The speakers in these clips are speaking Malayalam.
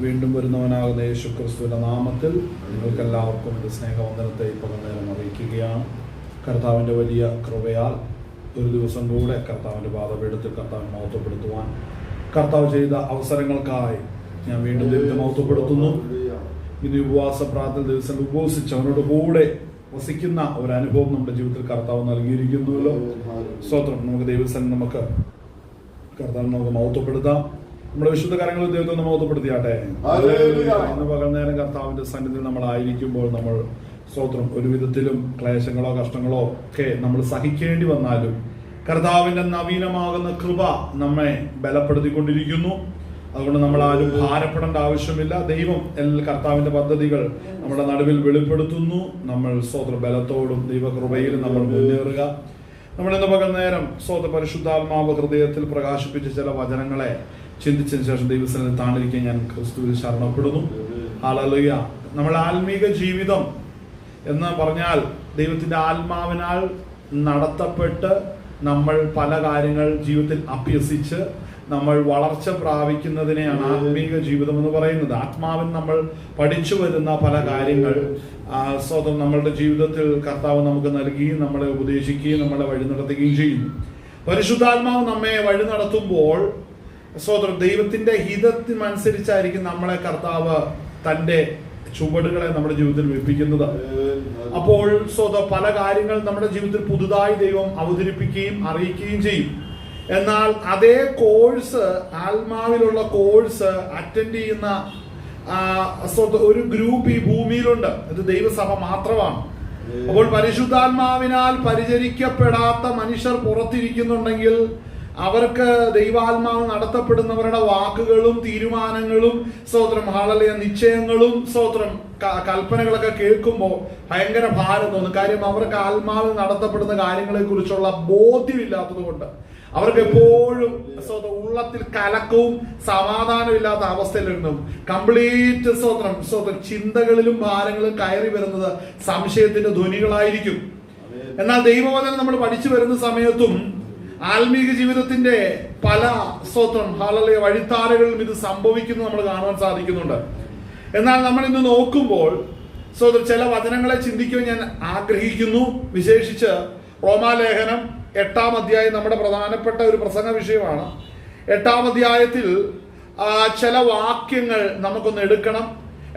വീണ്ടും വരുന്നവനാകുന്ന യേശു ക്രിസ്തുവിൻ്റെ നാമത്തിൽ നിങ്ങൾക്കെല്ലാവർക്കും എൻ്റെ സ്നേഹവന്ദനത്തെ ഇപ്പോൾ നേരം അറിയിക്കുകയാണ്. കർത്താവിൻ്റെ വലിയ കൃപയാൽ ഒരു ദിവസം കൂടെ കർത്താവിൻ്റെ പാദപീഠത്തിൽ കർത്താവിനെ മഹത്വപ്പെടുത്തുവാൻ കർത്താവ് ചെയ്ത അവസരങ്ങൾക്കായി ഞാൻ വീണ്ടും ദൈവത്തെ മഹത്വപ്പെടുത്തുന്നു. ഇന്ന് ഉപവാസ പ്രാർത്ഥന ദിവസം ഉപവസിച്ച് അവനോട് കൂടെ വസിക്കുന്ന ഒരു അനുഭവം നമ്മുടെ ജീവിതത്തിൽ കർത്താവ് നൽകിയിരിക്കുന്നുവല്ലോ. സ്തോത്രം. നമുക്ക് കർത്താവിനെ നമുക്ക് മഹത്വപ്പെടുത്താം. നമ്മുടെ വിശുദ്ധ കാര്യങ്ങൾ ദൈവത്തെ ഒന്ന് മഹത്വപ്പെടുത്തിയാട്ടെ. ഇന്ന് പകൽ നേരം കർത്താവിന്റെ സന്നിധിയിൽ നമ്മളായിരിക്കുമ്പോൾ നമ്മൾ സ്തോത്രം ഒരു വിധത്തിലും ക്ലേശങ്ങളോ കഷ്ടങ്ങളോ ഒക്കെ നമ്മൾ സഹിക്കേണ്ടി വന്നാലും കർത്താവിന്റെ നവീനമാകുന്ന കൃപ നമ്മെ ബലപ്പെടുത്തിക്കൊണ്ടിരിക്കുന്നു. അതുകൊണ്ട് നമ്മൾ ആരും ഭാരപ്പെടേണ്ട ആവശ്യമില്ല. ദൈവം കർത്താവിന്റെ പദ്ധതികൾ നമ്മുടെ നടുവിൽ വെളിപ്പെടുത്തുന്നു. നമ്മൾ സ്തോത്ര ബലത്തോടും ദൈവകൃപയിലും നമ്മൾ മുന്നേറുക. നമ്മൾ ഇന്ന് പകൽ നേരം സ്തോത്ര പരിശുദ്ധാത്മാവ് ഹൃദയത്തിൽ പ്രകാശിപ്പിച്ച ചില വചനങ്ങളെ ചിന്തിച്ചതിന് ശേഷം ദൈവസന്നിധിയിൽ താണിരിക്കാൻ ഞാൻ ക്രിസ്തുവിൽ ശരണപ്പെടുന്നു. ഹല്ലേലൂയ. നമ്മൾ ആത്മീക ജീവിതം എന്ന് പറഞ്ഞാൽ ദൈവത്തിന്റെ ആത്മാവിനാൽ നടത്തപ്പെട്ട് നമ്മൾ പല കാര്യങ്ങൾ ജീവിതത്തിൽ അഭ്യസിച്ച് നമ്മൾ വളർച്ച പ്രാപിക്കുന്നതിനെയാണ് ആത്മീക ജീവിതം എന്ന് പറയുന്നത്. ആത്മാവിൽ നമ്മൾ പഠിച്ചു വരുന്ന പല കാര്യങ്ങൾ സ്വതം നമ്മളുടെ ജീവിതത്തിൽ കർത്താവ് നമുക്ക് നൽകുകയും നമ്മളെ ഉപദേശിക്കുകയും നമ്മളെ വഴി നടത്തുകയും ചെയ്യുന്നു. പരിശുദ്ധാത്മാവ് നമ്മെ വഴി നടത്തുമ്പോൾ സ്വതന്ത്രം ദൈവത്തിന്റെ ഹിതത്തിനനുസരിച്ചായിരിക്കും നമ്മളെ കർത്താവ് തന്റെ ചുവടുകളെ നമ്മുടെ ജീവിതത്തിൽ വെപ്പിക്കുന്നത്. അപ്പോൾ പല കാര്യങ്ങൾ നമ്മുടെ ജീവിതത്തിൽ പുതുതായി ദൈവം അവതരിപ്പിക്കുകയും അറിയിക്കുകയും ചെയ്യും. എന്നാൽ അതേ കോഴ്സ്, ആത്മാവിലുള്ള കോഴ്സ് അറ്റൻഡ് ചെയ്യുന്ന ഒരു ഗ്രൂപ്പ് ഈ ഭൂമിയിലുണ്ട്. ഇത് ദൈവസഭ മാത്രമാണ്. അപ്പോൾ പരിശുദ്ധാത്മാവിനാൽ പരിചരിക്കപ്പെടാത്ത മനുഷ്യർ പുറത്തിരിക്കുന്നുണ്ടെങ്കിൽ അവർക്ക് ദൈവാത്മാവ് നടത്തപ്പെടുന്നവരുടെ വാക്കുകളും തീരുമാനങ്ങളും ഹല്ലേലൂയ നിശ്ചയങ്ങളും കൽപ്പനകളൊക്കെ കേൾക്കുമ്പോൾ ഭയങ്കര ഭാരം തോന്നും. കാര്യം അവർക്ക് ആത്മാവിൽ നടത്തപ്പെടുന്ന കാര്യങ്ങളെ കുറിച്ചുള്ള ബോധ്യമില്ലാത്തത് കൊണ്ട് അവർക്ക് എപ്പോഴും ഉള്ളത്തിൽ കലക്കവും സമാധാനവും ഇല്ലാത്ത അവസ്ഥയിലിരുന്നു. കംപ്ലീറ്റ് ചിന്തകളിലും ഭാരങ്ങളും കയറി വരുന്നത് സംശയത്തിന്റെ ധ്വനികളായിരിക്കും. എന്നാൽ ദൈവവചനം നമ്മൾ പഠിച്ചു വരുന്ന സമയത്തും ആത്മീക ജീവിതത്തിന്റെ പല ഹല്ലേലൂയ വഴിത്താരകളിലും ഇത് സംഭവിക്കുന്നു നമ്മൾ കാണുവാൻ സാധിക്കുന്നുണ്ട്. എന്നാൽ നമ്മൾ ഇന്ന് നോക്കുമ്പോൾ ചില വചനങ്ങളെ ചിന്തിക്കുവാൻ ഞാൻ ആഗ്രഹിക്കുന്നു. വിശേഷിച്ച് റോമാലേഖനം 8-ാം അധ്യായം നമ്മുടെ പ്രധാനപ്പെട്ട ഒരു പ്രസംഗ വിഷയമാണ്. 8-ാം അധ്യായത്തിൽ ചില വാക്യങ്ങൾ നമുക്കൊന്ന് എടുക്കണം.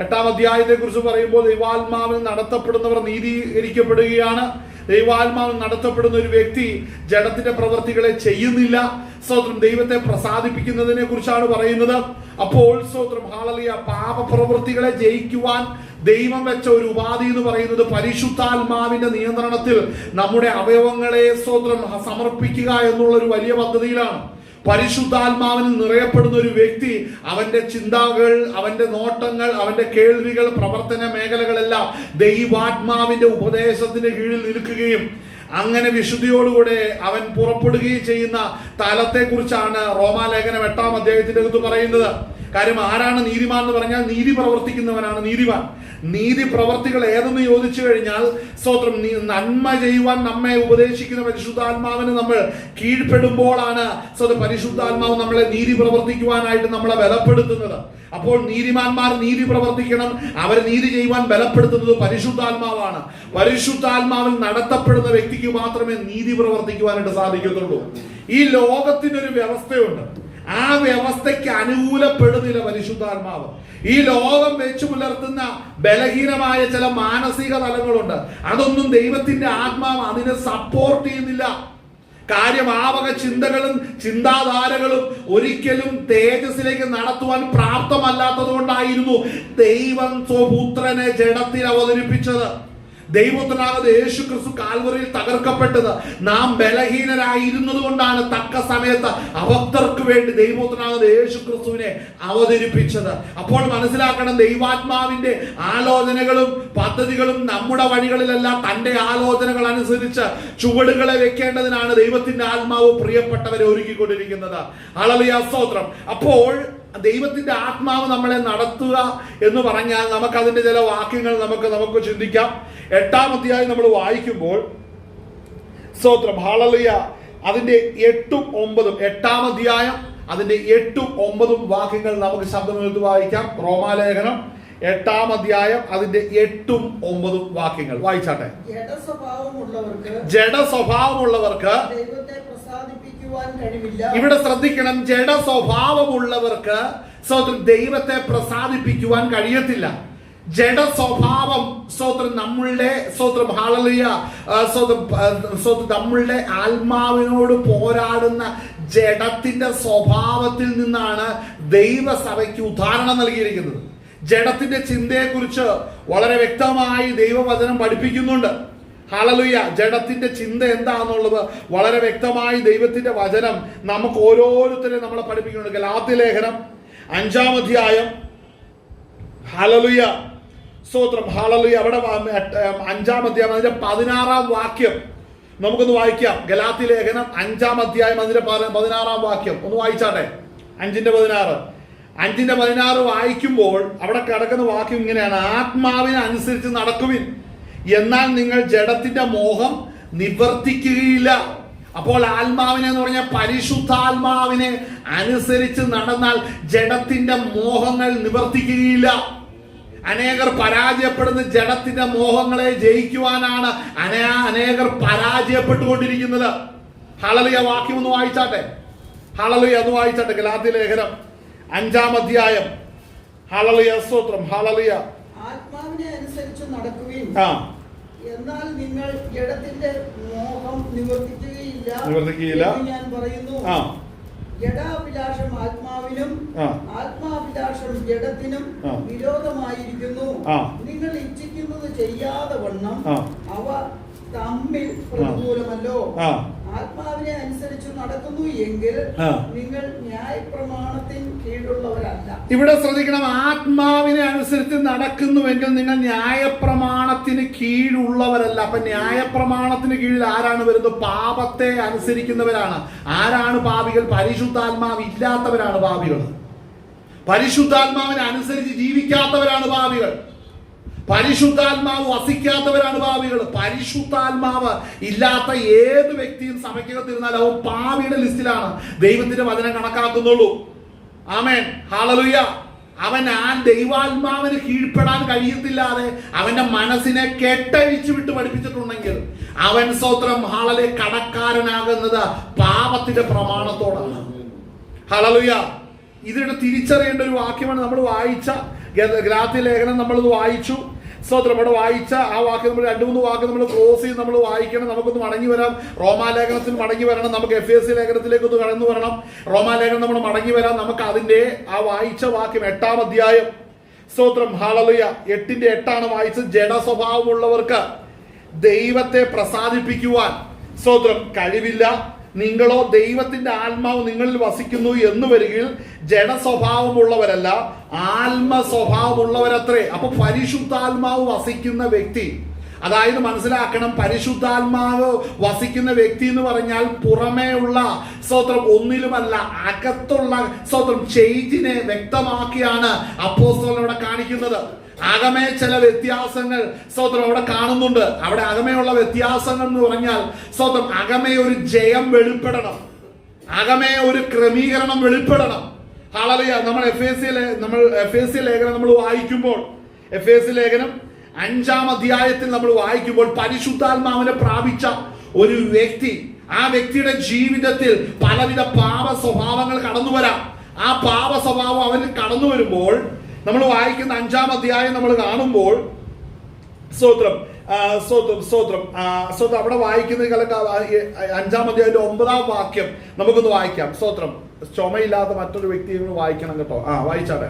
8-ാം അധ്യായത്തെ കുറിച്ച് പറയുമ്പോൾ ദൈവാത്മാവിൽ നടത്തപ്പെടുന്നവർ നീതീകരിക്കപ്പെടുകയാണ്. ദൈവാത്മാവിൽ നടത്തപ്പെടുന്ന ഒരു വ്യക്തി ജഡത്തിന്റെ പ്രവൃത്തികളെ ചെയ്യുന്നില്ല. ദൈവത്തെ പ്രസാദിപ്പിക്കുന്നതിനെ കുറിച്ചാണ് പറയുന്നത്. അപ്പോൾ ഹല്ലേലൂയ പാപപ്രവൃത്തികളെ ജയിക്കുവാൻ ദൈവം വെച്ച ഒരു ഉപാധി എന്ന് പറയുന്നത് പരിശുദ്ധാത്മാവിന്റെ നിയന്ത്രണത്തിൽ നമ്മുടെ അവയവങ്ങളെ സമർപ്പിക്കുക എന്നുള്ള ഒരു വലിയ പദ്ധതിയിലാണ്. പരിശുദ്ധാത്മാവിന് നിറയപ്പെടുന്ന ഒരു വ്യക്തി അവന്റെ ചിന്തകൾ, അവന്റെ നോട്ടങ്ങൾ, അവന്റെ കേൾവികൾ, പ്രവർത്തന മേഖലകളെല്ലാം ദൈവാത്മാവിന്റെ ഉപദേശത്തിന് കീഴിൽ നിൽക്കുകയും അങ്ങനെ വിശുദ്ധിയോടുകൂടെ അവൻ പുറപ്പെടുകയും ചെയ്യുന്ന തലത്തെ കുറിച്ചാണ് റോമാലേഖനം 8-ാം അധ്യായത്തിന്റെ അകത്ത് പറയുന്നത്. കാര്യം ആരാണ് നീതിമാൻ എന്ന് പറഞ്ഞാൽ നീതി പ്രവർത്തിക്കുന്നവനാണ് നീതിമാൻ. നീതി പ്രവർത്തികൾ ഏതെന്ന് ചോദിച്ചു കഴിഞ്ഞാൽ നന്മ ചെയ്യുവാൻ നമ്മെ ഉപദേശിക്കുന്ന പരിശുദ്ധാത്മാവിന് നമ്മൾ കീഴ്പ്പെടുമ്പോഴാണ് പരിശുദ്ധാത്മാവ് നമ്മളെ നീതി പ്രവർത്തിക്കുവാനായിട്ട് നമ്മളെ ബലപ്പെടുത്തുന്നത്. അപ്പോൾ നീതിമാന്മാർ നീതി പ്രവർത്തിക്കണം, അവർ നീതി ചെയ്യുവാൻ ബലപ്പെടുത്തുന്നത് പരിശുദ്ധാത്മാവാണ്. പരിശുദ്ധാത്മാവിൽ നടത്തപ്പെടുന്ന വ്യക്തിക്ക് മാത്രമേ നീതി പ്രവർത്തിക്കുവാനായിട്ട് സാധിക്കത്തുള്ളൂ. ഈ ലോകത്തിനൊരു വ്യവസ്ഥയുണ്ട്. ആ വ്യവസ്ഥയ്ക്ക് അനുകൂലപ്പെടുന്നില്ല പരിശുദ്ധാത്മാവ്. ഈ ലോകം വെച്ചു പുലർത്തുന്ന ബലഹീനമായ ചില മാനസിക തലങ്ങളുണ്ട്. അതൊന്നും ദൈവത്തിന്റെ ആത്മാവ് അതിനെ സപ്പോർട്ട് ചെയ്യുന്നില്ല. കാര്യം ആ വക ചിന്തകളും ചിന്താധാരകളും ഒരിക്കലും തേജസ്സിലേക്ക് നടത്തുവാൻ പ്രാപ്തമല്ലാത്തത് കൊണ്ടായിരുന്നു ദൈവം സ്വപുത്രനെ ജഡത്തിൽ അവതരിപ്പിച്ചത്. ദൈവപുത്രനാകുന്ന യേശു ക്രിസ്തു കാൽവറിയിൽ തകർക്കപ്പെട്ടത് നാം ബലഹീനരായിരുന്നത് കൊണ്ടാണ് തക്ക സമയത്ത് അഭക്തർക്ക് വേണ്ടി ദൈവപുത്രനാകുന്ന യേശു ക്രിസ്തുവിനെ അവതരിപ്പിച്ചത്. അപ്പോൾ മനസ്സിലാക്കണം, ദൈവാത്മാവിന്റെ ആലോചനകളും പദ്ധതികളും നമ്മുടെ വഴികളിലല്ല, തന്റെ ആലോചനകൾ അനുസരിച്ച് ചുവടുകളെ വെക്കേണ്ടതിനാണ് ദൈവത്തിന്റെ ആത്മാവ് പ്രിയപ്പെട്ടവരെ ഒരുക്കിക്കൊണ്ടിരിക്കുന്നത്. ഹല്ലേലൂയ, സ്തോത്രം. അപ്പോൾ ദൈവത്തിന്റെ ആത്മാവ് നമ്മളെ നടത്തുക എന്ന് പറഞ്ഞാൽ നമുക്കതിന്റെ ചില വാക്യങ്ങൾ നമുക്ക് ചിന്തിക്കാം. 8-ാം അധ്യായം നമ്മൾ വായിക്കുമ്പോൾ ഹല്ലേലൂയ അതിന്റെ 8-ഉം 9-ഉം 8-ാം അധ്യായം അതിന്റെ 8ഉം 9ഉം വാക്യങ്ങൾ നമുക്ക് ശബ്ദമെടുത്ത് വായിക്കാം. റോമാലേഖനം 8-ാം അധ്യായം അതിന്റെ 8ഉം 9ഉം വാക്യങ്ങൾ വായിച്ചാട്ടെ. ജഡസ്വഭാവമുള്ളവർക്ക് ഇവിടെ ശ്രദ്ധിക്കണം, ജഡസ്വഭാവമുള്ളവർക്ക് ദൈവത്തെ പ്രസാദിപ്പിക്കുവാൻ കഴിയത്തില്ല. ജഡസ്വഭാവം നമ്മളുടെ ഹല്ലേലൂയ നമ്മളുടെ ആത്മാവിനോട് പോരാടുന്ന ജഡത്തിന്റെ സ്വഭാവത്തിൽ നിന്നാണ് ദൈവസഭയ്ക്ക് ഉദാഹരണം നൽകിയിരിക്കുന്നത്. ജഡത്തിന്റെ ചിന്തയെക്കുറിച്ച് വളരെ വ്യക്തമായി ദൈവവചനം പഠിപ്പിക്കുന്നുണ്ട്. ഹല്ലേലൂയ. ജഡത്തിന്റെ ചിന്ത എന്താണെന്നുള്ളത് വളരെ വ്യക്തമായി ദൈവത്തിന്റെ വചനം നമുക്ക് ഓരോരുത്തരെയും നമ്മളെ പഠിപ്പിക്കുന്നുണ്ട്. ഗലാത്യലേഖനം 5-ാം അധ്യായം ഹല്ലേലൂയ സ്തോത്രം ഹല്ലേലൂയ അവിടെ 5-ാം അധ്യായം അതിന്റെ 16-ാം വാക്യം നമുക്കൊന്ന് വായിക്കാം. ഗലാത്യലേഖനം 5-ാം അധ്യായം അതിന്റെ 16-ാം വാക്യം ഒന്ന് വായിച്ചാട്ടെ. 5:16 വായിക്കുമ്പോൾ അവിടെ കിടക്കുന്ന വാക്യം ഇങ്ങനെയാണ്: ആത്മാവിനെ അനുസരിച്ച് നടക്കുവിൻ, എന്നാൽ നിങ്ങൾ ജഡത്തിന്റെ മോഹം നിവർത്തിക്കുകയില്ല. അപ്പോൾ ആത്മാവിനെ എന്ന് പറഞ്ഞാൽ പരിശുദ്ധാത്മാവിനെ അനുസരിച്ച് നടന്നാൽ ജഡത്തിന്റെ മോഹങ്ങൾ നിവർത്തിക്കുകയില്ല. അനേകർ പരാജയപ്പെടുന്ന ജഡത്തിന്റെ മോഹങ്ങളെ ജയിക്കുവാനാണ് അനേകർ പരാജയപ്പെട്ടുകൊണ്ടിരിക്കുന്നത്. ഹല്ലേലൂയ. വാക്യം ഒന്ന് വായിച്ചാട്ടെ. ഹല്ലേലൂയ ഒന്ന് വായിച്ചാട്ടെ. ഗലാത്യലേഖനം 5-ാം അധ്യായം ഹല്ലേലൂയ സ്തോത്രം ഹല്ലേലൂയ. ആത്മാവിനെ അനുസരിച്ച് നടക്കുവിൻ, എന്നാൽ നിങ്ങൾ ജഡത്തിന്റെ മോഹം നിവർത്തിക്കുകയില്ല ഞാൻ പറയുന്നു. ജഡാഭിലാഷം ആത്മാവിനും ആത്മാഭിലാഷം ജഡത്തിനും വിരോധമായിരിക്കുന്നു. നിങ്ങൾ ഇച്ഛിക്കുന്നത് ചെയ്യാതെ വണ്ണം അവ തമ്മിൽ പ്രതികൂലമല്ലോ. ആത്മാവിനെ അനുസരിച്ച് നടക്കുന്നു എങ്കിൽ നിങ്ങൾ ന്യായപ്രമാണത്തിന് കീഴുള്ളവരല്ല. ഇവിടെ ശ്രദ്ധിക്കണം, ആത്മാവിനെ അനുസരിച്ച് നടക്കുന്നുവെങ്കിൽ നിങ്ങൾ ന്യായപ്രമാണത്തിന് കീഴുള്ളവരല്ല. അപ്പൊ ന്യായപ്രമാണത്തിന് കീഴിൽ ആരാണ് വരുന്നത്? പാപത്തെ അനുസരിക്കുന്നവരാണ്. ആരാണ് പാപികൾ? പരിശുദ്ധാത്മാവ് ഇല്ലാത്തവരാണ് പാപികൾ. പരിശുദ്ധാത്മാവിനെ അനുസരിച്ച് ജീവിക്കാത്തവരാണ് പാപികൾ. പരിശുദ്ധാത്മാവ് വസിക്കാത്തവരാണ് പാപികൾ. പരിശുദ്ധാത്മാവ് ഇല്ലാത്ത ഏത് വ്യക്തിയും സഭയ്ക്കകത്തിരുന്നാൽ അവൻ പാപിയുടെ ലിസ്റ്റിലാണ് ദൈവത്തിന്റെ വചനം കണക്കാക്കുന്നുള്ളൂ. Amen hallelujah. അവൻ ദൈവാത്മാവിന് കീഴ്പ്പെടാൻ കഴിയത്തില്ലാതെ അവന്റെ മനസ്സിനെ കെട്ടഴിച്ചു വിട്ട് പഠിപ്പിച്ചിട്ടുണ്ടെങ്കിൽ അവൻ സ്തോത്രം ഹല്ലേലൂയ കടക്കാരനാകുന്നത് പാപത്തിന്റെ പ്രമാണത്തോടാണ്. ഹല്ലേലൂയ. ഇതിനെ തിരിച്ചറിയേണ്ട ഒരു വാക്യമാണ് നമ്മൾ വായിച്ച ഗലാത്യലേഖനം. നമ്മളിത് വായിച്ചു സ്തോത്രം. ഇവിടെ വായിച്ച ആ വാക്യം നമ്മൾ 2-3 വാക്യം നമ്മൾ ക്ലോസ് ചെയ്ത് നമ്മൾ വായിക്കണം. നമുക്കൊന്ന് മടങ്ങി വരാം. റോമാലേഖനത്തിൽ മടങ്ങി വരണം. നമുക്ക് എഫേസ്യ ലേഖനത്തിലേക്ക് ഒന്ന് കടന്നു വരണം. റോമാലേഖനം നമ്മൾ മടങ്ങി വരാം. നമുക്ക് അതിന്റെ ആ വായിച്ച വാക്യം 8-ാം അധ്യായം സ്തോത്രം ഹല്ലേലൂയ 8-ന്റെ 8 വായിച്ചത്. ജഡസ്വഭാവമുള്ളവർക്ക് ദൈവത്തെ പ്രസാദിപ്പിക്കുവാൻ സ്തോത്രം കഴിവില്ല. നിങ്ങളോ ദൈവത്തിന്റെ ആത്മാവ് നിങ്ങളിൽ വസിക്കുന്നു എന്ന് വരികിൽ ജഡസ്വഭാവമുള്ളവരല്ല ആത്മസ്വഭാവമുള്ളവരത്രേ. അപ്പൊ പരിശുദ്ധാത്മാവ് വസിക്കുന്ന വ്യക്തി, അതായത് മനസ്സിലാക്കണം, പരിശുദ്ധാത്മാവ് വസിക്കുന്ന വ്യക്തി എന്ന് പറഞ്ഞാൽ പുറമേ ഉള്ള സ്തോത്രം ഒന്നിലുമല്ല, അകത്തുള്ള സ്തോത്രം ചേഞ്ചിനെ വ്യക്തമാക്കിയാണ് അപ്പോസ്തലൻ ഇവിടെ കാണിക്കുന്നത്. അകമേ ചില വ്യത്യാസങ്ങൾ സ്തോത്രം അവിടെ കാണുന്നുണ്ട്. അവിടെ അകമയുള്ള വ്യത്യാസങ്ങൾ എന്ന് പറഞ്ഞാൽ സ്തോത്രം അകമേ ഒരു ജയം വെളിപ്പെടണം, അകമേ ഒരു ക്രമീകരണം വെളിപ്പെടണം. ഹല്ലേലൂയ. നമ്മൾ എഫേസ്യ ലേഖനം നമ്മൾ വായിക്കുമ്പോൾ, എഫേസ്യ ലേഖനം 5-ാം അധ്യായത്തിൽ നമ്മൾ വായിക്കുമ്പോൾ പരിശുദ്ധാത്മാവിനെ പ്രാപിച്ച ഒരു വ്യക്തി, ആ വ്യക്തിയുടെ ജീവിതത്തിൽ പലവിധ പാപ സ്വഭാവങ്ങൾ കടന്നു വരാം. ആ പാപ സ്വഭാവം അവന് കടന്നു വരുമ്പോൾ നമ്മൾ വായിക്കുന്ന 5-ാം അധ്യായം നമ്മൾ കാണുമ്പോൾ സ്തോത്രം അവിടെ വായിക്കുന്ന 5-ാം അധ്യായത്തിന്റെ 9-ാം വാക്യം നമുക്കൊന്ന് വായിക്കാം. സ്തോത്രം. ചുമയില്ലാത്ത മറ്റൊരു വ്യക്തി വായിക്കണം കേട്ടോ. വായിച്ചാട്ടെ.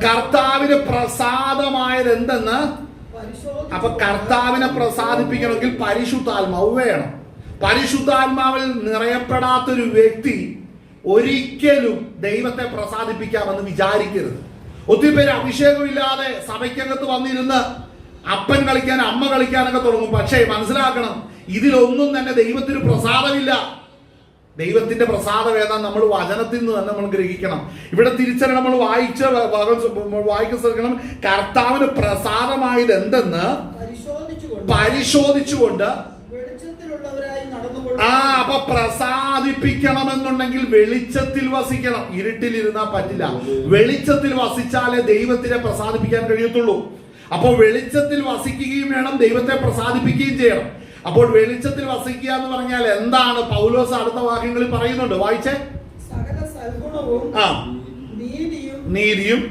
കർത്താവിന് പ്രസാദമായത് എന്തെന്ന്. അപ്പൊ കർത്താവിനെ പ്രസാദിപ്പിക്കണമെങ്കിൽ പരിശുദ്ധാത്മാവ് വേണം. പരിശുദ്ധാത്മാവിൽ നിറയപ്പെടാത്തൊരു വ്യക്തി ഒരിക്കലും ദൈവത്തെ പ്രസാദിപ്പിക്കാമെന്ന് വിചാരിക്കരുത്. ഒത്തിരി പേര് അഭിഷേകമില്ലാതെ സഭയ്ക്കകത്ത് വന്നിരുന്ന് അപ്പൻ കളിക്കാൻ അമ്മ കളിക്കാനൊക്കെ തുടങ്ങും. പക്ഷേ മനസ്സിലാക്കണം, ഇതിലൊന്നും തന്നെ ദൈവത്തിന് പ്രസാദമില്ല. ദൈവത്തിന്റെ പ്രസാദം ഏതാ നമ്മൾ വചനത്തിൽ നിന്ന് തന്നെ നമ്മൾ ഗ്രഹിക്കണം. ഇവിടെ തിരിച്ചറിയണം, നമ്മൾ വായിക്കാൻ ശ്രമിക്കണം. കർത്താവിന് പ്രസാദമായത് എന്തെന്ന് പരിശോധിച്ചുകൊണ്ട് അപ്പൊ പ്രസാദിപ്പിക്കണമെന്നുണ്ടെങ്കിൽ വെളിച്ചത്തിൽ വസിക്കണം. ഇരുട്ടിൽ ഇരുന്നാൽ പറ്റില്ല. വെളിച്ചത്തിൽ വസിച്ചാലേ ദൈവത്തിനെ പ്രസാദിപ്പിക്കാൻ കഴിയത്തുള്ളൂ. അപ്പോൾ വെളിച്ചത്തിൽ വസിക്കുകയും വേണം, ദൈവത്തെ പ്രസാദിപ്പിക്കുകയും ചെയ്യണം. അപ്പോൾ വെളിച്ചത്തിൽ വസിക്കുക എന്ന് പറഞ്ഞാൽ എന്താണ്? പൗലോസ് അടുത്ത വാക്യങ്ങളിൽ പറയുന്നുണ്ട്, വായിച്ചേ. സകല സൽഗുണവും നീതിയും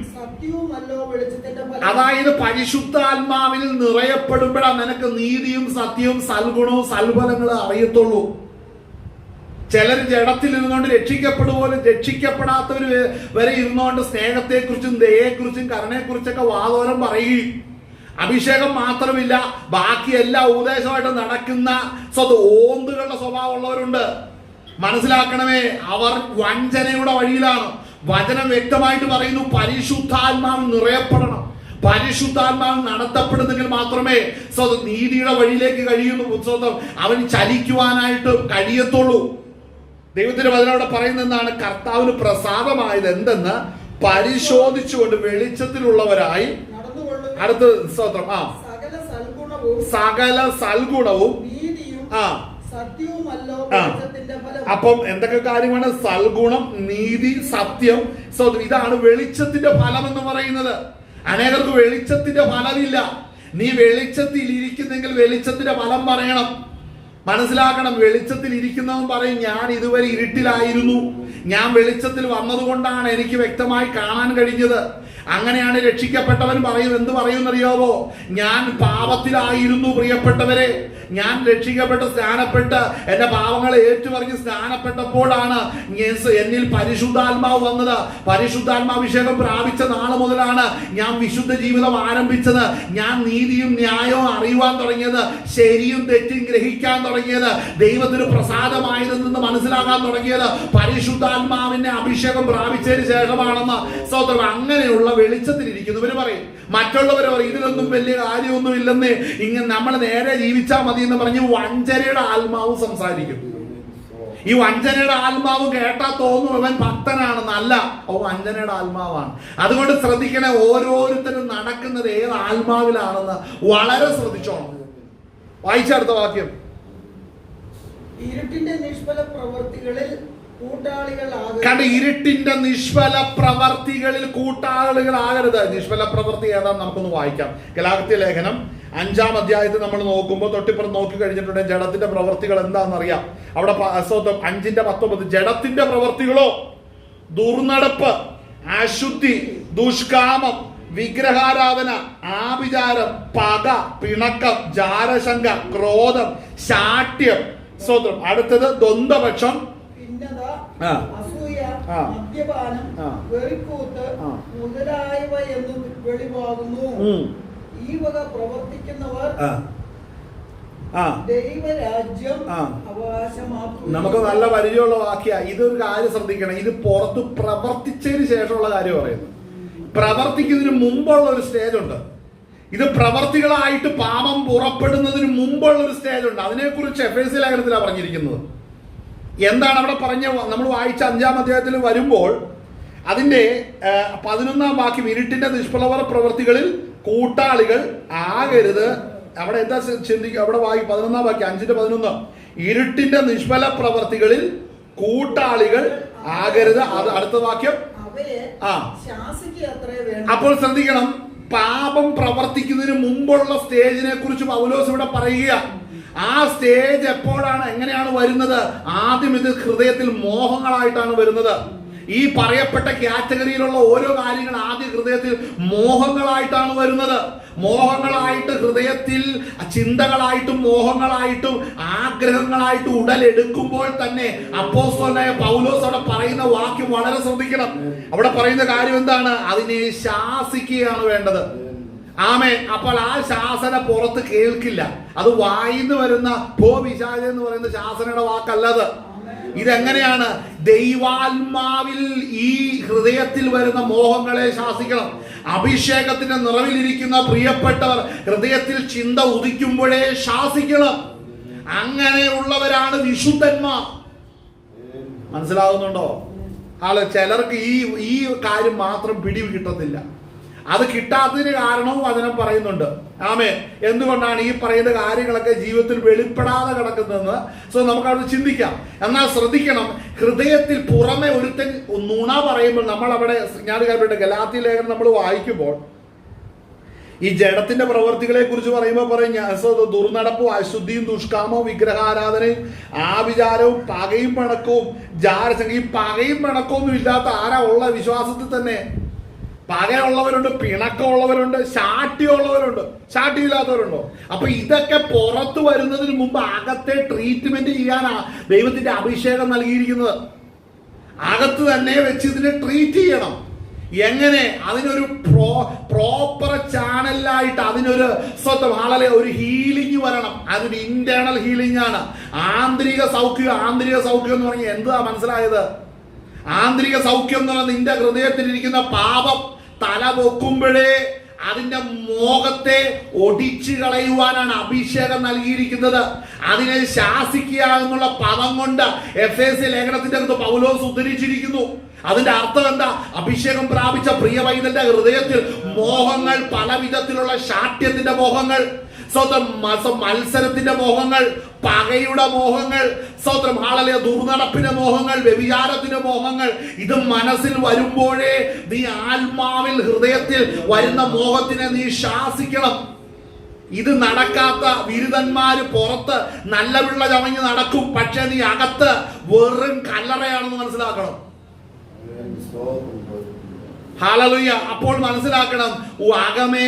അതായത് പരിശുദ്ധാത്മാവിൽ നിറയപ്പെടുമ്പോഴാണ് നിനക്ക് നീതിയും സത്യവും സൽഗുണവും സൽഫലങ്ങളും അറിയത്തുള്ളൂ. ചിലർ ജഡത്തിൽ ഇരുന്നുകൊണ്ട് രക്ഷിക്കപ്പെടുപോലും രക്ഷിക്കപ്പെടാത്തവർ വരെ ഇരുന്നുകൊണ്ട് സ്നേഹത്തെക്കുറിച്ചും ദയയെക്കുറിച്ചും കരുണയെക്കുറിച്ചൊക്കെ വാദോരം പറയുകയും അഭിഷേകം മാത്രമില്ല ബാക്കി എല്ലാ ഉപദേശമായിട്ട് നടക്കുന്ന ഓന്തുകളുടെ സ്വഭാവമുള്ളവരുണ്ട്. മനസ്സിലാക്കണമേ, അവർ വഞ്ചനയുടെ വഴിയിലാണ്. വചനം വ്യക്തമായിട്ട് പറയുന്നു, പരിശുദ്ധാത്മാവ് നിറയപ്പെടണം. പരിശുദ്ധാത്മാവ് നടത്തപ്പെടുന്നെങ്കിൽ മാത്രമേ നീതിയുടെ വഴിയിലേക്ക് കഴിയുന്നു അവൻ ചലിക്കുവാനായിട്ട് കഴിയത്തുള്ളൂ. ദൈവത്തിന്റെ വചനം പറയുന്നതാണ്, കർത്താവിന് പ്രസാദമായത് എന്തെന്ന് പരിശോധിച്ചുകൊണ്ട് വെളിച്ചത്തിലുള്ളവരായി അടുത്ത സ്തോത്രം സകല സൽഗുണവും അപ്പം എന്തൊക്കെ കാര്യമാണ്? സൽഗുണം, നീതി, സത്യം. ഇതാണ് വെളിച്ചത്തിന്റെ ഫലം എന്ന് പറയുന്നത്. അനേകർക്ക് വെളിച്ചത്തിന്റെ ഫലമില്ല. നീ വെളിച്ചത്തിൽ ഇരിക്കുന്നെങ്കിൽ വെളിച്ചത്തിന്റെ ഫലം പറയണം. മനസ്സിലാക്കണം, വെളിച്ചത്തിൽ ഇരിക്കുന്നവൻ പറയും, ഞാൻ ഇതുവരെ ഇരുട്ടിലായിരുന്നു, ഞാൻ വെളിച്ചത്തിൽ വന്നതുകൊണ്ടാണ് എനിക്ക് വ്യക്തമായി കാണാൻ കഴിഞ്ഞത്. അങ്ങനെയാണ് രക്ഷിക്കപ്പെട്ടവൻ പറയും. എന്ത് പറയുമെന്നറിയാവോ? ഞാൻ പാപത്തിലായിരുന്നു പ്രിയപ്പെട്ടവരെ, ഞാൻ രക്ഷിക്കപ്പെട്ട് സ്നാനപ്പെട്ട് എന്റെ പാപങ്ങളെ ഏറ്റുപറഞ്ഞ് സ്നാനപ്പെട്ടപ്പോഴാണ് എന്നിൽ പരിശുദ്ധാത്മാവ് വന്നത്. പരിശുദ്ധാത്മാഭിഷേകം പ്രാപിച്ച നാൾ മുതലാണ് ഞാൻ വിശുദ്ധ ജീവിതം ആരംഭിച്ചത്. ഞാൻ നീതിയും ന്യായവും അറിയുവാൻ തുടങ്ങിയത്, ശരിയും തെറ്റും ഗ്രഹിക്കാൻ തുടങ്ങിയത്, ദൈവത്തിന് പ്രസാദമായതെന്ന് മനസ്സിലാക്കാൻ തുടങ്ങിയത് പരിശുദ്ധാത്മാവിന്റെ അഭിഷേകം പ്രാപിച്ചതിന് ശേഷമാണെന്ന്. സ്തോത്രം. അങ്ങനെയുള്ള വെളിച്ചത്തിലിരിക്കുന്നവര് പറയും, മറ്റുള്ളവർ പറയും ഇതിലൊന്നും വലിയ കാര്യമൊന്നും ഇല്ലെന്ന്, ഇങ്ങനെ നമ്മൾ നേരെ ജീവിച്ചാൽ മതി എന്ന് പറഞ്ഞ് വഞ്ചനയുടെ ആത്മാവ് സംസാരിക്കും. ഈ വഞ്ചനയുടെ ആത്മാവ് കേട്ടാ തോന്നും അവൻ ഭക്തനാണെന്നല്ല, വഞ്ചനയുടെ ആത്മാവാണ്. അതുകൊണ്ട് ശ്രദ്ധിക്കണേ, ഓരോരുത്തരും നടക്കുന്നത് ഏത് ആത്മാവിലാണെന്ന് വളരെ ശ്രദ്ധിച്ചോണം. വായിച്ചടുത്ത വാക്യം. ഇരുട്ടിന്റെ നിഷ്ഫല പ്രവൃത്തികളിൽ കണ്ട് ഇരുട്ടിന്റെ നിഷ്ഫല പ്രവർത്തികളിൽ കൂട്ടാളികളാകരുത്. നിഷ്ഫല പ്രവൃത്തി ഏതാന്ന് നമുക്കൊന്ന് വായിക്കാം. ഗലാത്യ ലേഖനം 5-ാം അധ്യായത്തിൽ നമ്മൾ നോക്കുമ്പോൾ തൊട്ടിപ്പുറം നോക്കി കഴിഞ്ഞിട്ടുണ്ടെങ്കിൽ ജഡത്തിന്റെ പ്രവൃത്തികൾ എന്താണെന്നറിയാം. അവിടെ 5:19 ജഡത്തിന്റെ പ്രവൃത്തികളോ ദുർനടപ്പ്, അശുദ്ധി, ദുഷ്കാമം, വിഗ്രഹാരാധന, ആഭിചാരം, പക, പിണക്കം, ജാരശങ്ക, ക്രോധം, ശാഠ്യം. സ്തോത്രം. അടുത്തത് ദ്വന്ദ്വപക്ഷം, അസൂയ, മദ്യപാനം, വെറിക്കൂത്ത് മുതലായവ എന്ന് വെളിവാകുന്നു. ഈ വക പ്രവർത്തിക്കുന്നവർ ദൈവരാജ്യം അവകാശമാക്കും. നമുക്ക് നല്ല പരിചയമുള്ള വാക്യ. ഇതൊരു കാര്യം ശ്രദ്ധിക്കണം, ഇത് പുറത്ത് പ്രവർത്തിച്ചതിന് ശേഷമുള്ള കാര്യം പറയുന്നത്. പ്രവർത്തിക്കുന്നതിന് മുമ്പുള്ള ഒരു സ്റ്റേജ് ഉണ്ട്. ഇത് പ്രവർത്തികളായിട്ട് പാപം പുറപ്പെടുന്നതിന് മുമ്പുള്ള ഒരു സ്റ്റേജ് ഉണ്ട്. അതിനെക്കുറിച്ച് എഫേസ്യ ലേഖനത്തിലാണ് പറഞ്ഞിരിക്കുന്നത്. എന്താണ് അവിടെ പറഞ്ഞ? നമ്മൾ വായിച്ച 5-ാം അധ്യായത്തിൽ വരുമ്പോൾ അതിന്റെ 11-ാം വാക്യം, ഇരുട്ടിന്റെ നിഷ്ഫല പ്രവൃത്തികളിൽ കൂട്ടാളികൾ ആകരുത്. അവിടെ എന്താ ചിന്തിക്കുക? അവിടെ 11-ാം വാക്യം 5:11 ഇരുട്ടിന്റെ നിഷ്ഫല പ്രവൃത്തികളിൽ കൂട്ടാളികൾ ആകരുത്. അത് അടുത്ത വാക്യം. അപ്പോൾ ശ്രദ്ധിക്കണം, പാപം പ്രവർത്തിക്കുന്നതിന് മുമ്പുള്ള സ്റ്റേജിനെ കുറിച്ച് പൗലോസ് ഇവിടെ പറയുക. ആ സ്റ്റേജ് എപ്പോഴാണ്, എങ്ങനെയാണ് വരുന്നത്? ആദ്യം ഇത് ഹൃദയത്തിൽ മോഹങ്ങളായിട്ടാണ് വരുന്നത്. ഈ പറയപ്പെട്ട കാറ്റഗറിയിലുള്ള ഓരോ കാര്യങ്ങൾ ആദ്യം ഹൃദയത്തിൽ മോഹങ്ങളായിട്ടാണ് വരുന്നത്. മോഹങ്ങളായിട്ട് ഹൃദയത്തിൽ ചിന്തകളായിട്ടും മോഹങ്ങളായിട്ടും ആഗ്രഹങ്ങളായിട്ടും ഉടലെടുക്കുമ്പോൾ തന്നെ അപ്പോസ്തലനായ പൗലോസ് അവിടെ പറയുന്ന വാക്യം വളരെ ശ്രദ്ധിക്കണം. അവിടെ പറയുന്ന കാര്യം എന്താണ്? അതിനെ ശാസിക്കുകയാണ് വേണ്ടത്. ആമേൻ. അപ്പോൾ ആ ശാസന പുറത്ത് കേൾക്കില്ല. അത് വായിന്ന് വരുന്ന പിശാച് എന്ന് പറയുന്ന ശാസനയുടെ വാക്കല്ലത്. ഇതെങ്ങനെയാണ്? ദൈവാത്മാവിൽ ഈ ഹൃദയത്തിൽ വരുന്ന മോഹങ്ങളെ ശാസിക്കണം. അഭിഷേകത്തിന്റെ നിറവിലിരിക്കുന്ന പ്രിയപ്പെട്ടവർ ഹൃദയത്തിൽ ചിന്ത ഉദിക്കുമ്പോഴേ ശാസിക്കണം. അങ്ങനെയുള്ളവരാണ് വിശുദ്ധന്മാർ. മനസ്സിലാകുന്നുണ്ടോ? ചിലർക്ക് ഈ കാര്യം മാത്രം പിടി കിട്ടത്തില്ല. അത് കിട്ടാത്തതിന് കാരണവും വചനം പറയുന്നുണ്ട്. ആമേൻ. എന്തുകൊണ്ടാണ് ഈ പറയുന്ന കാര്യങ്ങളൊക്കെ ജീവിതത്തിൽ വെളിപ്പെടാതെ കിടക്കുന്നതെന്ന് നമുക്കവിടെ ചിന്തിക്കാം. എന്നാൽ ശ്രദ്ധിക്കണം, ഹൃദയത്തിൽ പുറമെ ഒരുത്തൻ നുണ പറയുമ്പോൾ നമ്മൾ അവിടെ, ഞാൻ കേട്ടിട്ട് ഗലാത്യ ലേഖനം നമ്മൾ വായിക്കുമ്പോൾ ഈ ജഡത്തിന്റെ പ്രവർത്തികളെ കുറിച്ച് പറയുമ്പോൾ പറയും ദുർനടപ്പും അശുദ്ധിയും ദുഷ്കാമവും വിഗ്രഹാരാധനയും ആഭിചാരവും പകയും പിണക്കവും ജാരസംഖ്യ. ഈ പകയും പിണക്കമൊന്നും ഇല്ലാത്ത ആരാ ഉള്ള വിശ്വാസത്തിൽ തന്നെ? പകയുള്ളവരുണ്ട്, പിണക്കമുള്ളവരുണ്ട്, ശാഠ്യമുള്ളവരുണ്ട്, ശാഠ്യമില്ലാത്തവരുണ്ടോ? അപ്പൊ ഇതൊക്കെ പുറത്തു വരുന്നതിന് മുമ്പ് അകത്തെ ട്രീറ്റ്മെന്റ് ചെയ്യാനാ ദൈവത്തിന്റെ അഭിഷേകം നൽകിയിരിക്കുന്നത്. അകത്ത് തന്നെ വെച്ച് ഇതിനെ ട്രീറ്റ് ചെയ്യണം. എങ്ങനെ? അതിനൊരു പ്രോപ്പർ ചാനലായിട്ട് അതിനൊരു ഒരു ഹീലിംഗ് വരണം. അതൊരു ഇന്റേണൽ ഹീലിംഗ് ആണ്. ആന്തരിക സൗഖ്യം എന്ന് പറഞ്ഞാൽ എന്താ മനസ്സിലായത്? ആന്തരിക സൗഖ്യം എന്ന് പറഞ്ഞാൽ നിന്റെ ഹൃദയത്തിലിരിക്കുന്ന പാപം തല പൊക്കുമ്പോഴേ അതിന്റെ മോഹത്തെ ഒടിച്ചു കളയുവാനാണ് അഭിഷേകം നൽകിയിരിക്കുന്നത്. അതിനെ ശാസിക്കുക എന്നുള്ള പദം കൊണ്ട് എഫേസ്യ ലേഖനത്തിന്റെ അകത്ത് പൗലോസ് ഉദ്ധരിച്ചിരിക്കുന്നു. അതിന്റെ അർത്ഥം എന്താ? അഭിഷേകം പ്രാപിച്ച പ്രിയ പൈതലിന്റെ ഹൃദയത്തിൽ മോഹങ്ങൾ, പല വിധത്തിലുള്ള ശാഠ്യത്തിന്റെ മോഹങ്ങൾ, മത്സരത്തിന്റെ മോഹങ്ങൾ, പകയുടെ മോഹങ്ങൾ, ദുർനടപ്പിന്റെ മോഹങ്ങൾ, വ്യഭിചാരത്തിന്റെ മോഹങ്ങൾ, ഇത് മനസ്സിൽ വരുമ്പോഴേ നീ ആത്മാവിൽ ഹൃദയത്തിൽ വരുന്ന മോഹത്തിനെ നീ ശാസിക്കണം. ഇത് നടക്കാത്ത ബിരുദന്മാര് പുറത്ത് നല്ല പിള്ള ചമഞ്ഞ് നടക്കും, പക്ഷെ നീ അകത്ത് വെറും കല്ലറയാണെന്ന് മനസ്സിലാക്കണം. ഹല്ലേലൂയ. അപ്പോൾ മനസ്സിലാക്കണം, അകമേ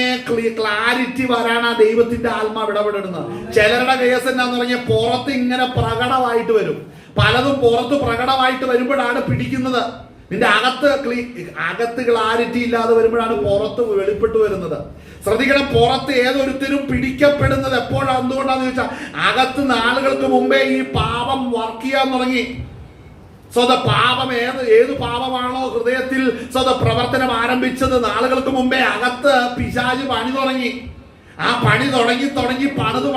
ക്ലാരിറ്റി വരാനാ ദൈവത്തിന്റെ ആത്മാവ് ഇടപെടുന്നത്. ചിലരുടെ കേസ് എന്നാന്ന് പറഞ്ഞാൽ പുറത്ത് ഇങ്ങനെ പ്രകടമായിട്ട് വരും, പലതും പുറത്ത് പ്രകടമായിട്ട് വരുമ്പോഴാണ് പിടിക്കുന്നത്. നിന്റെ അകത്ത് ക്ലാരിറ്റി ഇല്ലാതെ വരുമ്പോഴാണ് പുറത്ത് വെളിപ്പെട്ട് വരുന്നത്. ശ്രദ്ധിക്കണം, പുറത്ത് ഏതൊരുത്തരും പിടിക്കപ്പെടുന്നത് എപ്പോഴാണ്? എന്തുകൊണ്ടാന്ന് ചോദിച്ചാൽ അകത്ത് നാളുകൾക്ക് മുമ്പേ ഈ പാപം വർക്ക് ചെയ്യാൻ തുടങ്ങി. പാപം ഏത് പാപമാണോ ഹൃദയത്തിൽ പ്രവർത്തനം ആരംഭിച്ചത്, നാളുകൾക്ക് മുമ്പേ അകത്ത് പിശാച് പണി തുടങ്ങി. ആ പണി തുടങ്ങി പണിത്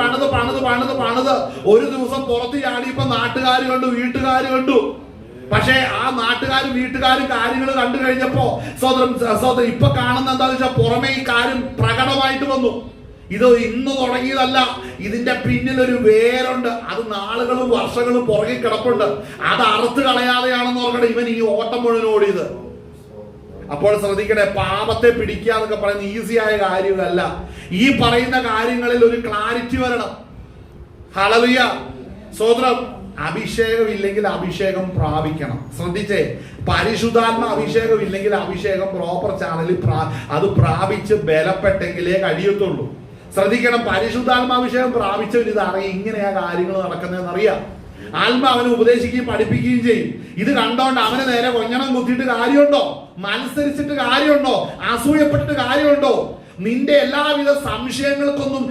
ഒരു ദിവസം പുറത്ത് ചാടിയപ്പോ നാട്ടുകാർ കണ്ടു, വീട്ടുകാർ കണ്ടു. പക്ഷെ ആ നാട്ടുകാരും വീട്ടുകാരും കാര്യങ്ങൾ കണ്ടു കഴിഞ്ഞപ്പോ ഇപ്പൊ കാണുന്ന എന്താണെന്ന് വെച്ചാൽ പുറമെ ഈ കാര്യം പ്രകടമായിട്ട് വന്നു. ഇത് ഇന്ന് തുടങ്ങിയതല്ല, ഇതിന്റെ പിന്നിൽ ഒരു വേരുണ്ട്. അത് നാളുകളും വർഷങ്ങളും പുറകെ കിടപ്പുണ്ട്. അത് അറുത്ത് കളയാതെയാണെന്ന് ഓർക്കട്ടെ ഇവൻ ഈ ഓട്ടം മുഴുവൻ ഓടിയത്. അപ്പോൾ ശ്രദ്ധിക്കണേ, പാപത്തെ പിടിക്കുക എന്നൊക്കെ പറയുന്നത് ഈസിയായ കാര്യമല്ല. ഈ പറയുന്ന കാര്യങ്ങളിൽ ഒരു ക്ലാരിറ്റി വരണം. ഹല്ലേലൂയ, സ്തോത്രം. അഭിഷേകം ഇല്ലെങ്കിൽ അഭിഷേകം പ്രാപിക്കണം. ശ്രദ്ധിച്ചേ, പരിശുദ്ധാത്മ അഭിഷേകം ഇല്ലെങ്കിൽ അഭിഷേകം പ്രോപ്പർ ചാനലിൽ അത് പ്രാപിച്ച് ബലപ്പെട്ടെങ്കിലേ കഴിയത്തുള്ളൂ. ശ്രദ്ധിക്കണം, പരിശുദ്ധാത്മാഭിഷേകം പ്രാപിച്ചവർ ഇത് അറിയാം, ഇങ്ങനെയാ കാര്യങ്ങൾ നടക്കുന്നതെന്ന് അറിയാം. ആത്മാവനെ ഉപദേശിക്കുകയും പഠിപ്പിക്കുകയും ചെയ്യും. ഇത് കണ്ടോണ്ട് അവന് നേരെ കൊഞ്ഞണം കുത്തിയിട്ട് കാര്യമുണ്ടോ? മത്സരിച്ചിട്ട് കാര്യമുണ്ടോ? അസൂയപ്പെട്ടിട്ട് കാര്യമുണ്ടോ? നിന്റെ എല്ലാവിധ സംശയങ്ങൾക്കൊന്നും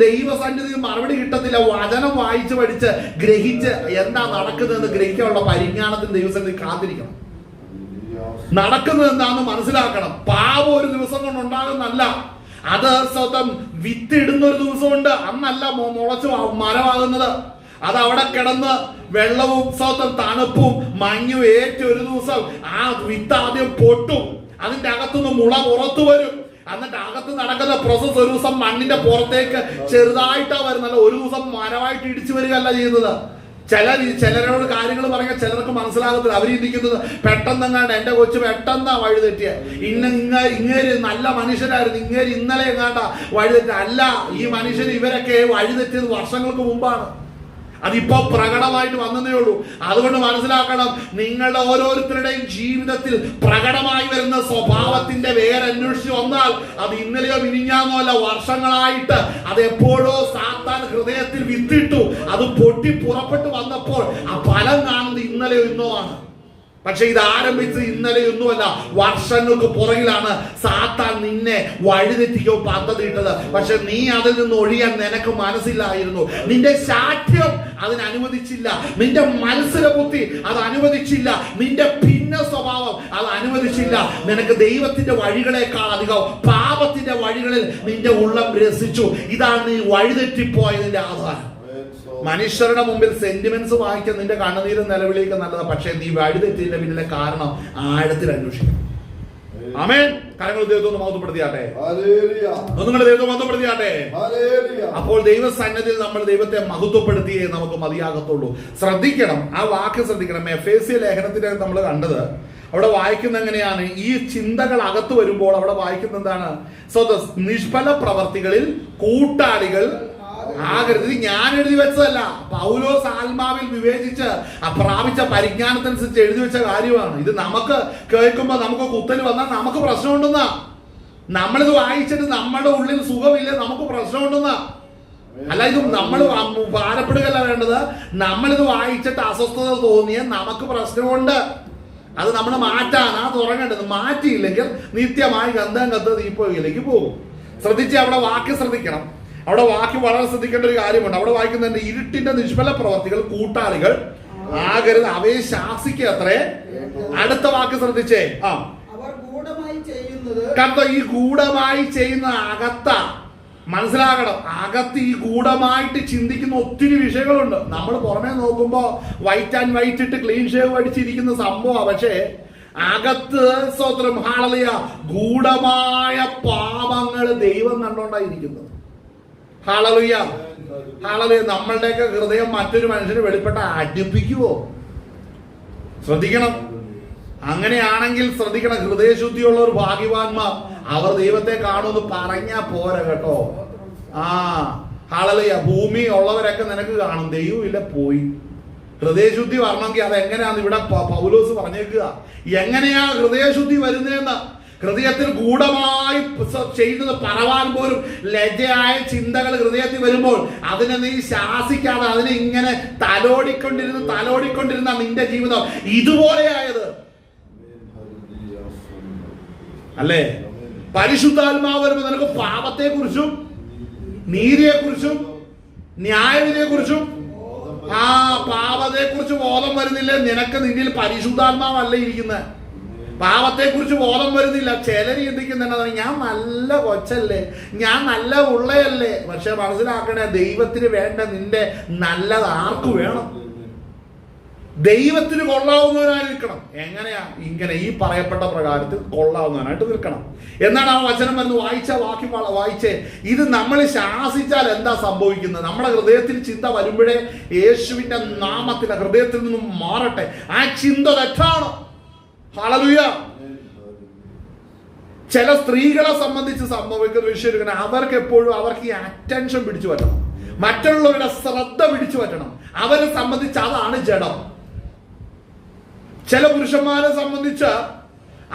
ദൈവസന്നിധിയിൽ മറുപടി കിട്ടത്തില്ല. വചനം വായിച്ച് പഠിച്ച് ഗ്രഹിച്ച് എന്താ നടക്കുന്നതെന്ന് ഗ്രഹിക്കാനുള്ള പരിജ്ഞാനത്തിന് ദൈവസന്നിധി കാത്തിരിക്കണം. നടക്കുന്നത് എന്താണെന്ന് മനസ്സിലാക്കണം. പാപം ഒരു ദിവസം കൊണ്ട് ഉണ്ടാകുന്നല്ല, അത് വിത്തിടുന്ന ഒരു ദിവസമുണ്ട്. അന്നല്ല മുളച്ച് മരമാകുന്നത്. അത് അവിടെ കിടന്ന് വെള്ളവും തണുപ്പും മഞ്ഞും ഏറ്റ ഒരു ദിവസം ആ വിത്ത് ആദ്യം പൊട്ടും, അതിന്റെ അകത്തുനിന്ന് മുള പുറത്തു വരും. എന്നിട്ട് അകത്ത് നടക്കുന്ന പ്രോസസ് ഒരു ദിവസം മണ്ണിന്റെ പുറത്തേക്ക് ചെറുതായിട്ടാ വരുന്നല്ല, ഒരു ദിവസം മരമായിട്ട് ഇടിച്ചു വരികയല്ല ചെയ്യുന്നത്. ചിലരോട് കാര്യങ്ങൾ പറയാൻ ചിലർക്ക് മനസ്സിലാകത്തില്ല. അവരിരിക്കുന്നത് പെട്ടെന്നെങ്ങാണ്ട് എന്റെ കൊച്ചു പെട്ടെന്നാ വഴിതെറ്റിയ, ഇങ്ങേര് നല്ല മനുഷ്യരായിരുന്നു, ഇങ്ങേര് ഇന്നലെ എങ്ങാണ്ട വഴിതെറ്റ. അല്ല, ഈ മനുഷ്യർ ഇവരൊക്കെ വഴിതെറ്റിയത് വർഷങ്ങൾക്ക് മുമ്പാണ്. അതിപ്പോ പ്രകടമായിട്ട് വന്നതേ ഉള്ളൂ. അതുകൊണ്ട് മനസ്സിലാക്കണം, നിങ്ങളുടെ ഓരോരുത്തരുടെയും ജീവിതത്തിൽ പ്രകടമായി വരുന്ന സ്വഭാവത്തിന്റെ വേരന്വേഷിച്ച് വന്നാൽ അത് ഇന്നലെയോ മിനിഞ്ഞാന്നോ അല്ല, വർഷങ്ങളായിട്ട് അത് എപ്പോഴോ സാത്താൻ ഹൃദയത്തിൽ വിത്തിട്ടു. അത് പൊട്ടി പുറപ്പെട്ടു വന്നപ്പോൾ ആ ഫലം കാണുന്നത് ഇന്നലെയോ ഇന്നോ ആണ്. പക്ഷെ ഇത് ആരംഭിച്ചത് ഇന്നലെയൊന്നുമല്ല, വർഷങ്ങൾക്ക് പുറകിലാണ് സാത്താൻ നിന്നെ വഴിതെറ്റിക്കോ പദ്ധതി ഇട്ടത്. പക്ഷെ നീ അതിൽ നിന്ന് ഒഴിയാൻ നിനക്ക് മനസ്സിലായിരുന്നു. നിന്റെ ശാഠ്യം അതിനനുവദിച്ചില്ല, നിന്റെ മത്സരബുദ്ധി അത് അനുവദിച്ചില്ല, നിന്റെ ഭിന്ന സ്വഭാവം അത് അനുവദിച്ചില്ല. നിനക്ക് ദൈവത്തിന്റെ വഴികളെക്കാൾ അധികം പാപത്തിന്റെ വഴികളിൽ നിന്റെ ഉള്ളം രസിച്ചു. ഇതാണ് നീ വഴിതെറ്റിപ്പോയതിന്റെ ആധാരം. മനുഷ്യരുടെ മുമ്പിൽ സെന്റിമെന്റ്സ് വായിക്കാൻ നിന്റെ കണ്ണുനീരും നിലവിളിയൊക്കെ നല്ലതാണ്. പക്ഷെ നീ വഴിതെറ്റിന്റെ പിന്നിലെ കാരണം ആഴത്തിൽ അന്വേഷിക്കണം. ആമേൻ. കരങ്ങൾ ദൈവത്തെ മഹത്വപ്പെടുത്തിയാട്ടെ. ഒന്നുകൂടെ ദൈവത്തെ മഹത്വപ്പെടുത്തിയാട്ടെ. അപ്പോൾ ദൈവസന്നിധിയിൽ നമ്മൾ ദൈവത്തെ മഹത്വപ്പെടുത്തിയേ നമുക്ക് മതിയാകത്തുള്ളൂ. ശ്രദ്ധിക്കണം, ആ വാക്ക് ശ്രദ്ധിക്കണം. എഫേസ്യ ലേഖനത്തിലെ നമ്മൾ കണ്ടത് അവിടെ വായിക്കുന്ന എങ്ങനെയാണ്? ഈ ചിന്തകൾ അകത്ത് വരുമ്പോൾ അവിടെ വായിക്കുന്ന എന്താണ്? നിഷ്ഫല പ്രവർത്തികളിൽ കൂട്ടാളികൾ ആകരുത്. ഞാൻ എഴുതി വെച്ചതല്ല, പൗലോസ് ആത്മാവിൽ വിവേചിച്ച് പ്രാപിച്ച പരിജ്ഞാനത്തിനനുസരിച്ച് എഴുതി വെച്ച കാര്യമാണ്. ഇത് നമുക്ക് കേൾക്കുമ്പോൾ നമുക്ക് കുത്തൽ വന്നാൽ നമുക്ക് പ്രശ്നമുണ്ടെന്നാ. നമ്മളിത് വായിച്ചിട്ട് നമ്മുടെ ഉള്ളിൽ സുഖമില്ല, നമുക്ക് പ്രശ്നമുണ്ടെന്നാ. അല്ല, ഇത് നമ്മൾ ഭാരപ്പെടുകയല്ല വേണ്ടത്. നമ്മളിത് വായിച്ചിട്ട് അസ്വസ്ഥത തോന്നിയ നമുക്ക് പ്രശ്നമുണ്ട്. അത് നമ്മൾ മാറ്റാനാ തുടങ്ങേണ്ടത്. മാറ്റിയില്ലെങ്കിൽ നിത്യമായി ഗന്ധം കത്ത് തീപ്പൊയിലേക്ക് പോകും. ശ്രദ്ധിച്ച് അവിടെ വാക്യം ശ്രദ്ധിക്കണം. അവിടെ വാക്യം വളരെ ശ്രദ്ധിക്കേണ്ട ഒരു കാര്യമുണ്ട്. അവിടെ വായിക്കുന്നുണ്ട്, ഇരുട്ടിന്റെ നിഷ്ഫല പ്രവർത്തികൾ കൂട്ടാളികൾ ആകരുത്, അവയെ ശാസിക്കുക അത്രേ. അടുത്ത വാക്ക് ശ്രദ്ധിച്ചേ. കാരണം ഈ ഗൂഢമായി ചെയ്യുന്ന അകത്ത മനസ്സിലാകണം. അകത്ത് ഈ ഗൂഢമായിട്ട് ചിന്തിക്കുന്ന ഒത്തിരി വിഷയങ്ങളുണ്ട്. നമ്മൾ പുറമേ നോക്കുമ്പോ വൈറ്റ് ആൻഡ് വൈറ്റ് ഇട്ട് ക്ലീൻ ഷേവ് അടിച്ചിരിക്കുന്ന സംഭവമാണ്. പക്ഷേ അകത്ത് സ്തോത്രം ഹല്ലേലൂയ ഗൂഢമായ പാപങ്ങൾ ദൈവം കണ്ടോണ്ടായിരിക്കുന്നത്. Hallelujah hallelujah. നമ്മളുടെയൊക്കെ ഹൃദയം മറ്റൊരു മനുഷ്യന് വെളിപ്പെട്ട അടുപ്പിക്കുവോ? ശ്രദ്ധിക്കണം. അങ്ങനെയാണെങ്കിൽ ശ്രദ്ധിക്കണം, ഹൃദയശുദ്ധിയുള്ള ഒരു ഭാഗ്യവാന്മാർ, അവർ ദൈവത്തെ കാണുമെന്ന് പറഞ്ഞാ പോരാ കേട്ടോ. ഹല്ലേലൂയ. ഭൂമി ഉള്ളവരൊക്കെ നിനക്ക് കാണും, ദൈവം ഇല്ല, പോയി. ഹൃദയശുദ്ധി വരണമെങ്കിൽ അതെങ്ങനെയാന്ന് ഇവിടെ പൗലോസ് പറഞ്ഞേക്കുക. എങ്ങനെയാ ഹൃദയശുദ്ധി വരുന്നതെന്ന്? ഹൃദയത്തിൽ ഗൂഢമായി ചെയ്യുന്നത് പറവാൻ പോലും ലജ്ജയായ ചിന്തകൾ ഹൃദയത്തിൽ വരുമ്പോൾ അതിനെ നീ ശാസിക്കാതെ അതിനെ ഇങ്ങനെ തലോടിക്കൊണ്ടിരുന്ന നിന്റെ ജീവിതം ഇതുപോലെയായത് അല്ലേ? പരിശുദ്ധാത്മാവ് വരുമ്പോൾ നിനക്ക് പാപത്തെ കുറിച്ചും നീതിയെ കുറിച്ചും ന്യായവിധിയെ കുറിച്ചും പാപത്തെ കുറിച്ച് ബോധം വരുന്നില്ല. നിനക്ക് നിന്നിൽ പരിശുദ്ധാത്മാവല്ല ഇരിക്കുന്നത്. പാപത്തെ കുറിച്ച് ബോധം വരുന്നില്ല. ചിലർ ചിന്തിക്കുന്നുണ്ട്, ഞാൻ നല്ല കൊച്ചല്ലേ, ഞാൻ നല്ല ഉള്ളയല്ലേ. പക്ഷെ മനസ്സിലാക്കണേ, ദൈവത്തിന് വേണ്ട നിന്റെ നല്ലത് ആർക്ക് വേണം? ദൈവത്തിന് കൊള്ളാവുന്നവനായി നിൽക്കണം. എങ്ങനെയാ? ഇങ്ങനെ ഈ പറയപ്പെട്ട പ്രകാരത്തിൽ കൊള്ളാവുന്നവനായിട്ട് നിൽക്കണം. എന്നാണ് ആ വചനം എന്ന് വായിച്ച വാക്യം വായിച്ചേ. ഇത് നമ്മൾ ശാസിച്ചാൽ എന്താ സംഭവിക്കുന്നത്? നമ്മുടെ ഹൃദയത്തിൽ ചിന്ത വരുമ്പോഴേ യേശുവിന്റെ നാമത്തിൽ ഹൃദയത്തിൽ നിന്നും മാറട്ടെ. ആ ചിന്ത തെറ്റാണ്. ഹല്ലേലൂയ. ചില സ്ത്രീകളെ സംബന്ധിച്ച് സംഭവിക്കുന്ന വിഷയം, അവർക്ക് എപ്പോഴും അവർക്ക് ഈ അറ്റൻഷൻ പിടിച്ചു പറ്റണം, മറ്റുള്ളവരുടെ ശ്രദ്ധ പിടിച്ചു പറ്റണം. അവരെ സംബന്ധിച്ച് അതാണ് ജഡം. ചില പുരുഷന്മാരെ സംബന്ധിച്ച്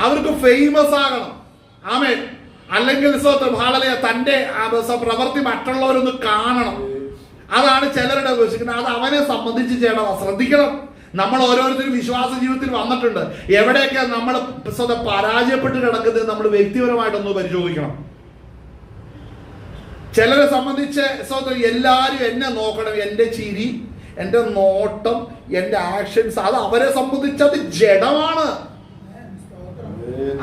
അവർക്ക് ഫേമസ് ആകണം. ആമേൻ. അല്ലെങ്കിൽ ഹല്ലേലൂയ തന്റെ പ്രവൃത്തി മറ്റുള്ളവരൊന്ന് കാണണം. അതാണ് ചിലരുടെ ഉദ്ദേശിക്കുന്നത്. അത് അവനെ സംബന്ധിച്ച് ചെയ്യണം. ശ്രദ്ധിക്കണം. നമ്മൾ ഓരോരുത്തരും വിശ്വാസ ജീവിതത്തിൽ വന്നിട്ടുണ്ട്. എവിടെയൊക്കെ നമ്മൾ പരാജയപ്പെട്ട് കിടക്കുന്നത് നമ്മൾ വ്യക്തിപരമായിട്ടൊന്ന് പരിശോധിക്കണം. ചിലരെ സംബന്ധിച്ച് എല്ലാവരും എന്നെ നോക്കണം, എൻ്റെ ചിരി, എൻ്റെ നോട്ടം, എൻ്റെ ആക്ഷൻസ്, അത് അവരെ സംബന്ധിച്ച് അത് ജഡമാണ്.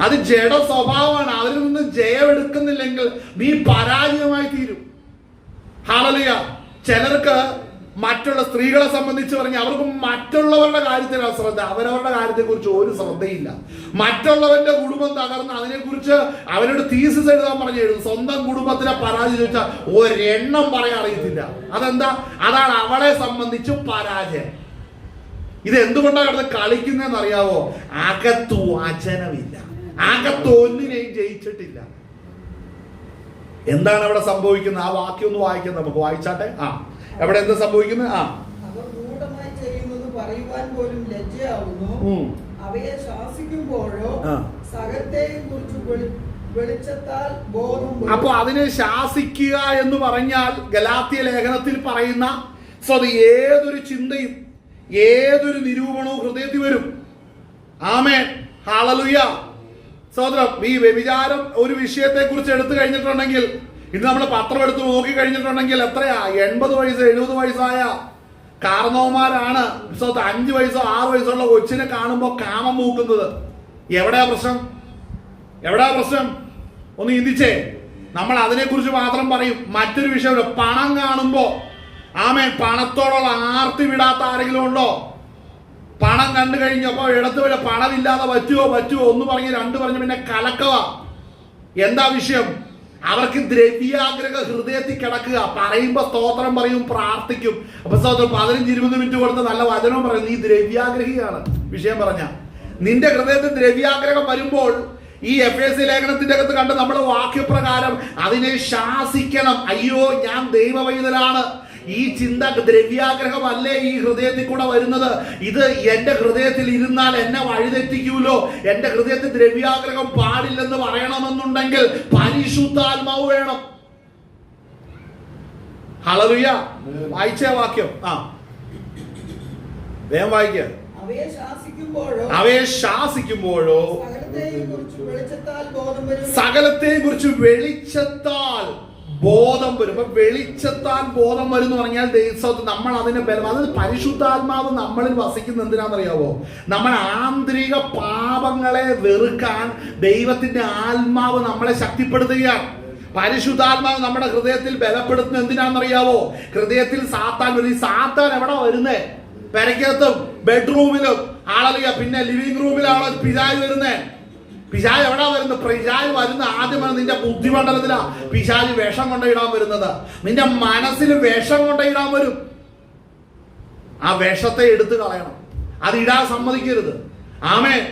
അത് ജഡ സ്വഭാവമാണ്. അവരിൽ നിന്ന് ജയമെടുക്കുന്നില്ലെങ്കിൽ നീ പരാജയമായി തീരും. ഹല്ലേലൂയ. ചിലർക്ക് മറ്റുള്ള സ്ത്രീകളെ സംബന്ധിച്ച് പറഞ്ഞാൽ അവർക്ക് മറ്റുള്ളവരുടെ കാര്യത്തിലാണ് ശ്രദ്ധ, അവരവരുടെ കാര്യത്തെ കുറിച്ച് ഒരു ശ്രദ്ധയില്ല. മറ്റുള്ളവന്റെ കുടുംബം തകർന്ന് അതിനെക്കുറിച്ച് അവരോട് തീസിസ് എഴുതാൻ പറഞ്ഞു എഴുതും. സ്വന്തം കുടുംബത്തിലെ പരാജയം ചോദിച്ചാൽ ഒരെണ്ണം പറയാൻ അറിയത്തില്ല. അതെന്താ? അതാണ് അവളെ സംബന്ധിച്ച് പരാജയം. ഇത് എന്തുകൊണ്ടാണ് കിടന്ന് കളിക്കുന്നതെന്ന് അറിയാവോ? അകത്തു വചനമില്ല, അകത്തൊന്നിനെയും ജയിച്ചിട്ടില്ല. എന്താണ് അവിടെ സംഭവിക്കുന്നത്? ആ വാക്യം ഒന്ന് വായിക്കാം, നമുക്ക് വായിച്ചാട്ടെ. എവിടെ എന്താ സംഭവിക്കുന്നത്? അവർ ഗൂഢമായി ചെയ്യുന്നത് പറയുവാൻ പോലും ലജ്ജയാവുന്നു. അവയെ ശാസിക്കുമ്പോഴോ സകലത്തെയും കുറിച്ച് വെളിച്ചത്താൽ ബോധം. അപ്പൊ അതിനെ ശാസിക്കുക എന്ന് പറഞ്ഞാൽ ഗലാത്യ ലേഖനത്തിൽ പറയുന്ന ഏതൊരു ചിന്തയും ഏതൊരു നിരൂപണവും ഹൃദയത്തിൽ വരും. ആമേൻ. ഹല്ലേലൂയ. സഹോദരം, ഈ വ്യഭിചാരം ഒരു വിഷയത്തെ കുറിച്ച് എടുത്തു കഴിഞ്ഞിട്ടുണ്ടെങ്കിൽ, ഇന്ന് നമ്മൾ പത്രം എടുത്ത് നോക്കി കഴിഞ്ഞിട്ടുണ്ടെങ്കിൽ എത്രയാ? 80 വയസ്സ് 70 വയസ്സായ കാരണവന്മാരാണ് 5 വയസ്സോ 6 വയസ്സുള്ള കൊച്ചിനെ കാണുമ്പോൾ കാമം മൂക്കുന്നത്. എവിടെയാ പ്രശ്നം? എവിടെയാ പ്രശ്നം? ഒന്ന് ചിന്തിച്ചേ. നമ്മൾ അതിനെക്കുറിച്ച് മാത്രം പറയും. മറ്റൊരു വിഷയം, പണം കാണുമ്പോ ആമേൻ പണത്തോടുള്ള ആർത്തി വിടാത്ത ആരെങ്കിലും ഉണ്ടോ? പണം കണ്ടു കഴിഞ്ഞപ്പോ ഇടത്ത് വരെ പണമില്ലാതെ പറ്റുമോ ഒന്ന് പറഞ്ഞ് രണ്ട് പറഞ്ഞ് പിന്നെ കലക്കവ. എന്താ വിഷയം? അവർക്ക് ദ്രവ്യാഗ്രഹ ഹൃദയത്തിൽ കിടക്കുക. പറയുമ്പോ സ്തോത്രം പറയും, പ്രാർത്ഥിക്കും. അപ്പൊ സ്തോത്രം 15-20 മിനിറ്റ് കൊടുത്ത് നല്ല വചനവും പറയും. നീ ദ്രവ്യാഗ്രഹിയാണ്. വിഷയം പറഞ്ഞ നിന്റെ ഹൃദയത്തിൽ ദ്രവ്യാഗ്രഹം വരുമ്പോൾ ഈ എഫേസ്യ ലേഖനത്തിന്റെ അകത്ത് കണ്ട് നമ്മുടെ വാക്യപ്രകാരം അതിനെ ശാസിക്കണം. അയ്യോ, ഞാൻ ദൈവവൈതലാണ്. ഈ ചിന്ത ദ്രവ്യാഗ്രഹമല്ലേ ഈ ഹൃദയത്തിൽ കൂടെ വരുന്നത്? ഇത് എന്റെ ഹൃദയത്തിൽ ഇരുന്നാൽ എന്നെ വഴിതെറ്റിക്കൂലോ. എന്റെ ഹൃദയത്തിൽ ദ്രവ്യാഗ്രഹം പാടില്ലെന്ന് പറയണമെന്നുണ്ടെങ്കിൽ പരിശുദ്ധാത്മാവ് വേണം. ഹല്ലേലൂയ. വായിച്ച വാക്യം വേഗം വായിക്ക. അവയെ ശാസിക്കുമ്പോഴോ സകലത്തെയും കുറിച്ച് വെളിച്ചത്താൽ ബോധം വരും. അപ്പൊ വെളിച്ചത്താൽ ബോധം വരും എന്ന് പറഞ്ഞാൽ നമ്മൾ അതിനെ ബലം, അത് പരിശുദ്ധാത്മാവ് നമ്മളിൽ വസിക്കുന്ന എന്തിനാണെന്നറിയാവോ? നമ്മൾ ആന്തരിക പാപങ്ങളെ വെറുക്കാൻ ദൈവത്തിന്റെ ആത്മാവ് നമ്മളെ ശക്തിപ്പെടുത്തുകയാണ്. പരിശുദ്ധാത്മാവ് നമ്മുടെ ഹൃദയത്തിൽ ബലപ്പെടുത്തുന്ന എന്തിനാണെന്നറിയാവോ? ഹൃദയത്തിൽ സാത്താൻ വരും. ഈ സാത്താൻ എവിടെ വരുന്നേ? പെരക്കകത്തും ബെഡ്റൂമിലും ആളറിയ, പിന്നെ ലിവിംഗ് റൂമിലാണോ പിശാച് വരുന്നേ? പിശാച് എവിടാ വരുന്നത്? പിശാച് വരുന്ന ആദ്യമാണ് നിന്റെ ബുദ്ധിമണ്ഡലത്തിലാ പിശാച് വിഷം കൊണ്ടിടാൻ വരുന്നത്. നിന്റെ മനസ്സിൽ വിഷം കൊണ്ടിടാൻ വരും. ആ വിഷത്തെ എടുത്തു കളയണം. അത് ഇടാൻ സമ്മതിക്കരുത്. ആമേൻ.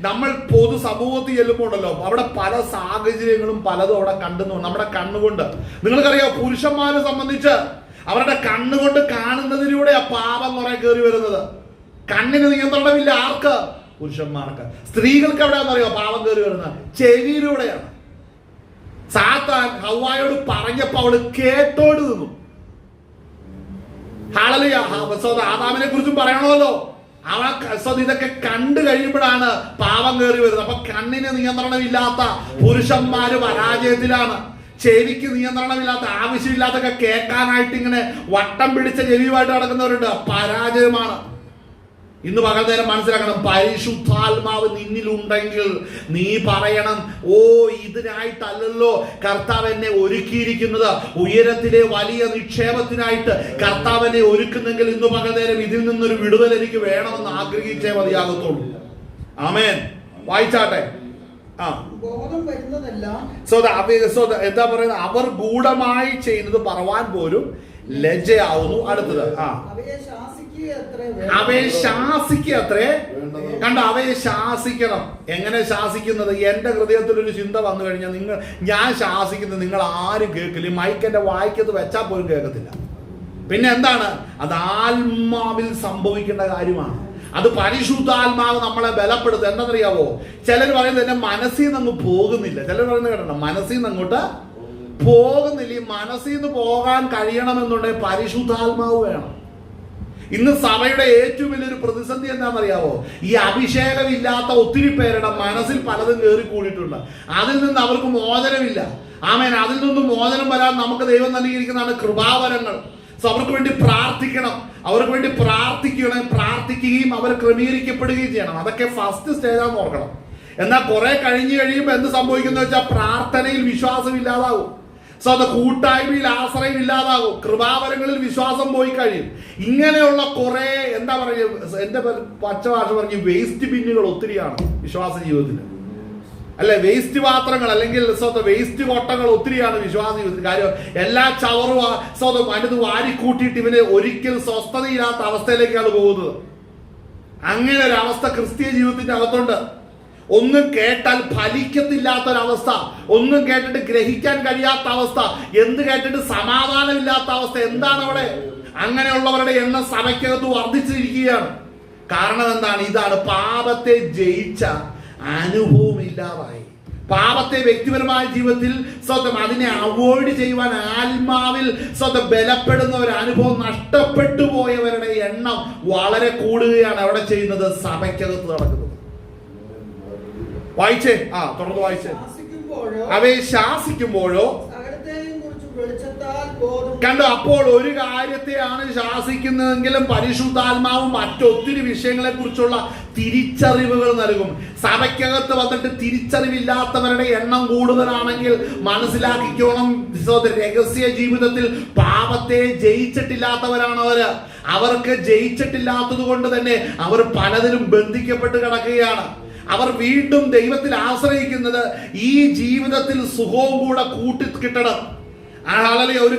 നമ്മൾ പൊതു സമൂഹത്തിൽ ചെല്ലുമ്പോണ്ടല്ലോ, അവിടെ പല സാഹചര്യങ്ങളും പലതും അവിടെ കണ്ടുന്നു. നമ്മുടെ കണ്ണുകൊണ്ട് നിങ്ങൾക്കറിയാം, പുരുഷന്മാരെ സംബന്ധിച്ച് അവരുടെ കണ്ണുകൊണ്ട് കാണുന്നതിലൂടെ ആ പാപം കുറെ കയറി വരുന്നത്. കണ്ണിന് നിയന്ത്രണമില്ല. ആർക്ക്? പുരുഷന്മാർക്ക്. സ്ത്രീകൾക്ക് എവിടെയാണെന്നറിയോ പാപം കയറി വരുന്നത്? ചെവിയിലൂടെയാണ്. സാത്താൻ ഹവ്വായോട് പറഞ്ഞപ്പോ അവള് കേട്ടോട് നിന്നു. ഹല്ലേലൂയ. ആദാമിനെ കുറിച്ചും പറയണമല്ലോ. ഇതൊക്കെ കണ്ടു കഴിയുമ്പോഴാണ് പാപം കയറി വരുന്നത്. അപ്പൊ കണ്ണിന് നിയന്ത്രണമില്ലാത്ത പുരുഷന്മാര് പരാജയത്തിലാണ്. ചെവിക്ക് നിയന്ത്രണമില്ലാത്ത, ആവശ്യമില്ലാത്തൊക്കെ കേൾക്കാനായിട്ട് ഇങ്ങനെ വട്ടം പിടിച്ച ചെവിയുമായിട്ട് നടക്കുന്നവരുണ്ട്. പരാജയമാണ്. ഇന്ന് പകൽ നേരം മനസ്സിലാക്കണം, പരിശുദ്ധാത്മാവ് നിന്നിലുണ്ടെങ്കിൽ നീ പറയണം, ഓ ഇതിനായിട്ടല്ലല്ലോ കർത്താവ് എന്നെ ഒരുക്കിയിരിക്കുന്നത്. ഉയരത്തിലെ വലിയ നിക്ഷേപത്തിനായിട്ട് കർത്താവ് എന്നെ ഒരുക്കുന്നെങ്കിൽ ഇന്ന് പകൽ നേരം ഇതിൽ നിന്നൊരു വിടുതൽ എനിക്ക് വേണമെന്ന് ആഗ്രഹിച്ചേ മതിയാകത്തുള്ളൂ. ആമേൻ. വായിച്ചാട്ടെ. എന്താ പറയുന്നത്? അവർ ഗൂഢമായി ചെയ്യുന്നത് പറവാൻ പോലും ലജ്ജയാവുന്നു. അടുത്തത് അവയെ ശാസിക്കത്രേ. കണ്ടോ? അവയെ ശാസിക്കണം. എങ്ങനെ ശാസിക്കുന്നത്? എന്റെ ഹൃദയത്തിൽ ഒരു ചിന്ത വന്നു കഴിഞ്ഞാൽ ഞാൻ ശാസിക്കുന്നത് നിങ്ങൾ ആരും കേൾക്കില്ല. മൈക്കെന്റെ വായിക്കത്ത് വെച്ചാൽ പോലും കേൾക്കത്തില്ല. പിന്നെ എന്താണ്? അത് ആത്മാവിൽ സംഭവിക്കേണ്ട കാര്യമാണ്. അത് പരിശുദ്ധാത്മാവ് നമ്മളെ ബലപ്പെടുത്തും. എന്താണെന്നറിയാവോ? ചിലർ പറയുന്നത് എന്റെ മനസ്സിൽ നിന്ന് അങ്ങ് പോകുന്നില്ല. ചിലർ പറയുന്നത് കേട്ടോ, മനസ്സിൽ നിന്ന് അങ്ങോട്ട് പോകുന്നില്ല. ഈ മനസ്സിൽ നിന്ന് പോകാൻ കഴിയണമെന്നുണ്ടെങ്കിൽ പരിശുദ്ധാത്മാവ് വേണം. ഇന്ന് സഭയുടെ ഏറ്റവും വലിയൊരു പ്രതിസന്ധി എന്താണെന്നറിയാവോ? ഈ അഭിഷേകമില്ലാത്ത ഒത്തിരി പേരുടെ മനസ്സിൽ പലതും കയറി കൂടിയിട്ടുണ്ട്. അതിൽ നിന്ന് അവർക്ക് മോചനമില്ല. ആമേൻ. അതിൽ നിന്നും മോചനം വരാൻ നമുക്ക് ദൈവം നൽകിയിരിക്കുന്നതാണ് കൃപാവരങ്ങൾ. അവർക്ക് വേണ്ടി പ്രാർത്ഥിക്കണം. അവർക്ക് വേണ്ടി പ്രാർത്ഥിക്കുകയും അവർ ക്രമീകരിക്കപ്പെടുകയും ചെയ്യണം. അതൊക്കെ ഫസ്റ്റ് സ്റ്റേജാന്ന് ഓർക്കണം. എന്നാൽ കുറെ കഴിഞ്ഞ് കഴിയുമ്പോൾ എന്ത് സംഭവിക്കുന്ന വെച്ചാൽ പ്രാർത്ഥനയിൽ വിശ്വാസം ഇല്ലാതാവും. അത് കൂട്ടായ്മയിൽ ആശ്രയം ഇല്ലാതാകും. കൃപാവരങ്ങളിൽ വിശ്വാസം പോയി കഴിയും. ഇങ്ങനെയുള്ള കുറെ എന്താ പറയുക, എന്റെ പച്ച ഭാഷ പറഞ്ഞ് വേസ്റ്റ് ബിന്നുകൾ ഒത്തിരിയാണ് വിശ്വാസ ജീവിതത്തിൽ. അല്ലെ, വേസ്റ്റ് പാത്രങ്ങൾ അല്ലെങ്കിൽ വേസ്റ്റ് കൊട്ടകൾ ഒത്തിരിയാണ് വിശ്വാസ ജീവിതത്തിൽ. കാര്യം എല്ലാ ചവറും അതിന് വാരിക്കൂട്ടിയിട്ട് ഇവന് ഒരിക്കൽ സ്വസ്ഥതയില്ലാത്ത അവസ്ഥയിലേക്കാണ് പോകുന്നത്. അങ്ങനെ ഒരു അവസ്ഥ ക്രിസ്തീയ ജീവിതത്തിന്റെ അകത്തുണ്ട്. ഒന്നും കേട്ടാൽ ഫലിക്കത്തില്ലാത്തൊരവസ്ഥ, ഒന്നും കേട്ടിട്ട് ഗ്രഹിക്കാൻ കഴിയാത്ത അവസ്ഥ, എന്ത് കേട്ടിട്ട് സമാധാനമില്ലാത്ത അവസ്ഥ. എന്താണ് അവിടെ? അങ്ങനെയുള്ളവരുടെ എണ്ണം സഭയ്ക്കകത്ത് വർദ്ധിച്ചിരിക്കുകയാണ്. കാരണം എന്താണ്? ഇതാണ് പാപത്തെ ജയിച്ച അനുഭവമില്ലാതായി. പാപത്തെ വ്യക്തിപരമായ ജീവിതത്തിൽ അതിനെ അവോയ്ഡ് ചെയ്യുവാൻ ആത്മാവിൽ ബലപ്പെടുന്ന ഒരു അനുഭവം നഷ്ടപ്പെട്ടു പോയവരുടെ എണ്ണം വളരെ കൂടുകയാണ്. അവിടെ ചെയ്യുന്നത് സഭയ്ക്കകത്ത് നടക്കുന്നത്. വായിച്ചേ. തുടർന്ന് വായിച്ചേ. അവയെ ശാസിക്കുമ്പോഴോ കണ്ടോ? അപ്പോൾ ഒരു കാര്യത്തെയാണ് ശാസിക്കുന്നതെങ്കിലും പരിശുദ്ധാത്മാവും മറ്റൊത്തിരി വിഷയങ്ങളെ കുറിച്ചുള്ള തിരിച്ചറിവുകൾ നൽകും. സഭയ്ക്കകത്ത് വന്നിട്ട് തിരിച്ചറിവില്ലാത്തവരുടെ എണ്ണം കൂടുതലാണെങ്കിൽ മനസ്സിലാക്കിക്കോണം, രഹസ്യ ജീവിതത്തിൽ പാപത്തെ ജയിച്ചിട്ടില്ലാത്തവരാണ് അവര്. അവർക്ക് ജയിച്ചിട്ടില്ലാത്തത് കൊണ്ട് തന്നെ അവർ പലതിലും ബന്ധിക്കപ്പെട്ട് കിടക്കുകയാണ്. അവർ വീണ്ടും ദൈവത്തിൽ ആശ്രയിക്കുന്നത് ഈ ജീവിതത്തിൽ സുഖവും കൂടെ കൂട്ടി കിട്ടണം. ഒരു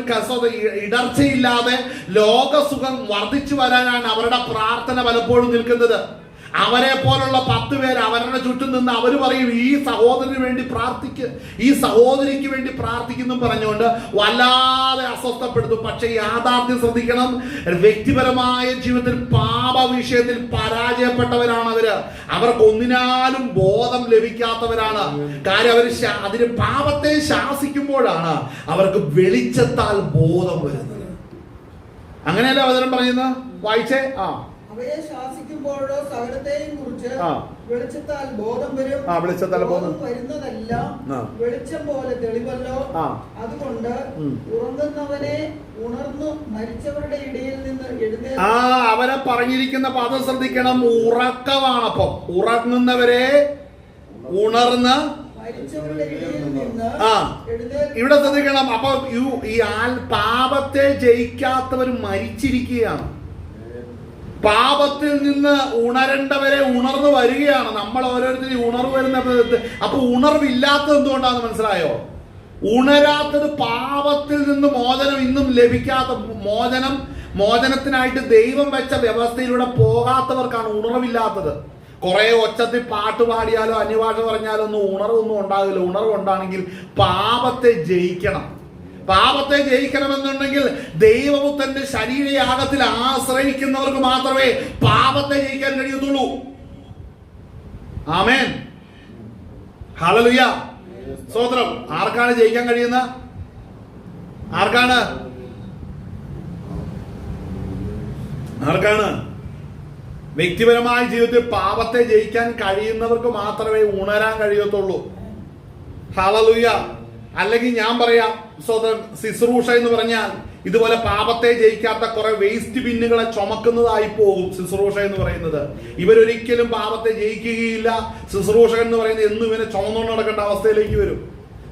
ഇടർച്ചയില്ലാതെ ലോകസുഖം വർദ്ധിച്ചു വരാനാണ് അവരുടെ പ്രാർത്ഥന പലപ്പോഴും നിൽക്കുന്നത്. അവരെ പോലുള്ള 10 പേര് അവരുടെ ചുറ്റും നിന്ന് അവർ പറയും, ഈ സഹോദരന് വേണ്ടി പ്രാർത്ഥിക്ക്, ഈ സഹോദരിക്ക് വേണ്ടി പ്രാർത്ഥിക്കുന്നു പറഞ്ഞുകൊണ്ട് വല്ലാതെ അസ്വസ്ഥപ്പെടുത്തും. പക്ഷെ യാഥാർത്ഥ്യം ശ്രദ്ധിക്കണം, വ്യക്തിപരമായ ജീവിതത്തിൽ പാപ വിഷയത്തിൽ പരാജയപ്പെട്ടവരാണ് അവര്. അവർക്ക് ഒന്നിനാലും ബോധം ലഭിക്കാത്തവരാണ്. കാര്യം അവർ അതിന് പാപത്തെ ശാസിക്കുമ്പോഴാണ് അവർക്ക് വെളിച്ചത്താൽ ബോധം വരുന്നത്. അങ്ങനെയല്ലേ വചനം പറയുന്നത്? വായിച്ചേ. അവയെ ശാസിക്കുമ്പോഴോ സകലത്തെയും കുറിച്ച് വെളിച്ചത്താൽ ബോധം വരും. വെളിച്ചത്താൽ ബോധം വരുന്നതെല്ലാം വെളിച്ചം പോലെ തെളിവല്ലോ. അതുകൊണ്ട് ഉറങ്ങുന്നവനെ ഉണർന്നു മരിച്ചവരുടെ ഇടയിൽ നിന്ന് എഴുന്നേൽക്കും. അവരെ പറഞ്ഞിരിക്കുന്ന പദം ശ്രദ്ധിക്കണം, ഉറക്കമാണ്. അപ്പം ഉറങ്ങുന്നവരെ ഉണർന്ന് മരിച്ചവരുടെ ഇടയിൽ നിന്ന് ഇവിടെ ശ്രദ്ധിക്കണം. അപ്പൊ ഈ പാപത്തെ ജയിക്കാത്തവർ മരിച്ചിരിക്കുകയാണ്. പാപത്തിൽ നിന്ന് ഉണരേണ്ടവരെ ഉണർന്നു വരികയാണ്. നമ്മൾ ഓരോരുത്തരും ഉണർവ് വരുന്ന. അപ്പൊ ഉണർവില്ലാത്തത് എന്തുകൊണ്ടാണെന്ന് മനസ്സിലായോ? ഉണരാത്തത് പാപത്തിൽ നിന്ന് മോചനം ഇന്നും ലഭിക്കാത്ത മോചനത്തിനായിട്ട് ദൈവം വെച്ച വ്യവസ്ഥയിലൂടെ പോകാത്തവർക്കാണ് ഉണർവില്ലാത്തത്. കുറെ ഒച്ചത്തിൽ പാട്ട് പാടിയാലോ അന്യഭാഷ പറഞ്ഞാലോ ഒന്നും ഉണർവൊന്നും ഉണ്ടാകില്ല. ഉണർവുണ്ടാണെങ്കിൽ പാപത്തെ ജയിക്കണം. പാപത്തെ ജയിക്കണമെന്നുണ്ടെങ്കിൽ ദൈവപുത്രന്റെ ശരീരയാഗത്തിൽ ആശ്രയിക്കുന്നവർക്ക് മാത്രമേ പാപത്തെ ജയിക്കാൻ കഴിയത്തുള്ളൂ. ആമേൻ, ഹല്ലേലൂയ, സ്തോത്രം. ആർക്കാണ് ജയിക്കാൻ കഴിയുന്ന? ആർക്കാണ്? വ്യക്തിപരമായ ജീവിതത്തിൽ പാപത്തെ ജയിക്കാൻ കഴിയുന്നവർക്ക് മാത്രമേ ഉണരാൻ കഴിയത്തുള്ളൂ. ഹല്ലേലൂയ. അല്ലെങ്കിൽ ഞാൻ പറയാം, ശുശ്രൂഷ എന്ന് പറഞ്ഞാൽ ഇതുപോലെ പാപത്തെ ജയിക്കാത്ത കുറെ വേസ്റ്റ് ബിന്നുകളെ ചുമക്കുന്നതായി പോകും. ശുശ്രൂഷ എന്ന് പറയുന്നത് ഇവരൊരിക്കലും പാപത്തെ ജയിക്കുകയില്ല. ശുശ്രൂഷകൻ എന്ന് പറയുന്നത് എന്നും ഇവനെ ചുമന്നുകൊണ്ട് നടക്കേണ്ട അവസ്ഥയിലേക്ക് വരും.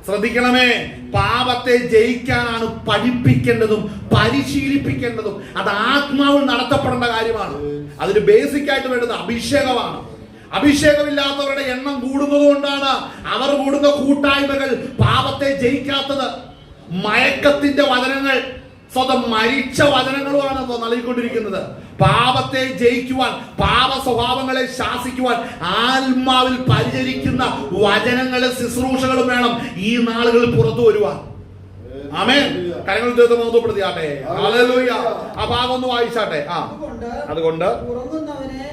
ശ്രദ്ധിക്കണമേ, പാപത്തെ ജയിക്കാനാണ് പഠിപ്പിക്കേണ്ടതും പരിശീലിപ്പിക്കേണ്ടതും. അത് ആത്മാവിൽ നടത്തപ്പെടേണ്ട കാര്യമാണ്. അതിന് ബേസിക് ആയിട്ട് വേണ്ടത് അഭിഷേകമാണ്. അഭിഷേകമില്ലാത്തവരുടെ എണ്ണം കൂടുന്നത് കൊണ്ടാണ് അവർ കൂടുന്ന കൂട്ടായ്മകൾ പാപത്തെ ജയിക്കാത്തത്. മയക്കത്തിന്റെ വചനങ്ങൾ, സ്വതം മരിച്ച വചനങ്ങളുമാണ് നൽകിക്കൊണ്ടിരിക്കുന്നത്. പാപത്തെ ജയിക്കുവാൻ, പാപ സ്വഭാവങ്ങളെ ശാസിക്കുവാൻ ആത്മാവിൽ പരിചരിക്കുന്ന വചനങ്ങളും ശുശ്രൂഷകളും വേണം ഈ നാളുകളിൽ പുറത്തു വരുവാൻ. ആമേൻ. കരങ്ങൾ മഹത്വപ്പെടുത്തിയാട്ടെ. ഹല്ലേലൂയ. ആ ഭാഗം ഒന്ന് വായിച്ചാട്ടെ. അതുകൊണ്ട്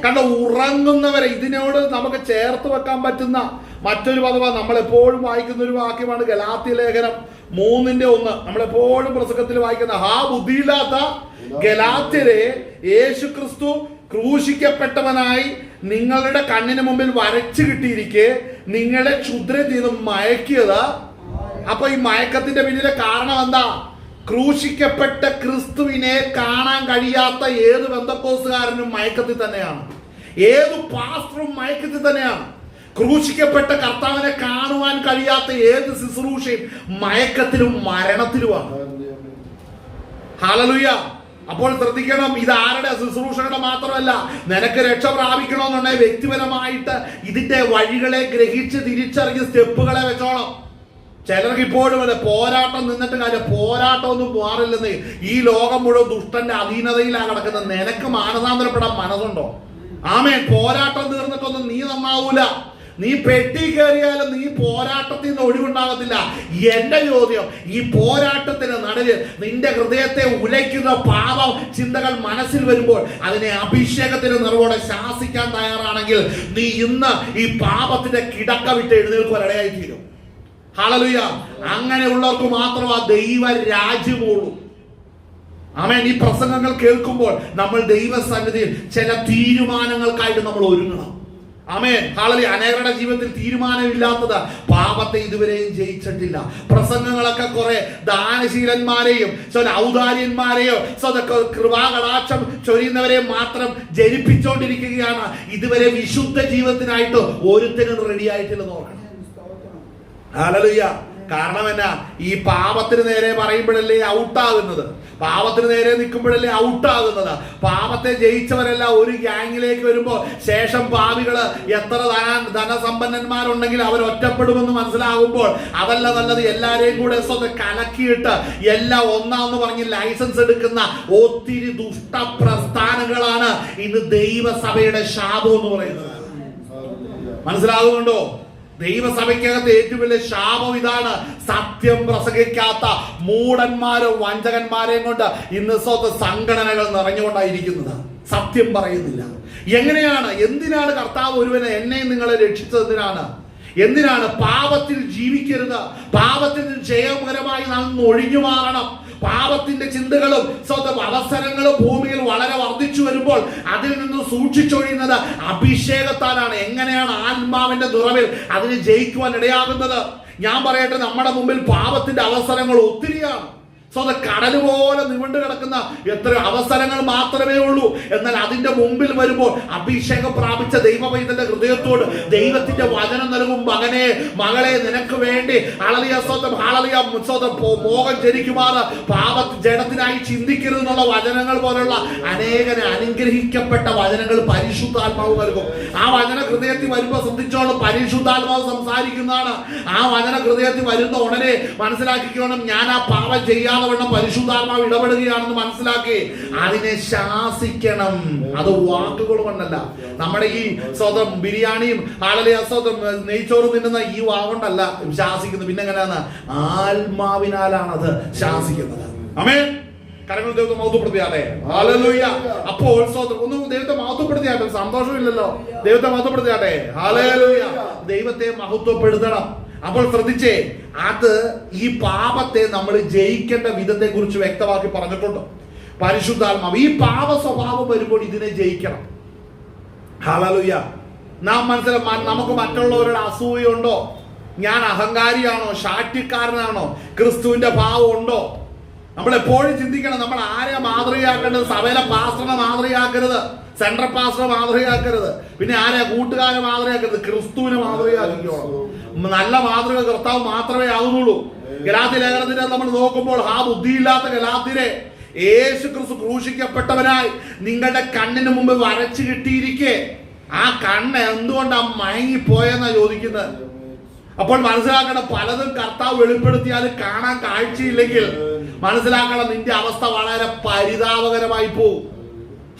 കണ്ട ഉറങ്ങുന്നവരെ ഇതിനോട് നമുക്ക് ചേർത്ത് വെക്കാൻ പറ്റുന്ന മറ്റൊരു പദമാണ് നമ്മൾ എപ്പോഴും വായിക്കുന്ന ഒരു വാക്യമാണ് ഗലാത്യ ലേഖനം 3:1. നമ്മളെപ്പോഴും പ്രസംഗത്തിൽ വായിക്കുന്ന ബുദ്ധിയില്ലാത്ത ഗലാത്യരെ യേശു ക്രിസ്തു ക്രൂശിക്കപ്പെട്ടവനായി നിങ്ങളുടെ കണ്ണിന് മുമ്പിൽ വരച്ചു കിട്ടിയിരിക്കെ നിങ്ങളെ ക്ഷുദ്രം ചെയ്ത് മയക്കിയത്. അപ്പൊ ഈ മയക്കത്തിന്റെ പിന്നിലെ കാരണം എന്താ? ക്രൂശിക്കപ്പെട്ട ക്രിസ്തുവിനെ കാണാൻ കഴിയാത്ത ഏത് ബന്ധക്കോസുകാരനും മയക്കത്തിൽ തന്നെയാണ്. ഏത് പാസ്റ്ററും മയക്കത്തിൽ തന്നെയാണ്. ക്രൂശിക്കപ്പെട്ട കർത്താവിനെ കാണുവാൻ കഴിയാത്ത ഏത് ശുശ്രൂഷയും മയക്കത്തിലും മരണത്തിലുമാണ്. ഹല്ലേലൂയ. അപ്പോൾ ശ്രദ്ധിക്കണം, ഇത് ആരുടെ? ശുശ്രൂഷകളുടെ മാത്രമല്ല. നിനക്ക് രക്ഷ പ്രാപിക്കണമെന്നുണ്ടെങ്കിൽ വ്യക്തിപരമായിട്ട് ഇതിന്റെ വഴികളെ ഗ്രഹിച്ച് തിരിച്ചറിഞ്ഞ് സ്റ്റെപ്പുകളെ വെച്ചോണം. ചിലർക്ക് ഇപ്പോഴും പോരാട്ടം നിന്നിട്ട് കാര്യം, പോരാട്ടം ഒന്നും മാറില്ലെന്ന്. ഈ ലോകം മുഴുവൻ ദുഷ്ടന്റെ അധീനതയിലാണ് കിടക്കുന്നത്. നിനക്ക് മാനസാന്തരപ്പെടാൻ മനസ്സുണ്ടോ? ആമേൻ. പോരാട്ടം തീർന്നിട്ടൊന്നും നീ നന്നാവൂല. നീ പെട്ടി കയറിയാലും നീ പോരാട്ടത്തിൽ നിന്ന് ഒഴിവുണ്ടാകത്തില്ല. എന്റെ ചോദ്യം, ഈ പോരാട്ടത്തിന് നടുവിൽ നിന്റെ ഹൃദയത്തെ ഉലയ്ക്കുന്ന പാപ ചിന്തകൾ മനസ്സിൽ വരുമ്പോൾ അതിനെ അഭിഷേകത്തിന് നിറവോടെ ശാസിക്കാൻ തയ്യാറാണെങ്കിൽ നീ ഇന്ന് ഈ പാപത്തിന്റെ കിടക്ക വിട്ട് എഴുന്നേൽക്കുവാൻ ഇടയായി തീരും. ഹല്ലേലൂയ. അങ്ങനെയുള്ളവർക്ക് മാത്രം ആ ദൈവ രാജ്യമുള്ളൂ. ആമേൻ. ഈ പ്രസംഗങ്ങൾ കേൾക്കുമ്പോൾ നമ്മൾ ദൈവസന്നിധിയിൽ ചില തീരുമാനങ്ങൾക്കായിട്ട് നമ്മൾ ഒരുങ്ങണം. ആമേൻ, ഹല്ലേലൂയ. അനേകരുടെ ജീവിതത്തിൽ തീരുമാനമില്ലാത്തത് പാപത്തെ ഇതുവരെയും ജയിച്ചിട്ടില്ല. പ്രസംഗങ്ങളൊക്കെ കുറെ ദാനശീലന്മാരെയും ഔദാര്യന്മാരെയോ കൃപാകടാക്ഷം ചൊരിയുന്നവരെ മാത്രം ജനിപ്പിച്ചുകൊണ്ടിരിക്കുകയാണ്. ഇതുവരെ വിശുദ്ധ ജീവിതത്തിനായിട്ട് ഒരുത്തനും റെഡി ആയിട്ടില്ലെന്ന് ഓർക്കണം. ഹല്ലേലൂയ. കാരണം എന്നാ, ഈ പാപത്തിന് നേരെ പറയുമ്പോഴല്ലേ ഔട്ടാകുന്നത്, പാപത്തിന് നേരെ നിൽക്കുമ്പോഴല്ലേ ഔട്ടാകുന്നത്. പാപത്തെ ജയിച്ചവരെല്ലാം ഒരു ഗ്യാങ്ങിലേക്ക് വരുമ്പോൾ ശേഷം പാപികള് എത്ര ധനസമ്പന്നന്മാരുണ്ടെങ്കിൽ അവർ ഒറ്റപ്പെടുമെന്ന് മനസ്സിലാകുമ്പോൾ അതല്ല നല്ലത്, എല്ലാരെയും കൂടെ കലക്കിയിട്ട് എല്ലാം ഒന്നാന്ന് പറഞ്ഞ് ലൈസൻസ് എടുക്കുന്ന ഒത്തിരി ദുഷ്ടപ്രസ്ഥാനങ്ങളാണ് ഇന്ന് ദൈവസഭയുടെ ശാപം എന്ന് പറയുന്നത്. മനസ്സിലാകുന്നുണ്ടോ? ദൈവസഭയ്ക്കകത്ത് ഏറ്റവും വലിയ ശാപം ഇതാണ്. സത്യം പ്രസംഗിക്കാത്ത മൂഢന്മാരും വഞ്ചകന്മാരെയും കൊണ്ട് ഇന്ന് സംഘടനകൾ നിറഞ്ഞുകൊണ്ടായിരിക്കുന്നത്. സത്യം പറയുന്നില്ല. എങ്ങനെയാണ്, എന്തിനാണ് കർത്താവ് ഒരുവനെ എന്നെയും നിങ്ങളെ രക്ഷിച്ചത്? എന്തിനാണ്? പാപത്തിൽ ജീവിക്കരുത്, പാപത്തിൽ ജയകരമായി നാം ഒഴിഞ്ഞു മാറണം. പാപത്തിന്റെ ചിന്തകളും അവസരങ്ങളും ഭൂമിയിൽ വളരെ വർദ്ധിച്ചു വരുമ്പോൾ അതിൽ നിന്ന് സൂക്ഷിച്ചൊഴിയുന്നത് അഭിഷേകത്താലാണ്. എങ്ങനെയാണ് ആത്മാവിന്റെ നിറവിൽ അതിന് ജയിക്കുവാൻ ഇടയാകുന്നത്? ഞാൻ പറയട്ടെ, നമ്മുടെ മുമ്പിൽ പാപത്തിന്റെ അവസരങ്ങൾ ഒത്തിരിയാണ്. കടല് പോലെ നിവണ്ട് കിടക്കുന്ന എത്ര അവസരങ്ങൾ മാത്രമേ ഉള്ളൂ. എന്നാൽ അതിന്റെ മുമ്പിൽ വരുമ്പോൾ അഭിഷേകം പ്രാപിച്ച ദൈവ പൈതലിന്റെ ഹൃദയത്തോട് ദൈവത്തിന്റെ വചനം നൽകും. മകനെ, മകളെ, നിനക്ക് വേണ്ടി മോഹം ജനിക്കുമാറ് പാപ ജഡത്തിനായി ചിന്തിക്കരുത് എന്നുള്ള വചനങ്ങൾ പോലുള്ള അനേകനെ അനുഗ്രഹിക്കപ്പെട്ട വചനങ്ങൾ പരിശുദ്ധാത്മാവ് നൽകും. ആ വചന ഹൃദയത്തിൽ വരുമ്പോൾ ശ്രദ്ധിച്ചോണം, പരിശുദ്ധാത്മാവ് സംസാരിക്കുന്നതാണ്. ആ വചന ഹൃദയത്തിൽ വരുന്ന ഉടനെ മനസ്സിലാക്കിക്കോണം, ഞാൻ ആ പാപം ചെയ്യാതെ പരിശുദ്ധാത്മാവ് ഇടപെടുകയാണെന്ന് മനസ്സിലാക്കി അതിനെ ശാസിക്കണം. അത് വാക്കുകൾ കൊണ്ടല്ല. നമ്മുടെ ഈ ബിരിയാണിയും നെയ്ച്ചോറും തിന്നുന്ന ഈ വാഗൊണ്ടല്ല ശാസിക്കുന്നത്. പിന്നെ എങ്ങനെയാണ്? ആത്മാവിനാലാണ് അത് ശാസിക്കുന്നത്. ആമേൻ. കരങ്ങൾ ദൈവത്തെ മഹത്വപ്പെടുത്തിയാട്ടെ. ഹല്ലേലൂയ. അപ്പോൾ ഒന്നും ദൈവത്തെ മഹത്വപ്പെടുത്തിയാട്ടെ. സന്തോഷമില്ലല്ലോ. ദൈവത്തെ മഹത്വപ്പെടുത്തിയാട്ടെ. ഹല്ലേലൂയ. ദൈവത്തെ മഹത്വപ്പെടുത്തണം. അപ്പോൾ ശ്രദ്ധിച്ചേ, അത് ഈ പാപത്തെ നമ്മൾ ജയിക്കേണ്ട വിധത്തെ കുറിച്ച് വ്യക്തമാക്കി പറഞ്ഞിട്ടുണ്ട് പരിശുദ്ധാത്മാവ്. ഈ പാപ സ്വഭാവം വരുമ്പോൾ ഇതിനെ ജയിക്കണം. ഹല്ലേലൂയ. നാം നമുക്ക് മറ്റുള്ളവരുടെ അസൂയുണ്ടോ? ഞാൻ അഹങ്കാരിയാണോ? ശാഠ്യക്കാരനാണോ? ക്രിസ്തുവിന്റെ ഭാവം ഉണ്ടോ? നമ്മൾ എപ്പോഴും ചിന്തിക്കണം, നമ്മൾ ആരെ മാതൃകയാക്കേണ്ടത്? സഭയിലെ പാസ്റ്ററിനെ മാതൃകയാക്കരുത്, സെൻട്രൽ പാസ്റ്ററെ മാതൃകയാക്കരുത്, പിന്നെ ആരെ കൂട്ടുകാരെ മാതൃകയാക്കരുത്. ക്രിസ്തുവിനെ മാതൃകയാക്കിക്കോളൂ. നല്ല മാതൃക കർത്താവ് മാത്രമേ ആകുന്നുള്ളൂ. ഗലാത്യ ലേഖനത്തിനെ നമ്മൾ നോക്കുമ്പോൾ, ആ ബുദ്ധിയില്ലാത്ത ഗലാത്യരെ, യേശു ക്രിസ്തു ക്രൂശിക്കപ്പെട്ടവനായി നിങ്ങളുടെ കണ്ണിന് മുമ്പ് വരച്ചു കിട്ടിയിരിക്കെ ആ കണ്ണ് എന്തുകൊണ്ടാ മയങ്ങിപ്പോയെന്നാ ചോദിക്കുന്നത്. അപ്പോൾ മനസ്സിലാക്കണം, പലതും കർത്താവ് വെളിപ്പെടുത്തിയാൽ കാണാൻ കാഴ്ചയില്ലെങ്കിൽ മനസ്സിലാക്കണം, നിന്റെ അവസ്ഥ വളരെ പരിതാപകരമായി പോകും.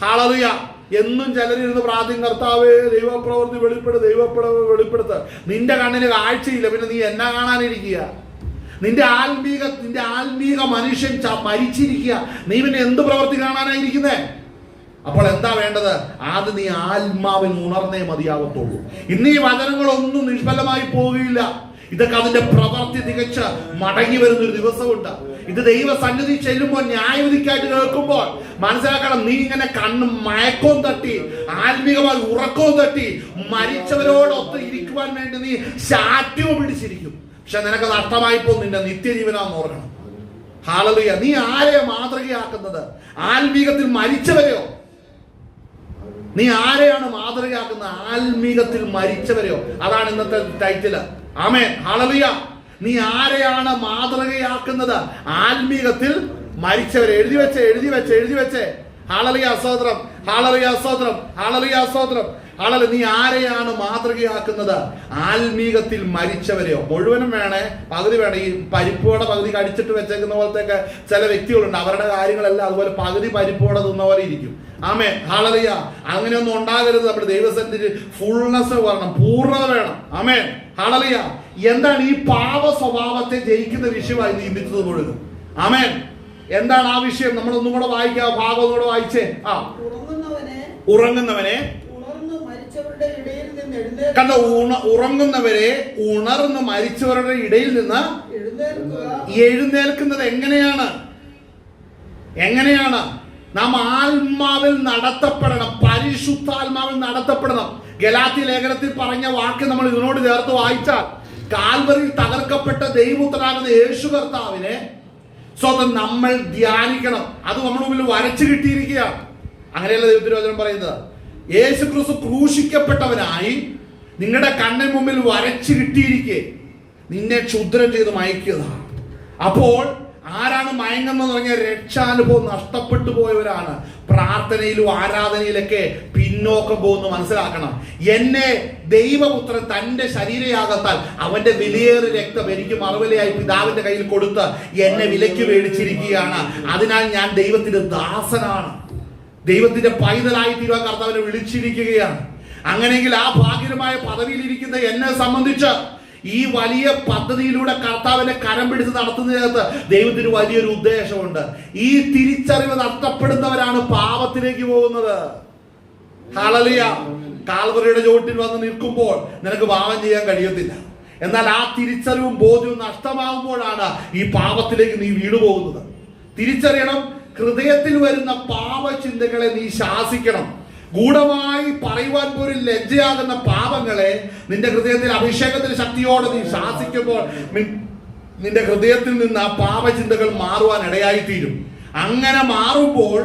ഹല്ലേലൂയ. എന്നും ചിലരിരുന്ന് പ്രാർത്ഥിക്കും, കർത്താവേ ദൈവപ്രവൃത്തി വെളിപ്പെടുത്ത്. നിന്റെ കണ്ണിന് കാഴ്ചയില്ല, പിന്നെ നീ എന്നാ കാണാനിരിക്കുക? നിന്റെ ആത്മീക മനുഷ്യൻ മരിച്ചിരിക്കുക, നീ പിന്നെ എന്ത് പ്രവൃത്തി കാണാനായിരിക്കുന്നേ? അപ്പോൾ എന്താ വേണ്ടത്? അത് നീ ആത്മാവിൽ ഉണർന്നേ മതിയാകത്തുള്ളൂ. ഇന്ന് ഈ വചനങ്ങളൊന്നും നിഷ്ഫലമായി പോവുകയില്ല. ഇതൊക്കെ അതിന്റെ പ്രവൃത്തി തികച്ച് മടങ്ങി വരുന്നൊരു ദിവസമുണ്ട്. ഇത് ദൈവ സന്നിധി ചെല്ലുമ്പോൾ ന്യായവിധിക്കായിട്ട് കേൾക്കുമ്പോൾ മനസ്സിലാക്കണം, നീ ഇങ്ങനെ കണ്ണും മയക്കവും തട്ടി, ആത്മീകമായി ഉറക്കവും തട്ടി, മരിച്ചവരോടൊത്ത് ഇരിക്കുവാൻ വേണ്ടി നീ ശാഠ്യവും പിടിച്ചിരിക്കും. പക്ഷെ നിനക്ക് നഷ്ടമായി പോകും നിന്റെ നിത്യജീവനാന്ന് ഓർക്കണം. ഹല്ലേലൂയ. നീ ആരെയോ മാതൃകയാക്കുന്നത്? ആത്മീകത്തിൽ മരിച്ചവരെയോ? നീ ആരെയാണ് മാതൃകയാക്കുന്നത്? ആത്മീകത്തിൽ മരിച്ചവരെയോ? അതാണ് ഇന്നത്തെ ടൈറ്റില്. ആമേൻ. ഹല്ലേലൂയ. നീ ആരെയാണ് മാതൃകയാക്കുന്നത്? ആത്മീകത്തിൽ മരിച്ചവരെ. എഴുതി വെച്ചേ. ഹല്ലേലൂയ. സ്തോത്രം. ഹല്ലേലൂയ. സ്തോത്രം. ഹല്ലേലൂയ. സ്തോത്രം. ഹല്ലേലൂയ. നീ ആരെയാണ് മാതൃകയാക്കുന്നത്? ആത്മീകത്തിൽ മരിച്ചവരെയോ? മുഴുവനും വേണേ, പകുതി വേണേ. ഈ പരിപ്പോടെ പകുതി കടിച്ചിട്ട് വെച്ചേക്കുന്ന പോലത്തേക്ക് ചില വ്യക്തികളുണ്ട്. അവരുടെ കാര്യങ്ങളെല്ലാം അതുപോലെ പകുതി പരിപ്പോടെ തിന്ന പോലെ ഇരിക്കും. ആമേൻ. ഹല്ലേലൂയ. അങ്ങനെയൊന്നും ഉണ്ടാകരുത്. നമ്മുടെ ദൈവസന്നിധിയിൽ ഫുൾനെസ് വരണം, പൂർണ്ണത വേണം. ആമേൻ. ഹല്ലേലൂയ. എന്താണ് ഈ പാപ സ്വഭാവത്തെ ജയിക്കുന്ന വിഷയമായി നിയമിച്ചത് മുഴുവൻ? ആമേൻ. എന്താണ് ആ വിഷയം? നമ്മൾ ഒന്നും കൂടെ വായിക്കാം, ഭാഗം ഒന്നുകൂടെ വായിച്ചേ. ഉറങ്ങുന്നവനെ കണ്ടോ? ഉറങ്ങുന്നവരെ ഉണർന്ന് മരിച്ചവരുടെ ഇടയിൽ നിന്ന് എഴുന്നേൽക്കുന്നത് എങ്ങനെയാണ്? നാം ആത്മാവിൽ നടത്തപ്പെടണം, പരിശുദ്ധാത്മാവിൽ നടത്തപ്പെടണം. ഗലാത്യ ലേഖനത്തിൽ പറഞ്ഞ വാക്ക് നമ്മൾ ഇതിനോട് ചേർത്ത് വായിച്ചാൽ, കാൽവറിയിൽ തകർക്കപ്പെട്ട ദൈവപുത്രനാകുന്ന യേശു കർത്താവിനെ സ്വന്തം നമ്മൾ ധ്യാനിക്കണം. അത് നമ്മുടെ മുമ്പിൽ വരച്ചു കിട്ടിയിരിക്കുകയാണ്. അങ്ങനെയല്ല ദൈവത്തിന്റെ വചനം പറയുന്നത്. യേശു ക്രിസ്തു ക്രൂശിക്കപ്പെട്ടവനായി നിങ്ങളുടെ കണ്ണിന് മുമ്പിൽ വരച്ചു കിട്ടിയിരിക്കെ നിന്നെ ക്ഷുദ്രം ചെയ്ത് മയക്കിയതാണ്. അപ്പോൾ ആരാണ് മയങ്ങുന്നത് പറഞ്ഞാൽ രക്ഷാനുഭവം നഷ്ടപ്പെട്ടു പോയവരാണ്. പ്രാർത്ഥനയിലും ആരാധനയിലൊക്കെ പിന്നോക്കം പോകുന്നു. മനസ്സിലാക്കണം, എന്നെ ദൈവപുത്രൻ തന്റെ ശരീരയാകത്താൽ അവന്റെ വിലയേറിയ രക്തം എനിക്ക് മറുവിലയായി പിതാവിന്റെ കയ്യിൽ കൊടുത്ത് എന്നെ വിലയ്ക്ക് മേടിച്ചിരിക്കുകയാണ്. അതിനാൽ ഞാൻ ദൈവത്തിന്റെ ദാസനാണ്, ദൈവത്തിന്റെ പൈതലായി തീരുവാൻ കർത്താവിനെ വിളിച്ചിരിക്കുകയാണ്. അങ്ങനെയെങ്കിൽ ആ ഭാഗ്യമായ പദവിയിലിരിക്കുന്ന എന്നെ സംബന്ധിച്ച് ഈ വലിയ പദ്ധതിയിലൂടെ കർത്താവിനെ കരം പിടിച്ച് നടത്തുന്നതിനകത്ത് ദൈവത്തിന് വലിയൊരു ഉദ്ദേശമുണ്ട്. ഈ തിരിച്ചറിവ് നഷ്ടപ്പെടുന്നവരാണ് പാപത്തിലേക്ക് പോകുന്നത്. ഹല്ലേലൂയ. കാൽവറിയുടെ ചുവട്ടിൽ വന്ന് നിൽക്കുമ്പോൾ നിനക്ക് പാപം ചെയ്യാൻ കഴിയത്തില്ല. എന്നാൽ ആ തിരിച്ചറിവും ബോധ്യവും നഷ്ടമാകുമ്പോഴാണ് ഈ പാപത്തിലേക്ക് നീ വീണുപോകുന്നത്. തിരിച്ചറിയണം, ഹൃദയത്തിൽ വരുന്ന പാപചിന്തകളെ നീ ശാസിക്കണം. ഗൂഢമായി പറയുവാൻ പോലും ലജ്ജയാകുന്ന പാപങ്ങളെ നിന്റെ ഹൃദയത്തിൽ അഭിഷേകത്തിന്റെ ശക്തിയോടെ നീ ശാസിക്കുമ്പോൾ നിന്റെ ഹൃദയത്തിൽ നിന്ന് ആ പാപചിന്തകൾ മാറുവാൻ ഇടയായിത്തീരും. അങ്ങനെ മാറുമ്പോൾ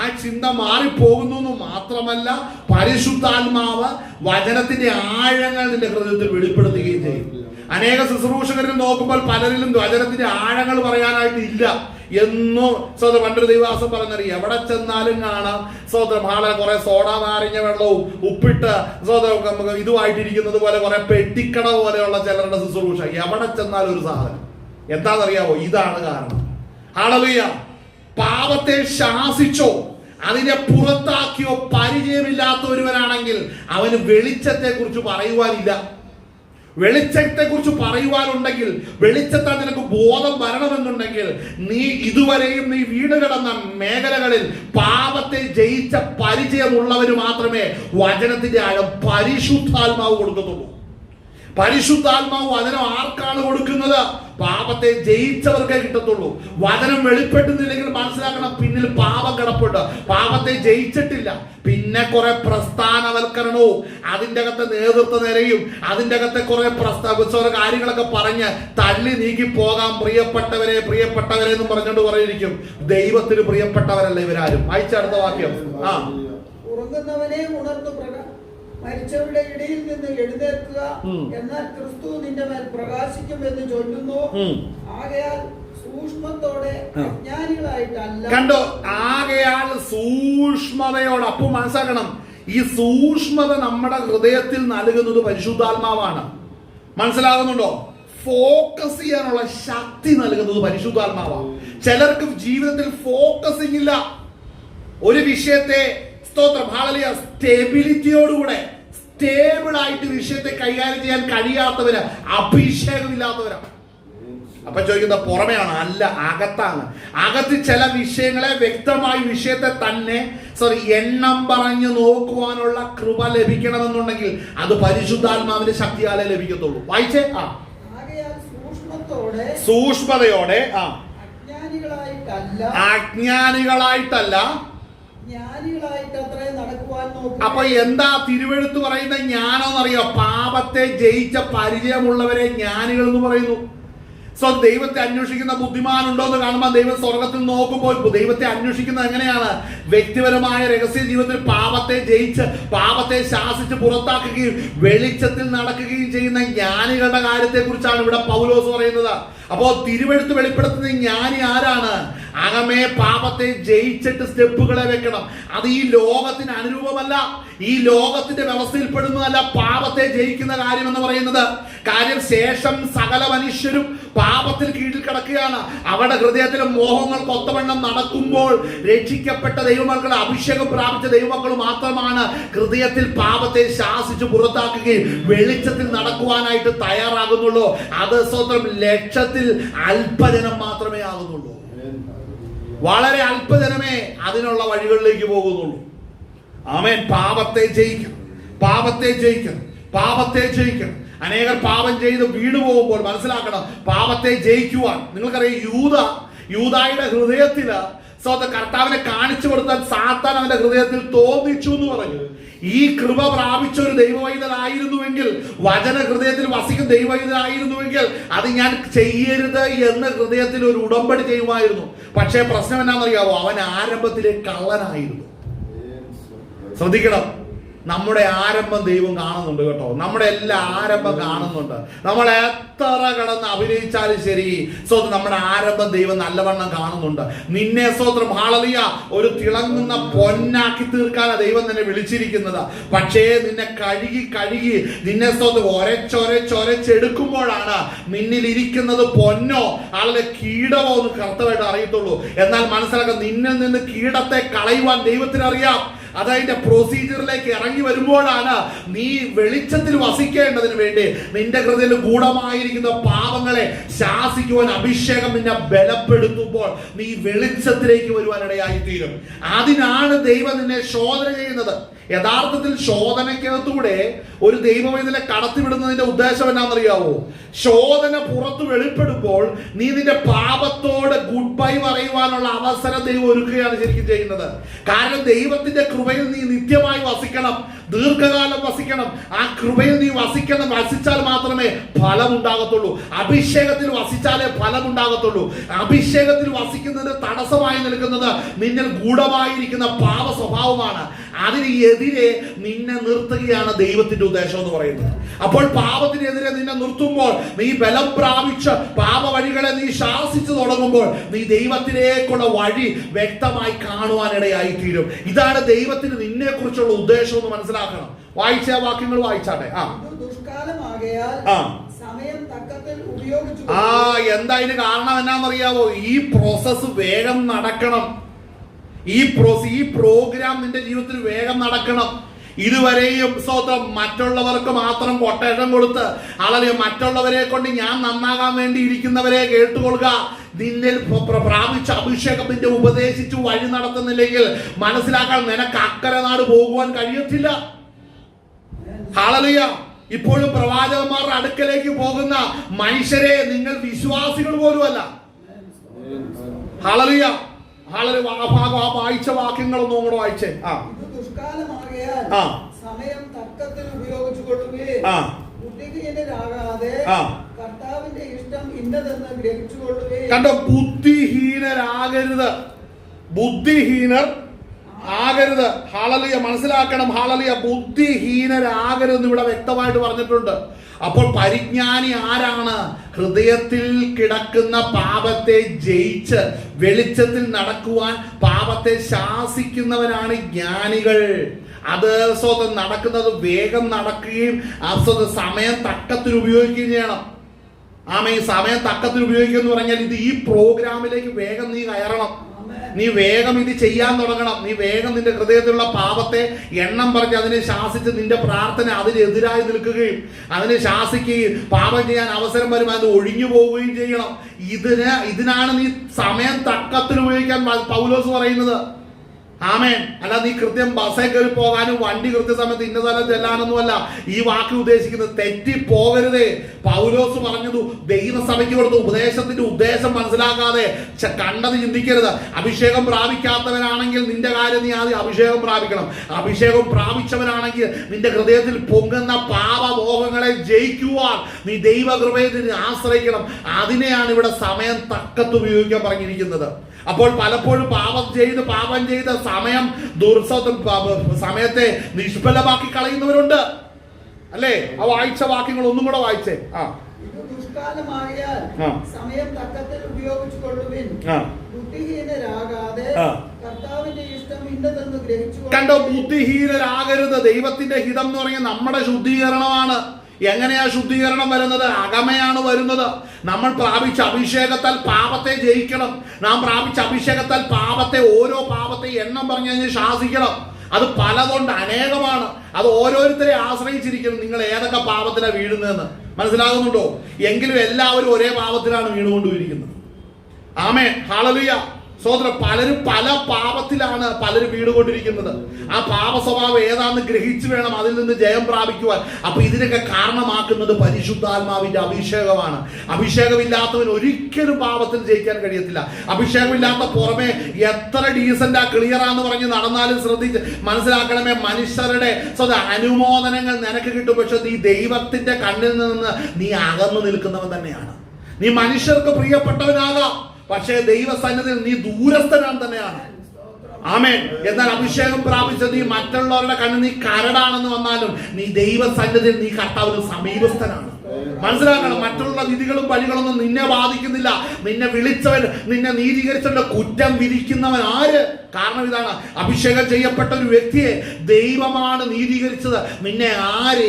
ആ ചിന്ത മാറിപ്പോകുന്നു എന്ന് മാത്രമല്ല, പരിശുദ്ധാത്മാവ് വചനത്തിന്റെ ആഴങ്ങൾ നിന്റെ ഹൃദയത്തിൽ വെളിപ്പെടുത്തുകയും ചെയ്യും. അനേക ശുശ്രൂഷകരിൽ നോക്കുമ്പോൾ പലരിലും വചനത്തിന്റെ ആഴങ്ങൾ പറയാനായിട്ട് ഇല്ല എന്നോ സ്വതം പണ്ടൊരു ദൈവദാസൻ പറഞ്ഞറിയാം, എവിടെ ചെന്നാലും കാണാം സ്വതം ആളെ കുറെ സോഡ നാരങ്ങ വെള്ളവും ഉപ്പിട്ട് സ്വതം ഇതുമായിട്ടിരിക്കുന്നത് പോലെ കുറെ പെട്ടിക്കട പോലെയുള്ള ചിലരുടെ ശുശ്രൂഷ. എവിടെ ചെന്നാലും ഒരു സാധനം. എന്താണെന്നറിയാവോ? ഇതാണ് കാരണം. ഹല്ലേലൂയ. പാപത്തെ ശാസിച്ചോ അതിനെ പുറത്താക്കിയോ പരിചയമില്ലാത്ത ഒരുവനാണെങ്കിൽ അവന് വെളിച്ചത്തെ കുറിച്ച് പറയുവാനില്ല. വെളിച്ചത്തെ കുറിച്ച് പറയുവാനുണ്ടെങ്കിൽ, വെളിച്ചത്താൽ നിനക്ക് ബോധം വരണമെന്നുണ്ടെങ്കിൽ, നീ ഇതുവരെയും നീ വീട് കിടന്ന മേഖലകളിൽ പാപത്തെ ജയിച്ച പരിചയമുള്ളവര് മാത്രമേ വചനത്തിന്റെ ആഴം പരിശുദ്ധാത്മാവ് കൊടുക്കത്തുള്ളൂ. പരിശുദ്ധാത്മാവ് വചനം ആർക്കാണ് കൊടുക്കുന്നത്? പാപത്തെ ജയിച്ചവർക്കേ കിട്ടത്തുള്ളൂ. വചനം വെളിപ്പെട്ടുന്നില്ലെങ്കിൽ മനസ്സിലാക്കണം, പിന്നിൽ പാപം കിടപ്പുണ്ട്. പാപത്തെ ജയിച്ചിട്ടില്ല. പിന്നെ കുറെ പ്രസ്ഥാനവൽക്കരണവും അതിൻ്റെ അകത്തെ നേതൃത്വ നിരയും അതിൻ്റെ അകത്തെ കുറെ കാര്യങ്ങളൊക്കെ പറഞ്ഞ് തള്ളി നീക്കി പോകാം. പ്രിയപ്പെട്ടവരെ പ്രിയപ്പെട്ടവരെ എന്ന് പറഞ്ഞുകൊണ്ട് പറയിരിക്കും. ദൈവത്തിന് പ്രിയപ്പെട്ടവരല്ല ഇവരാരും. വായിച്ചടുത്ത വാക്യം. ഉറങ്ങുന്നവനെ ഉണർന്നു മരിച്ചവരുടെ ഇടയിൽ നിന്ന് എഴുന്നേൽക്കുക, എന്നാൽ ക്രിസ്തു നിന്റെ മേൽ പ്രകാശിക്കും എന്ന് ചൊല്ലുന്നു. ആകയാൽ സൂക്ഷ്മത്തോടെ അജ്ഞാനികളായിട്ടല്ല. കണ്ടോ? ആകയാൽ സൂക്ഷ്മതയോടെ. അപ്പോൾ മനസ്സിലാക്കണം, ഈ സൂക്ഷ്മത നമ്മുടെ ഹൃദയത്തിൽ നൽകുന്നത് പരിശുദ്ധാത്മാവാണ്. മനസ്സിലാകുന്നുണ്ടോ? ഫോക്കസ് ചെയ്യാനുള്ള ശക്തി നൽകുന്നത് പരിശുദ്ധാത്മാവാണ്. ചിലർക്ക് ജീവിതത്തിൽ ഫോക്കസിംഗ് ഇല്ല. ഒരു വിഷയത്തെ സ്തോത്രം ഹല്ലേലൂയ സ്റ്റെബിലിറ്റിയോടുകൂടെ സ്റ്റേബിൾ ആയിട്ട് വിഷയത്തെ കൈകാര്യം ചെയ്യാൻ കഴിയാത്തവര്, അഭിഷേകമില്ലാത്തവരാണ്. അപ്പൊ ചോദിക്കുന്ന പുറമെയാണ്? അല്ല, അകത്താണ്. അകത്ത് ചില വിഷയങ്ങളെ വ്യക്തമായി വിഷയത്തെ തന്നെ എണ്ണം പറഞ്ഞു നോക്കുവാനുള്ള കൃപ ലഭിക്കണമെന്നുണ്ടെങ്കിൽ അത് പരിശുദ്ധാത്മാവിന്റെ ശക്തിയാലേ ലഭിക്കത്തുള്ളൂ. വായിച്ചേ. സൂക്ഷ്മതയോടെ അജ്ഞാനികളായിട്ടല്ല. അപ്പൊ എന്താ തിരുവെഴുത്ത് പറയുന്ന ജ്ഞാനമെന്നറിയോ? പാപത്തെ ജയിച്ച പരിചയമുള്ളവരെ ജ്ഞാനികൾ എന്ന് പറയുന്നു. ദൈവത്തെ അന്വേഷിക്കുന്ന ബുദ്ധിമാനുണ്ടോ എന്ന് കാണുമ്പോൾ ദൈവം സ്വർഗത്തിൽ നോക്കുമ്പോൾ ദൈവത്തെ അന്വേഷിക്കുന്നത് എങ്ങനെയാണ്? വ്യക്തിപരമായ രഹസ്യ ജീവിതത്തിൽ പാപത്തെ ജയിച്ച് പാപത്തെ ശാസിച്ച് പുറത്താക്കുകയും വെളിച്ചത്തിൽ നടക്കുകയും ചെയ്യുന്ന ജ്ഞാനികളുടെ കാര്യത്തെ കുറിച്ചാണ് ഇവിടെ പൗലോസ് പറയുന്നത്. അപ്പോ തിരുവെഴുത്ത് വെളിപ്പെടുത്തുന്ന ജ്ഞാനി ആരാണ്? അകമേ പാപത്തെ ജയിച്ചിട്ട് സ്റ്റെപ്പുകളെ വെക്കണം. അത് ഈ ലോകത്തിന് അനുരൂപമല്ല, ഈ ലോകത്തിന്റെ വ്യവസ്ഥയിൽപ്പെടുന്നതല്ല പാപത്തെ ജയിക്കുന്ന കാര്യം എന്ന് പറയുന്നത്. കാര്യം ശേഷം സകല മനുഷ്യരും പാപത്തിൽ കീഴിൽ കിടക്കുകയാണ്. അവരുടെ ഹൃദയത്തിലെ മോഹങ്ങൾ കൊത്തവണ്ണം നടക്കുമ്പോൾ രക്ഷിക്കപ്പെട്ട ദൈവമക്കൾ, അഭിഷേകം പ്രാപിച്ച ദൈവമക്കൾ മാത്രമാണ് ഹൃദയത്തിൽ പാപത്തെ ശാസിച്ച് പുറത്താക്കുകയും വെളിച്ചത്തിൽ നടക്കുവാനായിട്ട് തയ്യാറാകുന്നുള്ളൂ. അത് സ്വന്തം ലക്ഷത്തിൽ അല്പജനം മാത്രമേ ആകുന്നുള്ളൂ. വളരെ അല്പജനമേ അതിനുള്ള വഴികളിലേക്ക് പോകുന്നുള്ളൂ. ആമേൻ. പാപത്തെ ജയിക്കണം, പാപത്തെ ജയിക്കണം, പാപത്തെ ജയിക്കണം. അനേകർ പാപം ചെയ്ത് വീണു പോകുമ്പോൾ മനസ്സിലാക്കണം, പാപത്തെ ജയിക്കുവാൻ. നിങ്ങൾക്കറിയാം, യൂദായുടെ ഹൃദയത്തില് കർത്താവിനെ കാണിച്ചു കൊടുത്താൽ സാത്താൻ അവന്റെ ഹൃദയത്തിൽ തോന്നിച്ചു എന്ന് പറഞ്ഞു. ഈ കൃപ പ്രാപിച്ച ഒരു ദൈവവൈതലായിരുന്നുവെങ്കിൽ, വചന ഹൃദയത്തിൽ വസിക്കുന്ന ദൈവവൈതലായിരുന്നുവെങ്കിൽ അത് ഞാൻ ചെയ്യരുത് എന്ന് ഹൃദയത്തിൽ ഒരു ഉടമ്പടി ചെയ്യുമായിരുന്നു. പക്ഷേ പ്രശ്നം എന്നാണെന്നറിയാവോ? അവൻ ആരംഭത്തിലെ കള്ളനായിരുന്നു. ശ്രദ്ധിക്കണം, നമ്മുടെ ആരംഭം ദൈവം കാണുന്നുണ്ട് കേട്ടോ. നമ്മുടെ എല്ലാ ആരംഭം കാണുന്നുണ്ട്. നമ്മൾ എത്ര കടന്ന് അഭിനയിച്ചാലും ശരി, നമ്മുടെ ആരംഭം ദൈവം നല്ലവണ്ണം കാണുന്നുണ്ട്. നിന്നെ സ്തോത്രം ഹല്ലേലൂയ ഒരു തിളങ്ങുന്ന പൊന്നാക്കി തീർക്കാനാണ് ദൈവം നിന്നെ വിളിച്ചിരിക്കുന്നത്. പക്ഷേ നിന്നെ കഴുകി നിന്നെ സ്തോത്രം ഒരച്ചൊരച്ചെടുക്കുമ്പോഴാണ് നിന്നിൽ ഇരിക്കുന്നത് പൊന്നോ ആളുടെ കീടമോ എന്ന് കർത്തമായിട്ട് അറിയത്തുള്ളൂ. എന്നാൽ മനസ്സിലാക്കാൻ, നിന്നിൽ നിന്ന് കീടത്തെ കളയുവാൻ ദൈവത്തിന് അറിയാം. അതതിന്റെ പ്രൊസീജിയറിലേക്ക് ഇറങ്ങി വരുമ്പോഴാണ് നീ വെളിച്ചത്തിൽ വസിക്കേണ്ടതിന് വേണ്ടി നിന്റെ ഹൃദയത്തിൽ ഗൂഢമായിരിക്കുന്ന പാപങ്ങളെ ശാസിക്കുവാൻ അഭിഷേകം നിന്നെ ബലപ്പെടുത്തുമ്പോൾ നീ വെളിച്ചത്തിലേക്ക് വരുവാനിടയായി തീരും. അതിനാണ് ദൈവം നിന്നെ ശോധന ചെയ്യുന്നത്. യഥാർത്ഥത്തിൽ ശോധനയ്ക്കകത്തൂടെ ഒരു ദൈവവൈതലെ കടത്തിവിടുന്നതിന്റെ ഉദ്ദേശം എന്നാണെന്നറിയാവോ? ശോധന പുറത്ത് വെളിപ്പെടുമ്പോൾ നീ നിന്റെ പാപത്തോട് ഗുഡ് ബൈ പറയുവാനുള്ള അവസരം ദൈവം ഒരുക്കുകയാണ് ശരിക്കും ചെയ്യുന്നത്. കാരണം ദൈവത്തിന്റെ കൃപയിൽ നീ നിത്യമായി വസിക്കണം, ദീർഘകാലം വസിക്കണം. ആ കൃപയിൽ നീ വസിച്ചാൽ മാത്രമേ ഫലം ഉണ്ടാകത്തുള്ളൂ. അഭിഷേകത്തിൽ വസിച്ചാലേ ഫലം ഉണ്ടാകത്തുള്ളൂ. അഭിഷേകത്തിൽ വസിക്കുന്നതിന് തടസ്സമായി നിൽക്കുന്നത് നിന്നിൽ ഗൂഢമായിരിക്കുന്ന പാപ സ്വഭാവമാണ്. അതിന് എതിരെ നിന്നെ നിർത്തുകയാണ് ദൈവത്തിന്റെ ഉദ്ദേശം എന്ന് പറയുന്നത്. അപ്പോൾ പാപത്തിനെതിരെ നിന്നെ നിർത്തുമ്പോൾ നീ ബലം പ്രാപിച്ച് പാപ വഴികളെ നീ ശാസിച്ചു തുടങ്ങുമ്പോൾ നീ ദൈവത്തിലേക്കുള്ള വഴി വ്യക്തമായി കാണുവാനിടയായി തീരും. ഇതാണ് ദൈവത്തിന് നിന്നെ കുറിച്ചുള്ള ഉദ്ദേശം എന്ന് മനസ്സിലാക്കണം. വായിച്ച വാക്യങ്ങൾ വായിച്ചാട്ടെ. എന്താ ഇതിന് കാരണം എന്നാന്നറിയാവോ? ഈ പ്രോസസ് വേഗം നടക്കണം. ഈ പ്രോഗ്രാം നിന്റെ ജീവിതത്തിൽ വേഗം നടക്കണം. ഇതുവരെയും സ്വന്തം മറ്റുള്ളവർക്ക് മാത്രം കൊട്ടേഷൻ കൊടുത്ത് അല്ലെങ്കിൽ മറ്റുള്ളവരെ കൊണ്ട് ഞാൻ നന്നാകാൻ വേണ്ടി ഇരിക്കുന്നവരെ കേട്ടുകൊള്ളുക. നിന്നിൽ പ്രാപിച്ച അഭിഷേകം നിന്നെ ഉപദേശിച്ചു വഴി നടത്തുന്നില്ലെങ്കിൽ മനസ്സിലാക്കാൻ നിനക്ക് അക്കരെ നാട് പോകുവാൻ കഴിയത്തില്ല. ഹല്ലേലൂയ. ഇപ്പോഴും പ്രവാചകന്മാരുടെ അടുക്കലേക്ക് പോകുന്ന മനുഷ്യരെ നിങ്ങൾ വിശ്വാസികൾ പോലുമല്ല. ഹല്ലേലൂയ. വായിച്ച വാക്യങ്ങളൊന്നും കൂടെ വായിച്ചേ. സമയം തക്കത്തിൽ ഉപയോഗിച്ചുകൊള്ളുകേ, ബുദ്ധിഹീനരാകാതെ കർത്താവിന്റെ ഇഷ്ടം ഇന്നതെന്ന് ഗ്രഹിച്ചുകൊള്ളുകേ. കണ്ടോ? ബുദ്ധിഹീനരാകരുത്, ബുദ്ധിഹീനർ ആകരുത്. ഹല്ലേലൂയ. മനസ്സിലാക്കണം. ഹല്ലേലൂയ. ബുദ്ധിഹീനരാകരുതെന്ന് ഇവിടെ വ്യക്തമായിട്ട് പറഞ്ഞിട്ടുണ്ട്. അപ്പോൾ പരിജ്ഞാനി ആരാണ്? ഹൃദയത്തിൽ കിടക്കുന്ന പാപത്തെ ജയിച്ച് വെളിച്ചത്തിൽ നടക്കുവാൻ പാപത്തെ ശാസിക്കുന്നവരാണ് ജ്ഞാനികൾ. അത് സ്വന്തം നടക്കുന്നത് വേഗം നടക്കുകയും സമയം തക്കത്തിൽ ഉപയോഗിക്കുകയും ചെയ്യണം. ഈ സമയം തക്കത്തിൽ ഉപയോഗിക്കുക എന്ന് പറഞ്ഞാൽ ഇത് ഈ പ്രോഗ്രാമിലേക്ക് വേഗം നീ കയറണം. നീ വേഗം ഇത് ചെയ്യാൻ തുടങ്ങണം. നീ വേഗം നിന്റെ ഹൃദയത്തിലുള്ള പാപത്തെ എണ്ണം പറഞ്ഞ് അതിനെ ശാസിച്ച് നിന്റെ പ്രാർത്ഥന അതിനെതിരായി നിൽക്കുകയും അതിനെ ശാസിക്കുകയും പാപം ചെയ്യാൻ അവസരം വരുമ്പോൾ അത് ഒഴിഞ്ഞു പോവുകയും ചെയ്യണം. ഇതിനാണ് നീ സമയം തക്കത്തിൽ ഉപയോഗിക്കാൻ പൗലോസ് പറയുന്നത്. ആമേൻ. അല്ല നീ കൃത്യം ബസ്സേ കയറി പോകാനും വണ്ടി കൃത്യസമയത്ത് ഇന്ന സ്ഥലം ചെല്ലാനൊന്നുമല്ല ഈ വാക്ക് ഉദ്ദേശിക്കുന്നത്. തെറ്റി പോകരുതേ. പൗലോസ് പറഞ്ഞതു ദൈവസഭയ്ക്ക് കൊടുത്ത ഉപദേശത്തിന്റെ ഉദ്ദേശം മനസ്സിലാക്കാതെ കണ്ടത് ചിന്തിക്കരുത്. അഭിഷേകം പ്രാപിക്കാത്തവനാണെങ്കിൽ നിന്റെ കാര്യം നീ ആദ്യം അഭിഷേകം പ്രാപിക്കണം. അഭിഷേകം പ്രാപിച്ചവനാണെങ്കിൽ നിന്റെ ഹൃദയത്തിൽ പൊങ്ങുന്ന പാപമോഹങ്ങളെ ജയിക്കുവാൻ നീ ദൈവകൃപയെ ആശ്രയിക്കണം. അതിനെയാണ് ഇവിടെ സമയം തക്കത്ത് ഉപയോഗിക്കാൻ പറഞ്ഞിരിക്കുന്നത്. അപ്പോൾ പലപ്പോഴും പാപം ചെയ്ത് സമയം സമയത്തെ നിഷ്ഫലമാക്കി കളയുന്നവരുണ്ട് അല്ലേ? ആ വായിച്ച വാക്യങ്ങൾ ഒന്നും കൂടെ വായിച്ചേ. സമയം തക്കത്തിൽ ഉപയോഗിച്ചുകൊള്ളുവിൻ, ബുദ്ധിഹീനരാകാതെ കർത്താവിന്റെ ഇഷ്ടം ഇന്നതെന്ന് ഗ്രഹിച്ചുകൊള്ളുവിൻ. കണ്ടോ? ബുദ്ധിഹീനരാകരുത്. ദൈവത്തിന്റെ ഹിതം എന്ന് പറഞ്ഞാൽ നമ്മുടെ ശുദ്ധീകരണമാണ്. എങ്ങനെയാ ശുദ്ധീകരണം വരുന്നത്? അകമയാണ് വരുന്നത്. നമ്മൾ പ്രാപിച്ച അഭിഷേകത്താൽ പാപത്തെ ജയിക്കണം. നാം പ്രാപിച്ച അഭിഷേകത്താൽ ഓരോ പാപത്തെ എണ്ണം പറഞ്ഞ് ശാസിക്കണം. അത് പലതുണ്ട്, അനേകമാണ്. അത് ഓരോരുത്തരെ ആശ്രയിച്ചിരിക്കണം നിങ്ങൾ ഏതൊക്കെ പാപത്തിലാണ് വീഴുന്നതെന്ന്. മനസ്സിലാകുന്നുണ്ടോ? എങ്കിലും എല്ലാവരും ഒരേ പാപത്തിലാണ് വീണുകൊണ്ടിരിക്കുന്നത്. ആമേൻ. ഹല്ലേലൂയ. സഹോദരൻ, പലരും പല പാപത്തിലാണ് പലരും വീടുകൊണ്ടിരിക്കുന്നത്. ആ പാപ സ്വഭാവം ഏതാണെന്ന് ഗ്രഹിച്ചു വേണം അതിൽ നിന്ന് ജയം പ്രാപിക്കുവാൻ. അപ്പൊ ഇതിനൊക്കെ കാരണമാക്കുന്നത് പരിശുദ്ധാത്മാവിന്റെ അഭിഷേകമാണ്. അഭിഷേകമില്ലാത്തവൻ ഒരിക്കലും പാപത്തിൽ ജയിക്കാൻ കഴിയത്തില്ല. അഭിഷേകമില്ലാത്ത പുറമെ എത്ര ഡീസന്റാ ക്ലിയറാന്ന് പറഞ്ഞ് നടന്നാലും ശ്രദ്ധിച്ച് മനസ്സിലാക്കണമേ, മനുഷ്യരുടെ അനുമോദനങ്ങൾ നിനക്ക് കിട്ടും. പക്ഷെ നീ ദൈവത്തിന്റെ കണ്ണിൽ നിന്ന് നീ അകന്നു നിൽക്കുന്നവൻ തന്നെയാണ്. നീ മനുഷ്യർക്ക് പ്രിയപ്പെട്ടവനാകാം, പക്ഷേ ദൈവസന്നിധിയിൽ നീ ദൂരസ്ഥനാൻ തന്നെയാണ്. ആമേൻ. എന്നാൽ അഭിഷേകം പ്രാപിച്ച നീ മറ്റുള്ളവരുടെ കണ്ണിൽ നീ കരടാണെന്ന് വന്നാലും നീ ദൈവസന്നിധിയിൽ നീ കർത്താവിന് സമീപസ്ഥനാണ്. മനസ്സിലാക്കണം, മറ്റുള്ള വിധികളും വഴികളൊന്നും നിന്നെ ബാധിക്കുന്നില്ല. നിന്നെ വിളിച്ചവൻ, നിന്നെ നീതീകരിച്ചവന്റെ കുറ്റം വിധിക്കുന്നവൻ ആര്? കാരണം ഇതാണ്, അഭിഷേകം ചെയ്യപ്പെട്ട ഒരു വ്യക്തിയെ ദൈവമാണ് നീതീകരിച്ചത്. നിന്നെ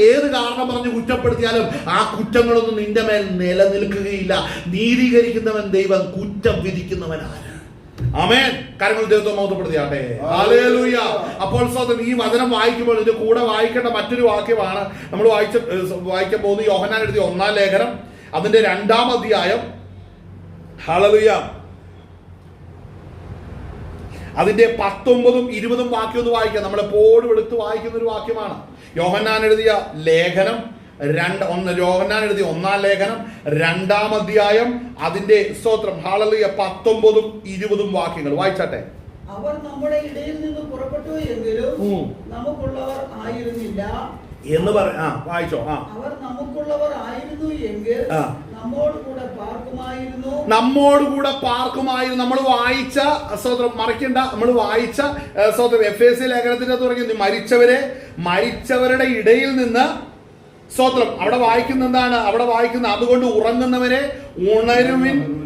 ഏത് കാരണം പറഞ്ഞ് കുറ്റപ്പെടുത്തിയാലും ആ കുറ്റങ്ങളൊന്നും നിന്റെ മേൽ നിലനിൽക്കുകയില്ല. നീതീകരിക്കുന്നവൻ ദൈവം, കുറ്റം വിധിക്കുന്നവൻ ആര്? ആമേൻ. കാര്യങ്ങൾ ദൈവത്തെ മഹത്വപ്പെടുത്തിയാട്ടെ. ഹല്ലേലൂയ. അപ്പോൾ സഹോദരൻ, ഈ വചനം വായിക്കുമ്പോൾ ഇതിന്റെ കൂടെ വായിക്കേണ്ട മറ്റൊരു വാക്യമാണ് നമ്മൾ വായിക്കാൻ പോകുന്നത്. യോഹന്നാൻ എഴുതിയ 1-ാം ലേഖനം അതിന്റെ 2-ാം അധ്യായം, ഹല്ലേലൂയ, അതിന്റെ 19ഉം 20ഉം വാക്യം ഒന്ന് വായിക്കാം. നമ്മളെപ്പോഴും എടുത്ത് വായിക്കുന്ന ഒരു വാക്യമാണ്. യോഹന്നാൻ എഴുതിയ ലേഖനം യോഹന്നാൻ എഴുതിയ 1-ാം ലേഖനം 2-ാം അധ്യായം അതിന്റെ സ്തോത്രം, ഹല്ലേലൂയ, 19ഉം 20ഉം വാക്യങ്ങൾ വായിച്ചാട്ടെ. അവർ നമ്മുടെ ഇടയിൽ നിന്ന് പുറപ്പെട്ടു എങ്കിലും നമുക്കുള്ളവർ ആയിരുന്നില്ല എന്ന് വായിച്ചോ. അവർ നമുക്കുള്ളവർ ആയിരുന്നു എങ്കിൽ നമ്മോടുകൂടെ പാർക്കുമായിരുന്നു. നമ്മൾ വായിച്ച സ്തോത്രം മറക്കണ്ട, നമ്മൾ വായിച്ച സ്തോത്രം എഫേസ്യ ലേഖനത്തിന്റെ തുടങ്ങി മരിച്ചവരുടെ ഇടയിൽ നിന്ന് സ്തോത്രം അവിടെ വായിക്കുന്ന എന്താണ്? അവിടെ വായിക്കുന്ന അതുകൊണ്ട് ഉറങ്ങുന്നവരെ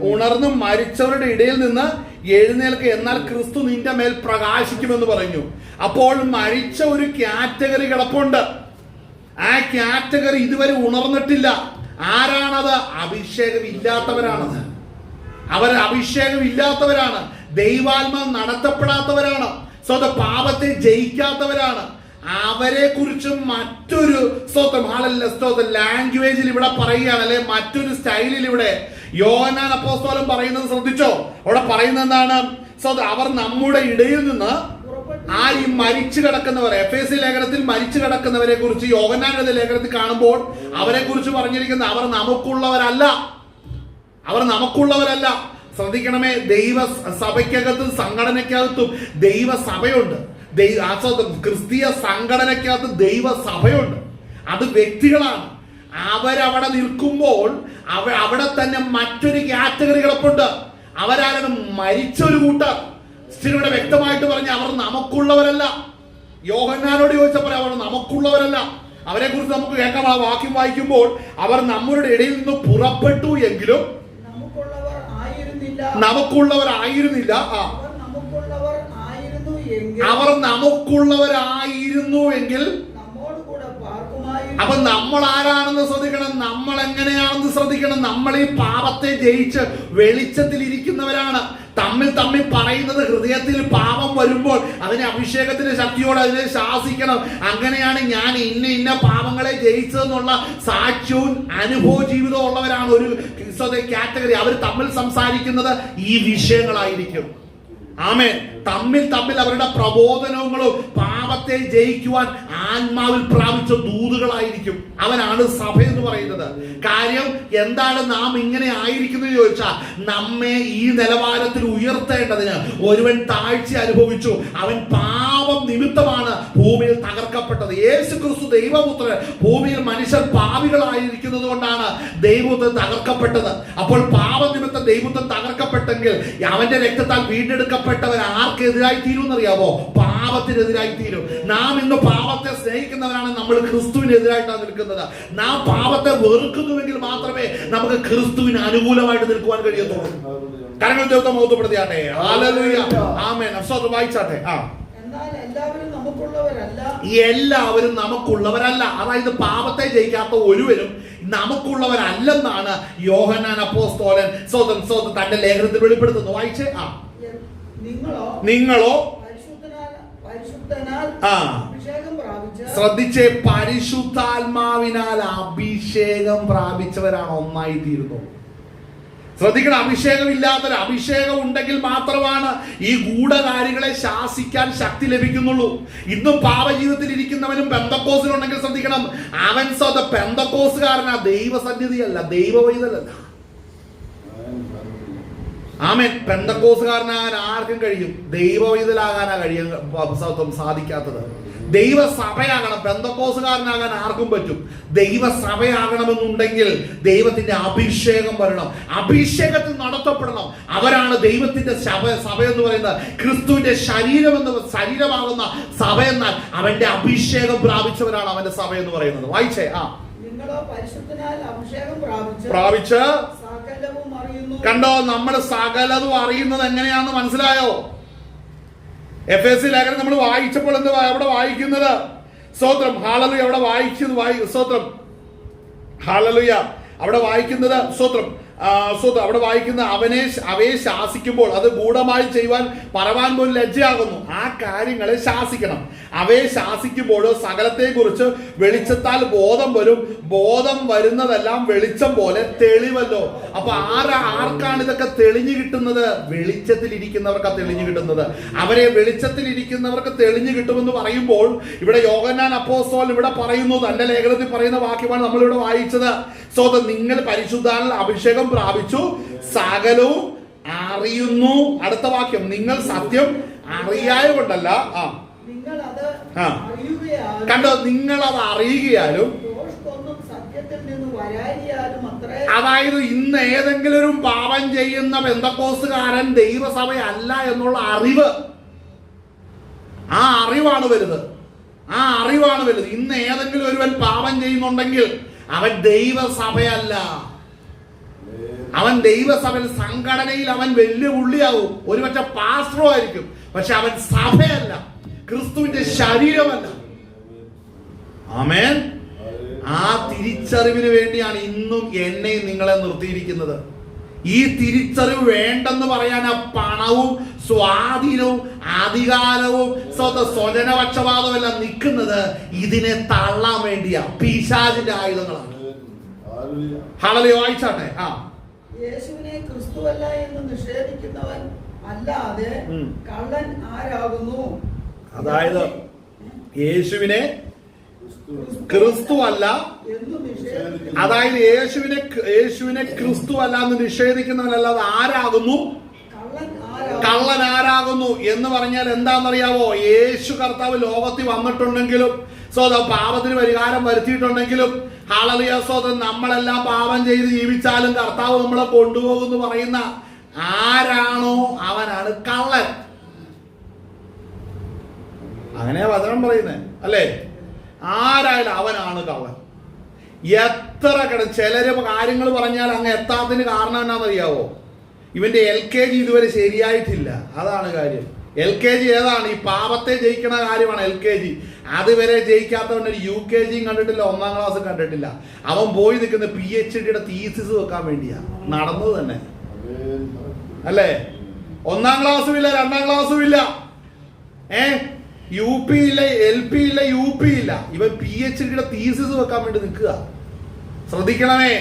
ഉണർന്നും മരിച്ചവരുടെ ഇടയിൽ നിന്ന് എഴുന്നേൽക്കുക, എന്നാൽ ക്രിസ്തു നിന്റെ മേൽ പ്രകാശിക്കുമെന്ന് പറഞ്ഞു. അപ്പോൾ മരിച്ച ഒരു കാറ്റഗറി കിടപ്പുണ്ട്. ആ കാറ്റഗറി ഇതുവരെ ഉണർന്നിട്ടില്ല. ആരാണത്? അഭിഷേകമില്ലാത്തവരാണത്. അവർ അഭിഷേകമില്ലാത്തവരാണ്, ദൈവാത്മാവ് നടത്തപ്പെടാത്തവരാണ്, പാപത്തെ ജയിക്കാത്തവരാണ്. അവരെ കുറിച്ചും മറ്റൊരു ലാംഗ്വേജിൽ ഇവിടെ പറയുകയാണ്, അല്ലെ മറ്റൊരു സ്റ്റൈലിൽ ഇവിടെ യോഹന്നാൻ അപ്പോസ്തലൻ പറയുന്നത് ശ്രദ്ധിച്ചോ. അവിടെ പറയുന്നത് എന്താണ്? അവർ നമ്മുടെ ഇടയിൽ നിന്ന് ഈ മരിച്ചു കിടക്കുന്നവരെ, എഫേസ്യ ലേഖനത്തിൽ മരിച്ചു കിടക്കുന്നവരെ കുറിച്ച് യോഹന്നാന്റെ ലേഖനത്തിൽ കാണുമ്പോൾ അവരെ കുറിച്ച് പറഞ്ഞിരിക്കുന്നത് അവർ നമുക്കുള്ളവരല്ല. ശ്രദ്ധിക്കണമേ, ദൈവ സഭയ്ക്കകത്തും സംഘടനയ്ക്കകത്തും ദൈവസഭയുണ്ട്. ക്രിസ്തീയ സംഘടനയ്ക്കകത്ത് ദൈവസഭയുണ്ട്. അത് വ്യക്തികളാണ്. അവരവിടെ നിൽക്കുമ്പോൾ അവിടെ തന്നെ മറ്റൊരു കാറ്റഗറി കിടപ്പുണ്ട്. അവരാണ് മരിച്ച ഒരു കൂട്ടർ. ഇവിടെ വ്യക്തമായിട്ട് പറഞ്ഞ അവർ നമുക്കുള്ളവരല്ല. യോഹന്നാനോട് ചോദിച്ചപ്പോൾ അവർ നമുക്കുള്ളവരല്ല. അവരെ കുറിച്ച് നമുക്ക് കേൾക്കാം. ആ വാക്യം വായിക്കുമ്പോൾ അവർ നമ്മുടെ ഇടയിൽ നിന്ന് പുറപ്പെട്ടു എങ്കിലും നമുക്കുള്ളവരായിരുന്നില്ല. അവർ നമുക്കുള്ളവരായിരുന്നു എങ്കിൽ അപ്പൊ നമ്മൾ ആരാണെന്ന് ശ്രദ്ധിക്കണം, നമ്മൾ എങ്ങനെയാണെന്ന് ശ്രദ്ധിക്കണം. നമ്മൾ ഈ പാപത്തെ ജയിച്ച് വെളിച്ചത്തിൽ ഇരിക്കുന്നവരാണ്. തമ്മിൽ പറയുന്നത് ഹൃദയത്തിൽ പാപം വരുമ്പോൾ അതിനെ അഭിഷേകത്തിന്റെ ശക്തിയോടെ അതിനെ ശാസിക്കണം. അങ്ങനെയാണ് ഞാൻ ഇന്ന പാപങ്ങളെ ജയിച്ചതെന്നുള്ള സാക്ഷ്യവും അനുഭവ ജീവിതവും ഉള്ളവരാണ് ഒരു കാറ്റഗറി. അവർ തമ്മിൽ സംസാരിക്കുന്നത് ഈ വിഷയങ്ങളായിരിക്കും. ആമേൻ. തമ്മിൽ അവരുടെ പ്രബോധനങ്ങളും പാപത്തെ ജയിക്കുവാൻ ആത്മാവിൽ പ്രാപിച്ച ദൂതുകളായിരിക്കും. അവനാണ് സഭ എന്ന് പറയുന്നത്. കാര്യം എന്താണ് നാം ഇങ്ങനെ ആയിരിക്കുന്നത് ചോദിച്ചാൽ, നമ്മെ ഈ നിലവാരത്തിൽ ഉയർത്തേണ്ടതിന് ഒരുവൻ താഴ്ച അനുഭവിച്ചു. അവൻ പാപം നിമിത്തമാണ് ഭൂമിയിൽ തകർക്കപ്പെട്ടത്. യേശു ക്രിസ്തു ദൈവപുത്രൻ ഭൂമിയിൽ മനുഷ്യർ പാപികളായിരിക്കുന്നത് കൊണ്ടാണ് ദൈവപുത്രൻ തകർക്കപ്പെട്ടത്. അപ്പോൾ പാപനിമിത്തം ദൈവപുത്രൻ തകർക്കപ്പെട്ടെങ്കിൽ അവന്റെ രക്തത്താൽ വീണ്ടെടുക്കപ്പെട്ടവർ ആർക്കെതിരായി തീരുമെന്നറിയാമോ? പാപത്തിനെതിരായി തീരും. നാം ഇന്ന് പാപത്തെ സ്നേഹിക്കുന്നവരാണ്, നമ്മൾ ക്രിസ്തുവിനെതിരായിട്ടാണ് നിൽക്കുന്നത്. നാം പാപത്തെ വെറുക്കുന്നുവെങ്കിൽ മാത്രമേ നമുക്ക് ക്രിസ്തുവിന് അനുകൂലമായിട്ട് നിൽക്കുവാൻ കഴിയത്തുള്ളൂ. കരങ്ങൾ ദൈവത്തെ മഹത്വപ്പെടുത്തിയാട്ടെ. ഹല്ലേലൂയ. ആമേൻ. അഫ്സോസ് വായിച്ചാട്ടെ. എല്ലാവരും നമുക്കുള്ളവരല്ല. അതായത് പാപത്തെ ജയിക്കാത്ത ഒരുവരും നമുക്കുള്ളവരല്ലെന്നാണ് യോഹന്നാൻ അപ്പോസ്തലൻ തന്റെ ലേഖനത്തിൽ വെളിപ്പെടുത്തുന്നു. വായിച്ചേ. നിങ്ങളോ ശ്രദ്ധിച്ചേ, പരിശുദ്ധാത്മാവിനാൽ അഭിഷേകം പ്രാപിച്ചവരാണ് ഒന്നായി തീരുന്നു. ശ്രദ്ധിക്കണം, അഭിഷേകമില്ലാത്തൊരു അഭിഷേകം ഉണ്ടെങ്കിൽ മാത്രമാണ് ഈ ഗൂഢകാരികളെ ശാസിക്കാൻ ശക്തി ലഭിക്കുന്നുള്ളൂ. ഇന്നും പാപജീവിതത്തിൽ ഇരിക്കുന്നവനും പെന്തക്കോസിലുണ്ടെങ്കിൽ ശ്രദ്ധിക്കണം, അവൻ സ്വന്തം പെന്തക്കോസുകാരനാ, ദൈവസന്നിധിയല്ല, ദൈവവൈതലല്ല. ആമേൻ. പെന്തക്കോസുകാരനാകാൻ ആർക്കും കഴിയും, ദൈവവൈതലാകാനാ കഴിയാൻ സാധിക്കാത്തത്. ദൈവസഭയാകണം. പെന്തക്കോസുകാരനാകാൻ ആർക്കും പറ്റും. ദൈവസഭയാകണമെന്നുണ്ടെങ്കിൽ ദൈവത്തിന്റെ അഭിഷേകം വരണം, അഭിഷേകത്തിൽ നടത്തപ്പെടണം. അവരാണ് ദൈവത്തിന്റെ സഭ എന്ന് പറയുന്നത്. ക്രിസ്തുവിന്റെ ശരീരമാകുന്ന സഭ എന്നാൽ അവന്റെ അഭിഷേകം പ്രാപിച്ചവരാണ് അവന്റെ സഭ എന്ന് പറയുന്നത്. വായിച്ചേ. പ്രാപിച്ച് കണ്ടോ, നമ്മൾ സകലതും അറിയുന്നത് എങ്ങനെയാണെന്ന് മനസ്സിലായോ? എഫേസ്യ ലേഖനം നമ്മൾ വായിച്ചപ്പോൾ എന്താ അവിടെ വായിക്കുന്നത്? സ്തോത്രം, ഹല്ലേലൂയ. അവിടെ വായിക്കുന്നത് സ്തോത്രം, ഹല്ലേലൂയ. അവിടെ വായിക്കുന്നത് സ്തോത്രം, അവിടെ വായിക്കുന്ന അവയെ ശാസിക്കുമ്പോൾ അത് ഗൂഢമായി ചെയ്യുവാൻ പറവാൻ പോലും ലജ്ജയാകുന്നു. ആ കാര്യങ്ങളെ ശാസിക്കണം. അവയെ ശാസിക്കുമ്പോഴോ സകലത്തെ കുറിച്ച് വെളിച്ചത്താൽ ബോധം വരും. ബോധം വരുന്നതെല്ലാം വെളിച്ചം പോലെ തെളിവല്ലോ. അപ്പൊ ആർക്കാണ് ഇതൊക്കെ തെളിഞ്ഞു കിട്ടുന്നത്? വെളിച്ചത്തിൽ ഇരിക്കുന്നവർക്കാ തെളിഞ്ഞു കിട്ടുന്നത്. അവരെ വെളിച്ചത്തിൽ ഇരിക്കുന്നവർക്ക് തെളിഞ്ഞു കിട്ടുമെന്ന് പറയുമ്പോൾ ഇവിടെ യോഹന്നാൻ അപ്പോസ്തലൻ ഇവിടെ പറയുന്നു, തന്റെ ലേഖനത്തിൽ പറയുന്ന വാക്യമാണ് നമ്മളിവിടെ വായിച്ചത്. നിങ്ങൾ പരിശുദ്ധാത്മാവിൽ അഭിഷേകം പ്രാപിച്ചു, സകലവും അറിയുന്നു. അടുത്ത വാക്യം, നിങ്ങൾ സത്യം അറിയായ കൊണ്ടല്ല. കണ്ടോ, നിങ്ങൾ അത് അറിയുകയാലും. അതായത് ഇന്ന് ഏതെങ്കിലും ഒരു പാപം ചെയ്യുന്ന പെന്തക്കോസ്തുകാരൻ ദൈവസഭയല്ല എന്നുള്ള അറിവ്, ആ അറിവാണ് വലുത്. ഇന്ന് ഏതെങ്കിലും ഒരുവൻ പാപം ചെയ്യുന്നുണ്ടെങ്കിൽ അവൻ ദൈവസഭയല്ല. അവൻ ദൈവസഭയിൽ സംഘടനയിൽ അവൻ വലിയ പുള്ളിയാവും, ഒരുപക്ഷെ പാസ്റ്ററോ ആയിരിക്കും, പക്ഷെ അവൻ സഭയല്ല, ക്രിസ്തുവിന്റെ ശരീരമല്ല. ആമേൻ. ആ തിരിച്ചറിവിന് വേണ്ടിയാണ് ഇന്നും എന്നെയും നിങ്ങളെ നിർത്തിയിരിക്കുന്നത്. ഈ തിരിച്ചറിവ് വേണ്ടെന്ന് പറയാൻ ആ പണവും സ്വാധീനവും അധികാരവും സ്വജനപക്ഷപാതവും എല്ലാം നിൽക്കുന്നത് ഇതിനെ തള്ളാൻ വേണ്ടിയാ. പിശാചിന്റെ ആയുധങ്ങളാണ്. ഹല്ലേലൂയ. വായിച്ചാട്ടെ. യേശുവിനെ ക്രിസ്തുവല്ല എന്ന് നിഷേധിക്കുന്നവൻ അല്ലാതെ കള്ളൻ ആരാകുന്നു? അതായത് യേശുവിനെ ക്രിസ്തു അല്ല, അതായത് യേശുവിനെ ക്രിസ്തു അല്ല എന്ന് നിഷേധിക്കുന്നവനല്ലാതെ ആരാകുന്നു? കള്ളൻ ആരാകുന്നു എന്ന് പറഞ്ഞാൽ എന്താണെന്നറിയാവോ? യേശു കർത്താവ് ലോകത്തിൽ വന്നിട്ടുണ്ടെങ്കിലും പാപത്തിന് പരിഹാരം വരുത്തിയിട്ടുണ്ടെങ്കിലും, ഹല്ലേലൂയ, നമ്മളെല്ലാം പാപം ചെയ്ത് ജീവിച്ചാലും കർത്താവ് നമ്മളെ കൊണ്ടുപോകുമെന്ന് പറയുന്ന ആരാണോ അവനാണ് കള്ളൻ. അങ്ങനെയാ വചനം പറയുന്നേ, അല്ലേ? ആരായാലും അവനാണ് കള്ളൻ. എത്ര ചിലര് കാര്യങ്ങൾ പറഞ്ഞാൽ അങ്ങ് എത്താത്തതിന് കാരണം എന്നാണെന്നറിയാവോ? ഇവന്റെ LKG ഇതുവരെ ശരിയായിട്ടില്ല. അതാണ് കാര്യം. LKG ഏതാണ്? ഈ പാപത്തെ ജയിക്കണ കാര്യമാണ് LKG. അതുവരെ ജയിക്കാത്തവൻ ഒരു UKG കണ്ടിട്ടില്ല, 1ാം ക്ലാസ് കണ്ടിട്ടില്ല. അവൻ പോയി നിൽക്കുന്ന PhD തീസിസ് വെക്കാൻ വേണ്ടിയാ നടന്നത് തന്നെ, അല്ലേ? 1ാം ക്ലാസ്സും ഇല്ല, 2ാം ക്ലാസ്സും ഇല്ല, UP ഇല്ല, LP ഇല്ല, UP ഇല്ല. ഇവൻ PhD തീസിസ് വെക്കാൻ വേണ്ടി നിൽക്കുക. ശ്രദ്ധിക്കണമേ,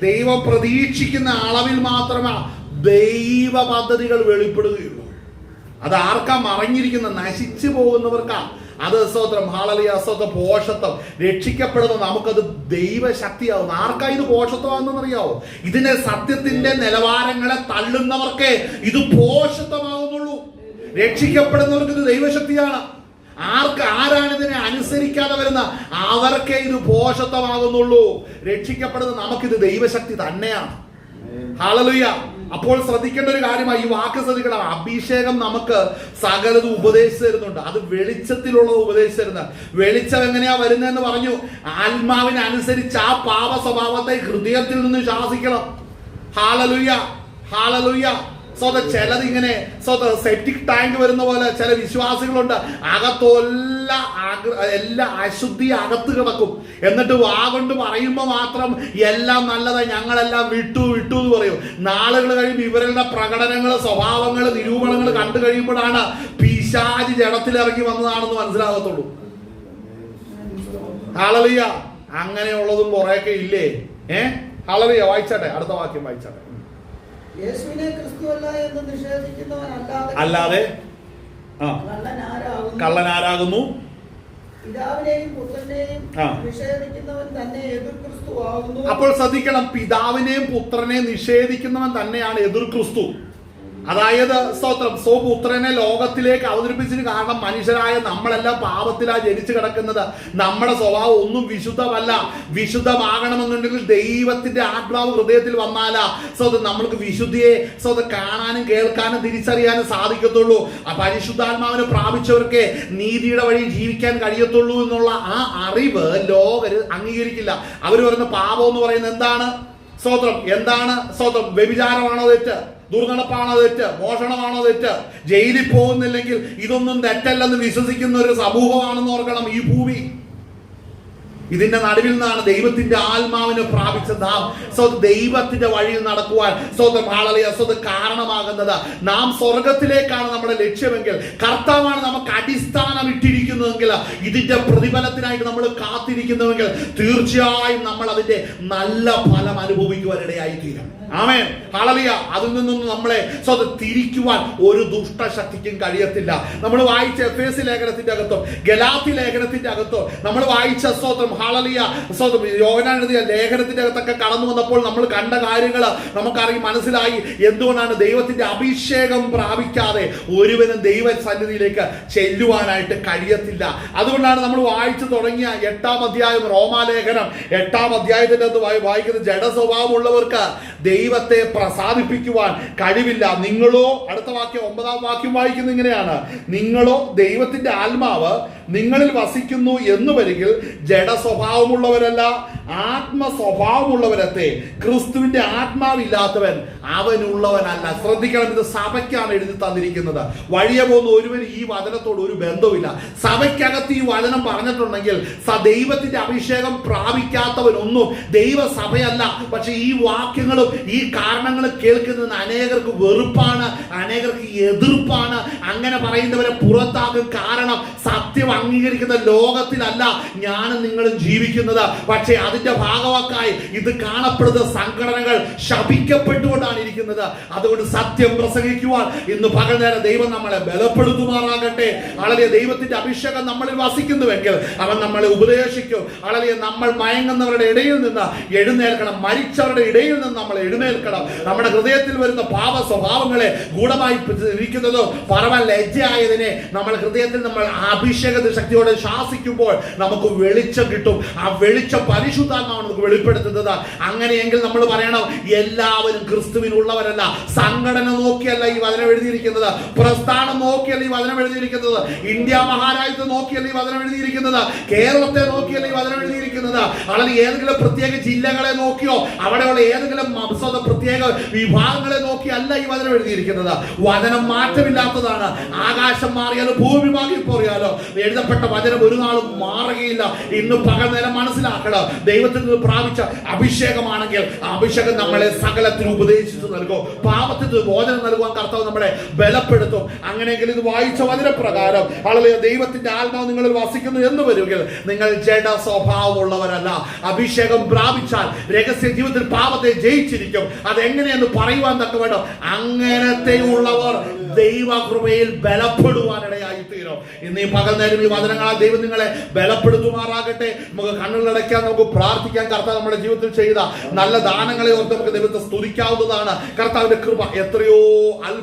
ദൈവം പ്രതീക്ഷിക്കുന്ന അളവിൽ മാത്രമേ ദൈവ പദ്ധതികൾ വെളിപ്പെടുകയുള്ളൂ. അത് ആർക്കാ? മറഞ്ഞിരിക്കുന്ന നശിച്ചു പോകുന്നവർക്കാ. അത് സ്തോത്രം, ഹല്ലേലൂയ, സ്തോത്രം, പോഷത്വം. രക്ഷിക്കപ്പെടുന്ന നമുക്കത് ദൈവശക്തിയാവുന്നു. ആർക്കാ ഇത് പോഷത്വമാണെന്നറിയാവോ? ഇതിന്റെ സത്യത്തിന്റെ നിലവാരങ്ങളെ തള്ളുന്നവർക്കേ ഇത് പോഷത്വമാകുന്നുള്ളൂ. രക്ഷിക്കപ്പെടുന്നവർക്ക് ഇത് ദൈവശക്തിയാണ്. ആരാണ് ഇതിനെ അനുസരിക്കാതെ വരുന്ന അവർക്കേ ഇത് പോഷത്വമാകുന്നുള്ളൂ. രക്ഷിക്കപ്പെടുന്ന നമുക്കിത് ദൈവശക്തി തന്നെയാണ്. ഹല്ലേലൂയ. അപ്പോൾ ശ്രദ്ധിക്കേണ്ട ഒരു കാര്യമായി ഈ വാക്ക് ശ്രദ്ധിക്കണം. അഭിഷേകം നമുക്ക് സകലതും ഉപദേശിച്ചു തരുന്നുണ്ട്. അത് വെളിച്ചത്തിലുള്ളത് ഉപദേശിച്ചു തരുന്നത്. വെളിച്ചം എങ്ങനെയാ വരുന്നതെന്ന് പറഞ്ഞു. ആത്മാവിനനുസരിച്ച് ആ പാപ സ്വഭാവത്തെ ഹൃദയത്തിൽ നിന്ന് ശാസിക്കണം. Hallelujah, hallelujah. ചിലത് ഇങ്ങനെ സെപ്റ്റിക് ടാങ്ക് വരുന്ന പോലെ ചില വിശ്വാസികളുണ്ട്. എല്ലാ അശുദ്ധി അകത്ത് കിടക്കും. എന്നിട്ട് വാ കൊണ്ട് പറയുമ്പോൾ മാത്രം എല്ലാം നല്ലതായി, ഞങ്ങളെല്ലാം വിട്ടു എന്ന് പറയും. നാളുകൾ കഴിയുമ്പോൾ ഇവരുടെ പ്രകടനങ്ങൾ, സ്വഭാവങ്ങൾ, നിരൂപണങ്ങൾ കണ്ടു കഴിയുമ്പോഴാണ് പിശാച് ജഡത്തിലിറങ്ങി വന്നതാണെന്ന് മനസ്സിലാകത്തുള്ളൂ. ഹല്ലേലൂയ. അങ്ങനെയുള്ളതും കുറെയൊക്കെ ഇല്ലേ? ഹല്ലേലൂയ. വായിച്ചാട്ടെ, അടുത്ത വാക്യം വായിച്ചാട്ടെ. യേശുവിനെ ക്രിസ്തുവല്ല എന്ന് നിഷേധിക്കുന്നവൻ അല്ലാതെ കള്ളൻ ആരാകുന്നു? പിതാവിനെയും പുത്രനെയും ആ. നിഷേധിക്കുന്നവൻ തന്നെ എതിർ ക്രിസ്തുവാകുന്നു. അപ്പോൾ ശ്രദ്ധിക്കണം, പിതാവിനെയും പുത്രനെയും നിഷേധിക്കുന്നവൻ തന്നെയാണ് എതിർ ക്രിസ്തു. അതായത് സ്തോത്രം, സ്വപുത്രനെ ലോകത്തിലേക്ക് അവതരിപ്പിച്ചതിന് കാരണം മനുഷ്യരായ നമ്മളെല്ലാം പാപത്തിലാ ജനിച്ചു കിടക്കുന്നത്. നമ്മുടെ സ്വഭാവം ഒന്നും വിശുദ്ധമല്ല. വിശുദ്ധമാകണമെന്നുണ്ടെങ്കിൽ ദൈവത്തിന്റെ ആത്മാവ് ഹൃദയത്തിൽ വന്നാലാ സ്വതം നമ്മൾക്ക് വിശുദ്ധിയെ സ്വതം കാണാനും കേൾക്കാനും തിരിച്ചറിയാനും സാധിക്കത്തുള്ളൂ. ആ പരിശുദ്ധാത്മാവിനെ പ്രാപിച്ചവർക്ക് നീതിയുടെ വഴി ജീവിക്കാൻ കഴിയത്തുള്ളൂ എന്നുള്ള ആ അറിവ് ലോകര് അംഗീകരിക്കില്ല. അവർ പറയുന്ന പാപം എന്ന് പറയുന്നത് എന്താണ്? സ്തോത്രം, എന്താണ്? സ്തോത്രം, വ്യഭിചാരമാണോ തെറ്റ്? ദുർനടപ്പാണോ തെറ്റ്? മോഷണമാണോ തെറ്റ്? ജയിലിൽ പോകുന്നില്ലെങ്കിൽ ഇതൊന്നും തെറ്റല്ലെന്ന് വിശ്വസിക്കുന്ന ഒരു സമൂഹമാണെന്ന് ഓർക്കണം ഈ ഭൂമി. ഇതിന്റെ നടുവിൽ നിന്നാണ് ദൈവത്തിന്റെ ആത്മാവിനെ പ്രാപിച്ച നാം ദൈവത്തിന്റെ വഴിയിൽ നടക്കുവാൻ കാരണമാകുന്നത്. നാം സ്വർഗത്തിലേക്കാണ് നമ്മുടെ ലക്ഷ്യമെങ്കിൽ, കർത്താവാണ് നമുക്ക് അടിസ്ഥാനം ഇട്ടിരിക്കുന്നതെങ്കിൽ, ഇതിന്റെ പ്രതിഫലത്തിനായിട്ട് നമ്മൾ കാത്തിരിക്കുന്നുവെങ്കിൽ തീർച്ചയായും നമ്മൾ അതിന്റെ നല്ല ഫലം അനുഭവിക്കുവാനിടയായി തീരും. ആമേൻ, ഹല്ലേലൂയ. അതിൽ നിന്നൊന്നും നമ്മളെ തിരിക്കുവാൻ ഒരു ദുഷ്ടശക്തിക്കും കഴിയത്തില്ല. നമ്മൾ വായിച്ച എഫേസ്യ ലേഖനത്തിന്റെ അകത്തോ ഗലാത്യ ലേഖനത്തിന്റെ അകത്തോ നമ്മൾ വായിച്ച സ്തോത്രം, ഹല്ലേലൂയ, സ്തോത്രം, യോഹന്നാൻ എഴുതിയ ലേഖനത്തിന്റെ അകത്തൊക്കെ കടന്നു വന്നപ്പോൾ നമ്മൾ കണ്ട കാര്യങ്ങൾ നമുക്കറിയാം, മനസ്സിലായി. എന്തുകൊണ്ടാണ് ദൈവത്തിന്റെ അഭിഷേകം പ്രാപിക്കാതെ ഒരുവനും ദൈവ സന്നിധിയിലേക്ക് ചെല്ലുവാനായിട്ട് കഴിയത്തില്ല. അതുകൊണ്ടാണ് നമ്മൾ വായിച്ചു തുടങ്ങിയ 8-ാം അധ്യായം റോമാലേഖനം 8-ാം അധ്യായത്തിന്റെ അകത്ത് വായിക്കുന്ന ജഡസ്വഭാവമുള്ളവർക്ക് ദൈവത്തെ പ്രസാദിപ്പിക്കുവാൻ കഴിവില്ല. നിങ്ങളോ, അടുത്ത വാക്യം 9-ാം വാക്യം വായിക്കുന്നത് ഇങ്ങനെയാണ്: നിങ്ങളോ ദൈവത്തിന്റെ ആത്മാവ് നിങ്ങളിൽ വസിക്കുന്നു എന്ന് വരികിൽ ജഡസ്വഭാവമുള്ളവരല്ല ആത്മസ്വഭാവമുള്ളവരത്തെ. ക്രിസ്തുവിന്റെ ആത്മാവില്ലാത്തവൻ അവനുള്ളവനല്ല. ശ്രദ്ധിക്കണം, ഇത് സഭയ്ക്കാണ് എഴുതി തന്നിരിക്കുന്നത്. വഴിയെ പോകുന്ന ഒരുവന് ഈ വചനത്തോട് ഒരു ബന്ധവുമില്ല. സഭയ്ക്കകത്ത് ഈ വചനം പറഞ്ഞിട്ടുണ്ടെങ്കിൽ ദൈവത്തിന്റെ അഭിഷേകം പ്രാപിക്കാത്തവനൊന്നും ദൈവസഭയല്ല. പക്ഷെ ഈ വാക്യങ്ങളും ഈ കാരണങ്ങളും കേൾക്കുന്നതിന് അനേകർക്ക് വെറുപ്പാണ്, അനേകർക്ക് എതിർപ്പാണ്. അങ്ങനെ പറയുന്നവരെ പുറത്താക്കും. കാരണം സത്യം അംഗീകരിക്കുന്ന ലോകത്തിലല്ല ഞാനും നിങ്ങളും ജീവിക്കുന്നത്. പക്ഷേ അതിന്റെ ഭാഗവാക്കായി ഇത് കാണപ്പെടുന്ന സംഘടനകൾ ശപിക്കപ്പെട്ടുകൊണ്ടാണ് ഇരിക്കുന്നത്. അതുകൊണ്ട് സത്യം പ്രസംഗിക്കുവാൻ ഇന്ന് പകൽ നേരം ദൈവം നമ്മളെ ബലപ്പെടുത്തുമാറാകട്ടെ. വളരെ ദൈവത്തിന്റെ അഭിഷേകം നമ്മളിൽ വസിക്കുന്നുവെങ്കിൽ അവൻ നമ്മളെ ഉപദേശിക്കും. വളരെ നമ്മൾ മയങ്ങുന്നവരുടെ ഇടയിൽ നിന്ന് എഴുന്നേൽക്കണം. മരിച്ചവരുടെ ഇടയിൽ നിന്ന് നമ്മൾ എഴുന്നേൽക്കണം. നമ്മുടെ ഹൃദയത്തിൽ വരുന്ന പാപ സ്വഭാവങ്ങളെ ഗൂഢമായി ഇരിക്കുന്നതോ പരമ ലജ്ജയായതിനെ നമ്മൾ ഹൃദയത്തിൽ നമ്മൾ അഭിഷേക ശക്തിയോടെ ശാസിക്കുമ്പോൾ നമുക്ക് വെളിച്ചം കിട്ടും. ആ വെളിച്ചം പരിശുദ്ധാത്മാവാണ് നമുക്ക് വെളിപ്പെടുത്തുന്നത്. അങ്ങനെയെങ്കിൽ നമ്മൾ പറയണം, എല്ലാവരും ക്രിസ്തുവിനുള്ളവരല്ല. സംഘടന നോക്കിയല്ല ഈ വചനം എഴുതിയിരിക്കുന്നത്, പ്രസ്ഥാനം നോക്കിയല്ല ഈ വചനം എഴുതിയിരിക്കുന്നത്, ഇന്ത്യ മഹാരാജ്യത്തെ നോക്കിയല്ല ഈ വചനം എഴുതിയിരിക്കുന്നത്, കേരളത്തെ നോക്കിയല്ല ഈ വചനം എഴുതിയിരിക്കുന്നത്, അല്ലെങ്കിൽ ഏതെങ്കിലും പ്രത്യേക ജില്ലകളെ നോക്കിയോ അവിടെയുള്ള ഏതെങ്കിലും പ്രത്യേക വിഭാഗങ്ങളെ നോക്കിയല്ല ഈ വചനം എഴുതിയിരിക്കുന്നത്. വചനം മാറ്റമില്ലാത്തതാണ്. ആകാശം മാറിയാലോ ഭൂമി മാറിപ്പോറിയാലോ എഴുതപ്പെട്ട വചനം ഒരു നാളും മാറുകയില്ല. ഇന്ന് പകൽ നേരം മനസ്സിലാക്കണം, ദൈവത്തിൽ നിന്ന് പ്രാപിച്ച അഭിഷേകമാണെങ്കിൽ ആ അഭിഷേകം നമ്മളെ സകലത്തിൽ ഉപദേശിച്ചു നൽകും. പാപത്തിന് മോചനം നൽകുവാൻ കർത്താവ് നമ്മളെ ബലപ്പെടുത്തും. അങ്ങനെയെങ്കിൽ ഇത് വായിച്ച വചനപ്രകാരം അല്ലെങ്കിൽ ദൈവത്തിന്റെ ആത്മാവ് നിങ്ങളിൽ വസിക്കുന്നു എന്ന് വരുമെങ്കിൽ നിങ്ങൾ ജഡ സ്വഭാവമുള്ളവരല്ല. അഭിഷേകം പ്രാപിച്ചാൽ രഹസ്യ ജീവിതത്തിൽ പാപത്തെ ജയിച്ചിരിക്കും. അതെങ്ങനെയെന്ന് പറയുവാൻ തക്ക വേണം. അങ്ങനത്തെ ഉള്ളവർ ദൈവകൃപയിൽ ബലപ്പെടുവാനിടയായി തീരും. ഇന്ന് ഈ പകൽ നേരം ഈ വചനങ്ങളാൽ ദൈവം നിങ്ങളെ ബലപ്പെടുത്തുമാറാകട്ടെ. നമുക്ക് കണ്ണുകളടയ്ക്കാൻ, നമുക്ക് പ്രാർത്ഥിക്കാൻ. കർത്താവ് നമ്മുടെ ജീവിതത്തിൽ ചെയ്ത നല്ല ദാനങ്ങളെ ഓർത്ത് നമുക്ക് ദൈവത്തെ സ്തുതിക്കാവുന്നതാണ്. കർത്താവിന്റെ കൃപ എത്രയോ അത്ഭുത